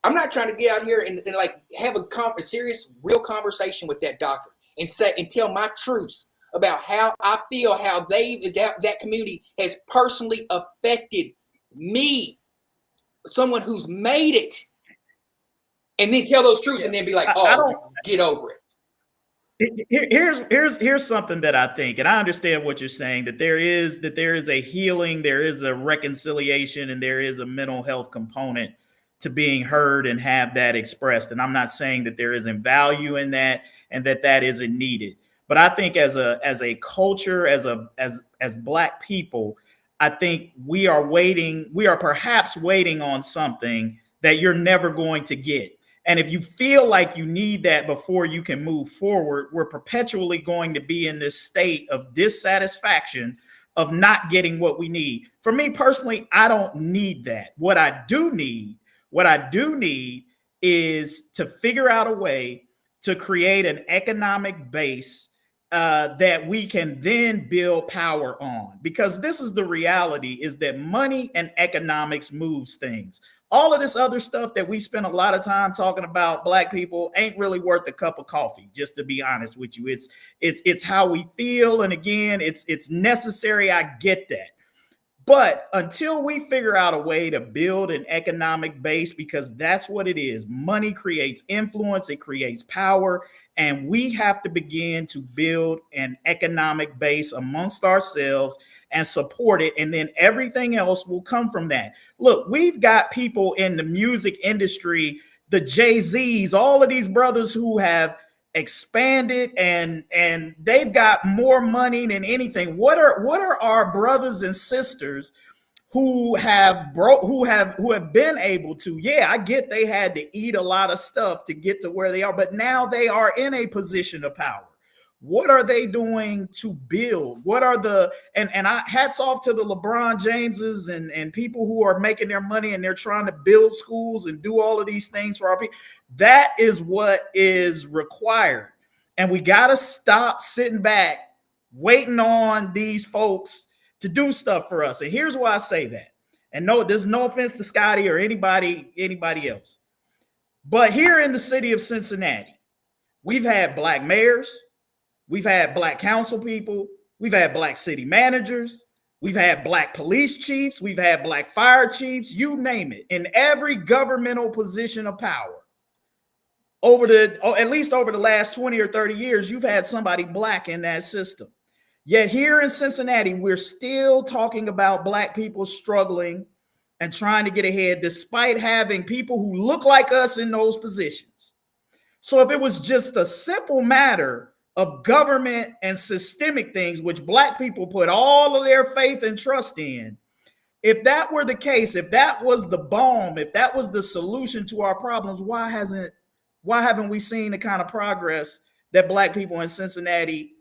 I'm not trying to get out here and like have a serious, real conversation with that doctor and tell my truths about how I feel, how that community has personally affected me, someone who's made it, and then tell those truths and then be like, get over it. Here's something that I think, and I understand what you're saying, that there is a healing, there is a reconciliation, and there is a mental health component to being heard and have that expressed. And I'm not saying that there isn't value in that and that isn't needed. But I think as a culture, as Black people, I think we are perhaps waiting on something that you're never going to get. And if you feel like you need that before you can move forward, we're perpetually going to be in this state of dissatisfaction of not getting what we need. For me personally, I don't need that. What I do need is to figure out a way to create an economic base that we can then build power on. Because this is the reality, is that money and economics moves things. All of this other stuff that we spend a lot of time talking about, black people, ain't really worth a cup of coffee, just to be honest with you. It's how we feel. And again, it's necessary. I get that. But until we figure out a way to build an economic base, because that's what it is. Money creates influence, it creates power, and we have to begin to build an economic base amongst ourselves and support it. And then everything else will come from that. Look, we've got people in the music industry, the Jay-Z's, all of these brothers who have expanded and they've got more money than anything. What are our brothers and sisters who have been able to, I get they had to eat a lot of stuff to get to where they are, but now they are in a position of power. What are they doing to build? What are the, and I hats off to the LeBron Jameses and people who are making their money and they're trying to build schools and do all of these things for our people. That is what is required. And we got to stop sitting back, waiting on these folks to do stuff for us. And here's why I say that. And no, there's no offense to Scotty or anybody else. But here in the city of Cincinnati, we've had black mayors, we've had black council people, we've had black city managers, we've had black police chiefs, we've had black fire chiefs, you name it, in every governmental position of power. At least over the last 20 or 30 years, you've had somebody black in that system. Yet here in Cincinnati, we're still talking about black people struggling and trying to get ahead, despite having people who look like us in those positions. So if it was just a simple matter of government and systemic things, which black people put all of their faith and trust in, if that were the case, if that was the balm, if that was the solution to our problems, why haven't we seen the kind of progress that black people in Cincinnati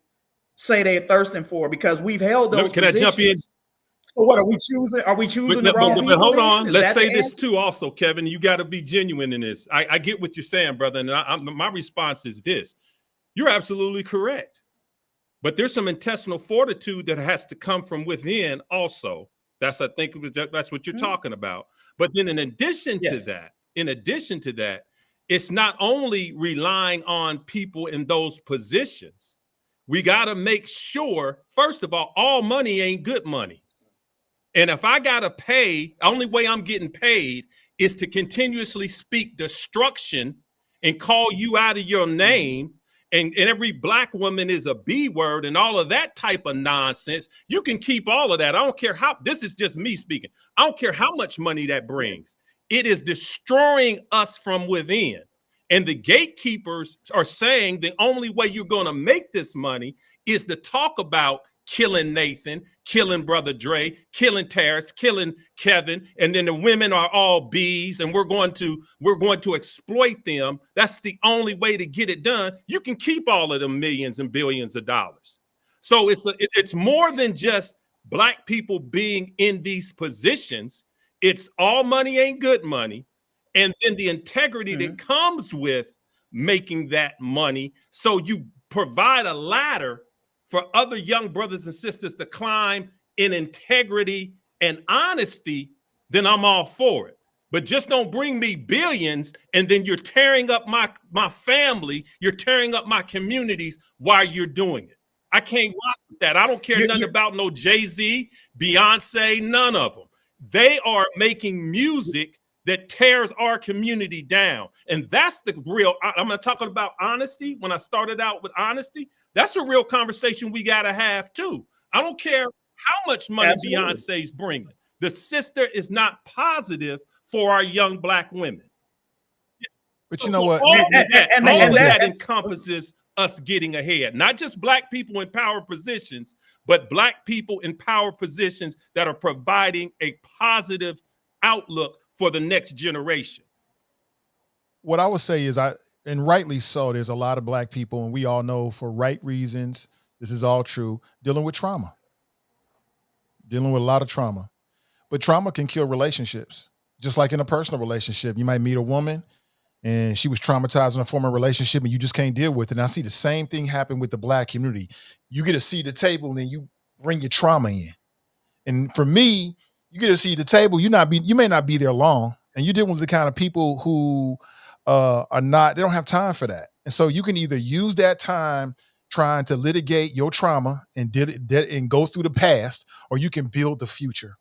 say they're thirsting for? Because we've held those Can positions. I jump in? So what are we choosing? Are we choosing the wrong people? But hold on. Is Let's that say the this answer? too also, Kevin. You got to be genuine in this. I get what you're saying, brother. And my response is this. You're absolutely correct. But there's some intestinal fortitude that has to come from within also. I think that's what you're talking about. But then in addition to that, it's not only relying on people in those positions. We got to make sure, first of all money ain't good money. And if I got to pay, the only way I'm getting paid is to continuously speak destruction and call you out of your name. And every black woman is a B word and all of that type of nonsense. You can keep all of that. I don't care how, this is just me speaking. I don't care how much money that brings. It is destroying us from within. And the gatekeepers are saying the only way you're going to make this money is to talk about killing Nathan, killing Brother Dre, killing Tarris, killing Kevin, and then the women are all B's, and we're going to exploit them. That's the only way to get it done. You can keep all of them millions and billions of dollars. So it's more than just black people being in these positions. It's all money ain't good money. And then the integrity that comes with making that money. So you provide a ladder for other young brothers and sisters to climb in integrity and honesty, then I'm all for it. But just don't bring me billions and then you're tearing up my family, you're tearing up my communities while you're doing it. I can't rock with that. I don't care nothing about no Jay-Z, Beyonce, none of them. They are making music that tears our community down. And that's the real, I'm not talking about honesty. When I started out with honesty, that's a real conversation we got to have too. I don't care how much money Beyonce's bringing. The sister is not positive for our young black women. But you know what? All of that encompasses us getting ahead. Not just black people in power positions, but black people in power positions that are providing a positive outlook for the next generation. What I would say is, and rightly so, there's a lot of black people, and we all know for right reasons, this is all true, dealing with trauma, dealing with a lot of trauma. But trauma can kill relationships. Just like in a personal relationship, you might meet a woman and she was traumatized in a former relationship and you just can't deal with it. And I see the same thing happen with the Black community. You get a seat at the table and then you bring your trauma in. And for me, you get a seat at the table, you may not be there long, and you're dealing with the kind of people who they don't have time for that. And so you can either use that time trying to litigate your trauma and go through the past, or you can build the future.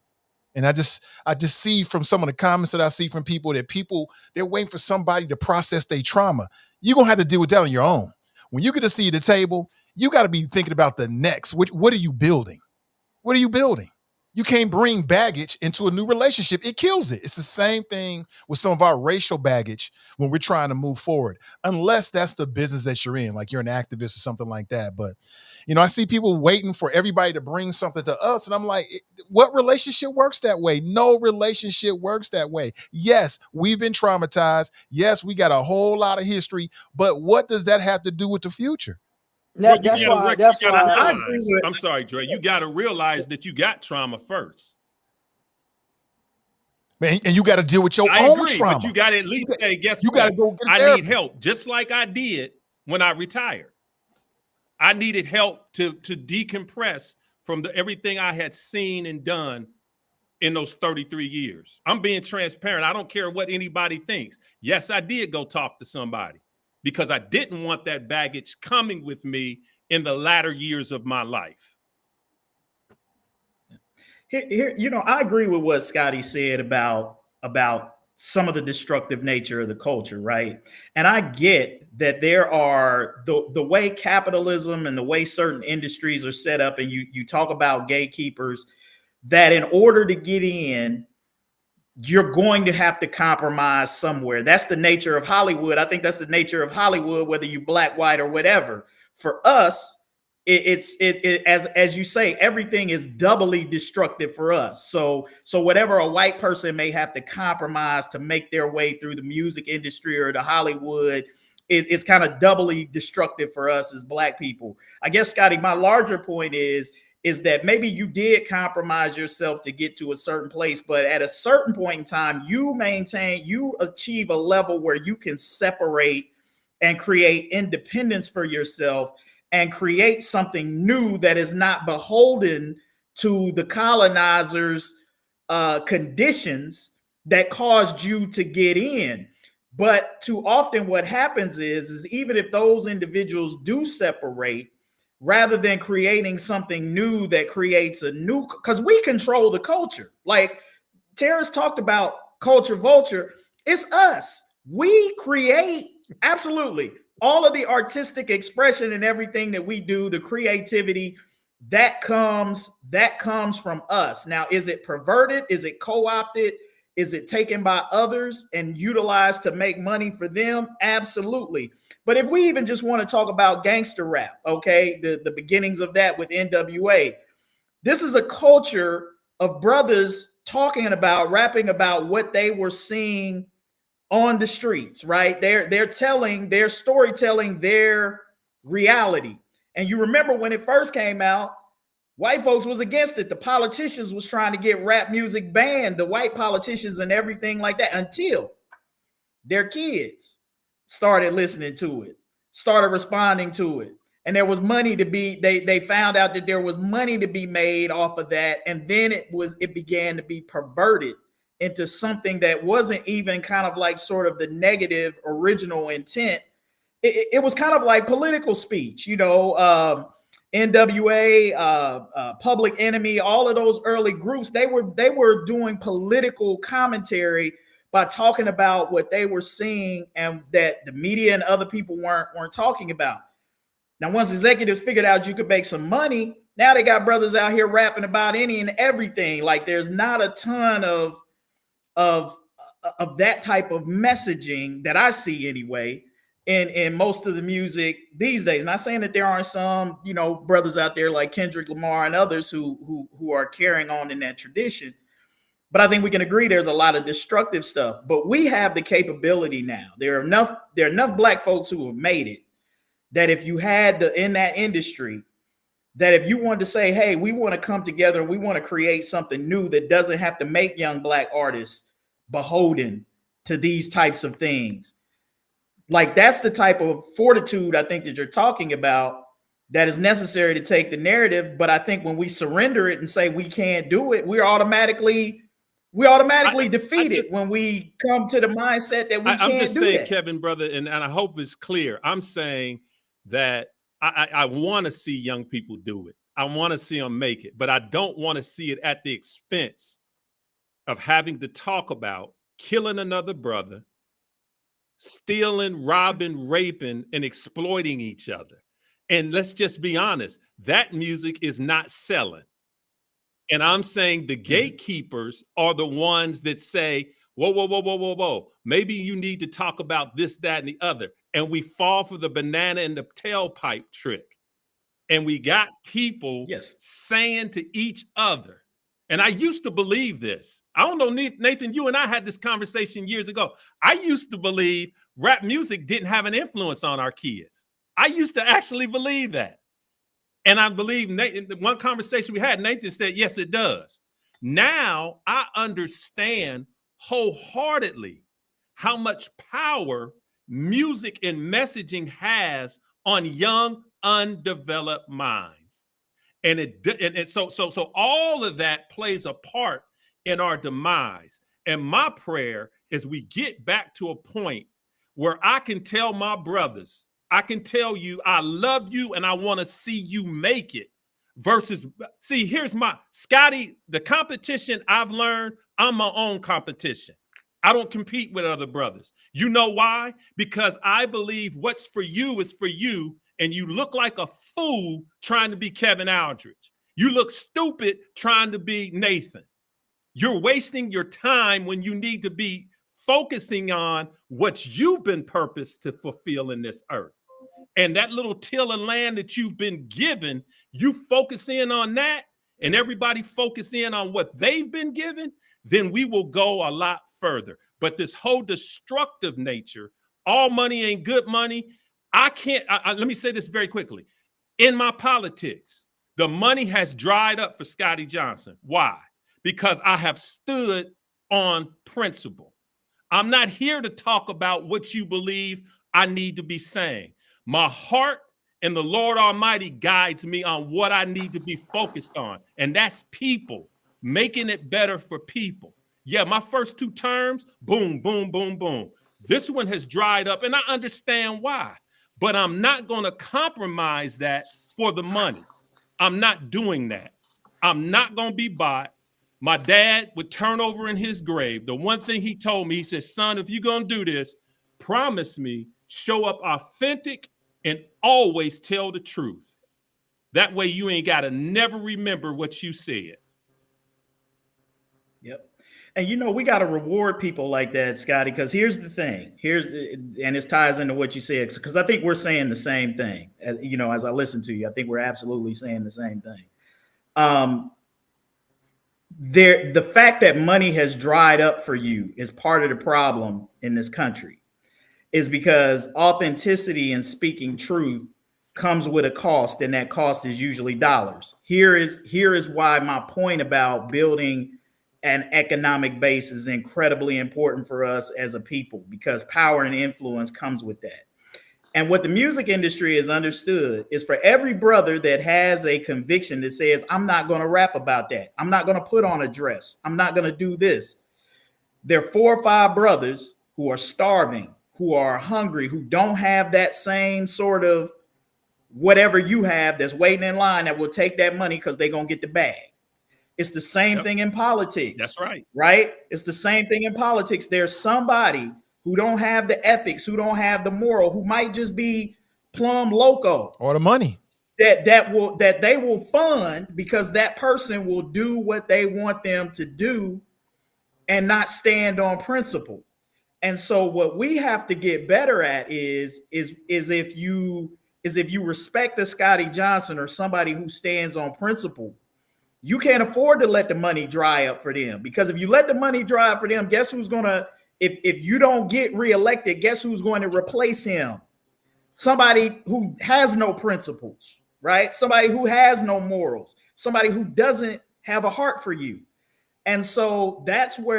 And I just see from some of the comments that I see from people that they're waiting for somebody to process their trauma. You're gonna have to deal with that on your own. When you get a seat at the table, you got to be thinking about the next. What are you building? What are you building? You can't bring baggage into a new relationship. It kills it. It's the same thing with some of our racial baggage when we're trying to move forward, unless that's the business that you're in, like you're an activist or something like that. But, I see people waiting for everybody to bring something to us. And I'm like, what relationship works that way? No relationship works that way. Yes, we've been traumatized. Yes, we got a whole lot of history. But what does that have to do with the future? That's why. I'm sorry, Dre. You got to realize that you got trauma first. Man, and you got to deal with your own trauma. But you got to at least say, guess you what? got to go get I need help, just like I did when I retired. I needed help to decompress from everything I had seen and done in those 33 years. I'm being transparent. I don't care what anybody thinks. Yes, I did go talk to somebody, because I didn't want that baggage coming with me in the latter years of my life. Here, I agree with what Scotty said about some of the destructive nature of the culture, right? And I get that there are the way capitalism and the way certain industries are set up, and you talk about gatekeepers, that in order to get in, you're going to have to compromise somewhere. That's the nature of Hollywood. I think that's the nature of Hollywood, whether you black, white, or whatever. For us, as you say, everything is doubly destructive for us. So whatever a white person may have to compromise to make their way through the music industry or the Hollywood, it's kind of doubly destructive for us as black people. I guess, Scotty, my larger point is that maybe you did compromise yourself to get to a certain place, but at a certain point in time, you achieve a level where you can separate and create independence for yourself and create something new that is not beholden to the colonizers' conditions that caused you to get in. But too often what happens is even if those individuals do separate, rather than creating something new that creates a new, because we control the culture. Like Tarris talked about culture vulture, it's us. We create, absolutely, all of the artistic expression and everything that we do, the creativity, that comes from us. Now, is it perverted? Is it co-opted? Is it taken by others and utilized to make money for them? Absolutely. But if we even just want to talk about gangster rap, okay, the beginnings of that with NWA, this is a culture of brothers rapping about what they were seeing on the streets, right? They're storytelling their reality. And you remember when it first came out, white folks was against it. The politicians was trying to get rap music banned, the white politicians and everything like that, until their kids started listening to it, started responding to it. And there was money to be, they found out that there was money to be made off of that. And then it began to be perverted into something that wasn't even kind of like sort of the negative original intent. It was kind of like political speech, NWA, Public Enemy, all of those early groups, they were doing political commentary by talking about what they were seeing and that the media and other people weren't talking about. Now, once executives figured out you could make some money, now they got brothers out here rapping about any and everything. Like there's not a ton of that type of messaging that I see anyway in most of the music these days. Not saying that there aren't some, brothers out there like Kendrick Lamar and others who are carrying on in that tradition. But I think we can agree there's a lot of destructive stuff. But we have the capability now. There are enough black folks who have made it that if you had in that industry, that if you wanted to say, hey, we want to come together and we want to create something new that doesn't have to make young black artists beholden to these types of things, Like that's the type of fortitude I think that you're talking about that is necessary to take the narrative. But I think when we surrender it and say we can't do it, we're automatically defeated when we come to the mindset that we I'm can't just do saying, that. Kevin, brother, and I hope it's clear. I'm saying that I want to see young people do it. I want to see them make it, but I don't want to see it at the expense of having to talk about killing another brother, stealing, robbing, raping, and exploiting each other. And let's just be honest, that music is not selling. And I'm saying the gatekeepers are the ones that say, whoa, whoa, whoa, whoa, whoa, whoa. Maybe you need to talk about this, that, and the other. And we fall for the banana and the tailpipe trick. And we got people saying to each other, and I used to believe this. I don't know, Nathan, you and I had this conversation years ago. I used to believe rap music didn't have an influence on our kids. I used to actually believe that. And I believe Nathan, one conversation we had, Nathan said, yes, it does. Now I understand wholeheartedly how much power music and messaging has on young, undeveloped minds. And so all of that plays a part in our demise. And my prayer is we get back to a point where I can tell my brothers, I can tell you, I love you and I want to see you make it. Versus, see, here's my, Scotty, the competition I've learned, I'm my own competition. I don't compete with other brothers. You know why? Because I believe what's for you is for you, and you look like a fool trying to be Kevin Aldridge. You look stupid trying to be Nathan. You're wasting your time when you need to be focusing on what you've been purposed to fulfill in this earth. And that little till of land that you've been given, you focus in on that, and everybody focus in on what they've been given, then we will go a lot further. But this whole destructive nature, all money ain't good money. I can't, let me say this very quickly. In my politics, the money has dried up for Scotty Johnson. Why? Because I have stood on principle. I'm not here to talk about what you believe I need to be saying. My heart and the Lord Almighty guides me on what I need to be focused on. And that's people, making it better for people. Yeah, my first two terms, boom, boom, boom, boom. This one has dried up, and I understand why. But I'm not going to compromise that for the money. I'm not doing that. I'm not going to be bought. My dad would turn over in his grave. The one thing he told me, he said, son, if you're going to do this, promise me, show up authentic and always tell the truth. That way you ain't got to never remember what you said. Yep. And, you know, we got to reward people like that, Scotty, because here's the thing. And this ties into what you said, because I think we're saying the same thing. You know, as I listen to you, I think we're absolutely saying the same thing. The fact that money has dried up for you is part of the problem in this country, is because authenticity and speaking truth comes with a cost, and that cost is usually dollars. Here is why my point about building an economic base is incredibly important for us as a people, because power and influence comes with that. And what the music industry has understood is, for every brother that has a conviction that says, I'm not going to rap about that, I'm not going to put on a dress, I'm not going to do this, there are 4 or 5 brothers who are starving, who are hungry, who don't have that same sort of whatever you have, that's waiting in line, that will take that money because they're going to get the bag. It's the same thing in politics. That's right. Right? It's the same thing in politics. There's somebody who don't have the ethics, who don't have the moral, who might just be plumb loco, or the money that they will fund, because that person will do what they want them to do and not stand on principle. And so what we have to get better at is if you respect a Scotty Johnson or somebody who stands on principle, you can't afford to let the money dry up for them, because if you let the money dry up for them, guess who's gonna, if you don't get reelected, guess who's going to replace him? Somebody who has no principles, right? Somebody who has no morals, somebody who doesn't have a heart for you. And so that's why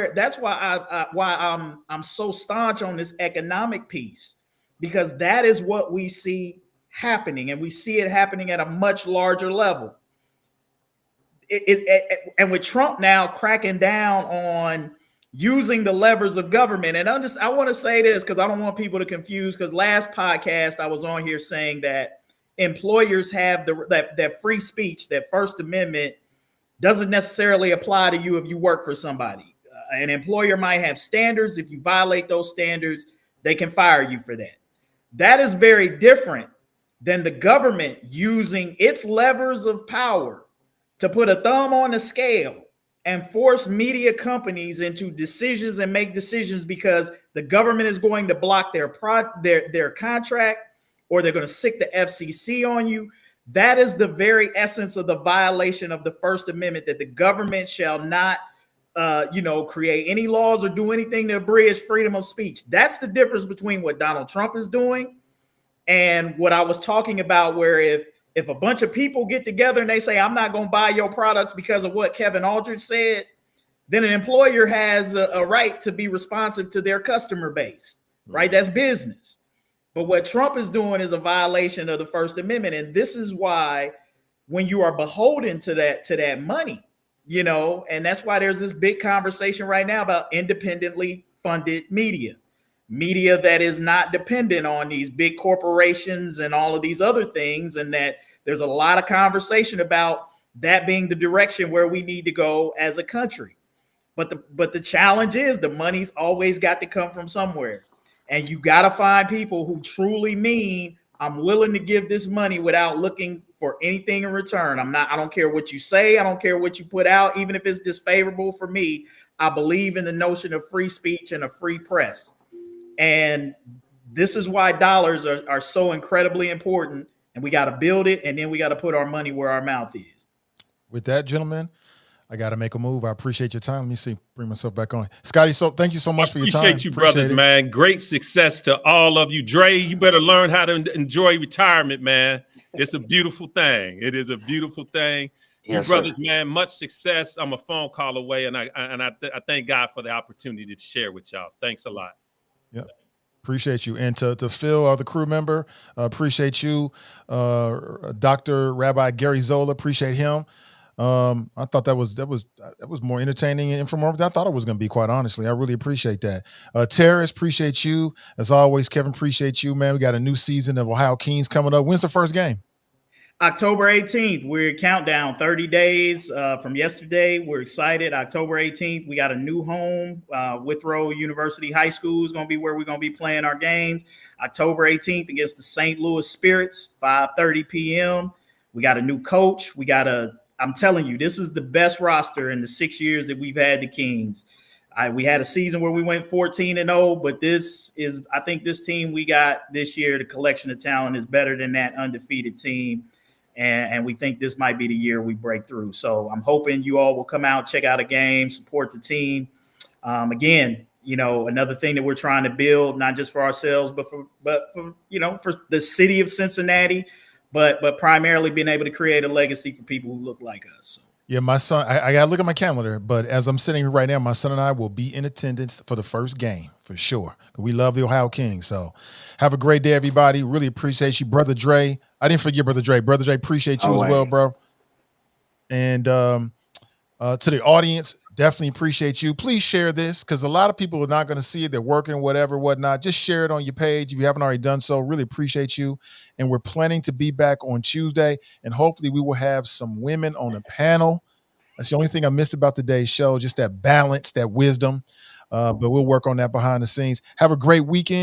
I'm so staunch on this economic piece, because that is what we see happening, and we see it happening at a much larger level. And with Trump now cracking down on using the levers of government, and I want to say this because I don't want people to confuse, because last podcast I was on here saying that employers have that free speech, that First Amendment doesn't necessarily apply to you if you work for somebody. An employer might have standards. If you violate those standards, they can fire you for that. That is very different than the government using its levers of power to put a thumb on the scale and force media companies into decisions and make decisions because the government is going to block their contract, or they're going to sick the FCC on you. That is the very essence of the violation of the First Amendment, that the government shall not create any laws or do anything to abridge freedom of speech. That's the difference between what Donald Trump is doing and what I was talking about, where if a bunch of people get together and they say, I'm not going to buy your products because of what Kevin Aldridge said, then an employer has a right to be responsive to their customer base, right? That's business. But what Trump is doing is a violation of the First Amendment. And this is why when you are beholden to that money, and that's why there's this big conversation right now about independently funded media that is not dependent on these big corporations and all of these other things. And that there's a lot of conversation about that being the direction where we need to go as a country. But the challenge is the money's always got to come from somewhere. And you got to find people who truly mean, I'm willing to give this money without looking for anything in return. I don't care what you say. I don't care what you put out, even if it's disfavorable for me. I believe in the notion of free speech and a free press. And this is why dollars are so incredibly important. And we got to build it. And then we got to put our money where our mouth is. With that, gentlemen, I got to make a move. I appreciate your time. Let me see, bring myself back on. Scotty, so thank you so much for your time. Appreciate you, brothers, man. Great success to all of you. Dre, you better learn how to enjoy retirement, man. It's a beautiful thing. It is a beautiful thing. Yes, you brothers, man, much success. I'm a phone call away, and I thank God for the opportunity to share with y'all. Thanks a lot. Yep. Appreciate you. And to Phil, the crew member, appreciate you. Dr. Rabbi Gary Zola, appreciate him. I thought that was more entertaining and informative than I thought it was going to be, quite honestly. I really appreciate that. Tarris, appreciate you. As always, Kevin, appreciate you, man. We got a new season of Ohio Kings coming up. When's the first game? October 18th. We're countdown 30 days from yesterday. We're excited. October 18th, we got a new home. Withrow University High School is going to be where we're going to be playing our games. October 18th against the St. Louis Spirits, 5:30 p.m. We got a new coach. I'm telling you, this is the best roster in the 6 years that we've had the Kings. We had a season where we went 14-0, but I think this team we got this year, the collection of talent is better than that undefeated team. And we think this might be the year we break through. So I'm hoping you all will come out, check out a game, support the team. Again, another thing that we're trying to build, not just for ourselves, but for the city of Cincinnati, but primarily being able to create a legacy for people who look like us. So. Yeah, my son, I got to look at my calendar, but as I'm sitting here right now, my son and I will be in attendance for the first game for sure. We love the Ohio Kings. So have a great day, everybody. Really appreciate you, Brother Dre. I didn't forget Brother Dre. Brother Dre, appreciate you as well, bro. And to the audience, definitely appreciate you. Please share this because a lot of people are not going to see it. They're working, whatnot. Just share it on your page if you haven't already done so. Really appreciate you. And we're planning to be back on Tuesday, and hopefully we will have some women on the panel. That's the only thing I missed about today's show, just that balance, that wisdom. But we'll work on that behind the scenes. Have a great weekend.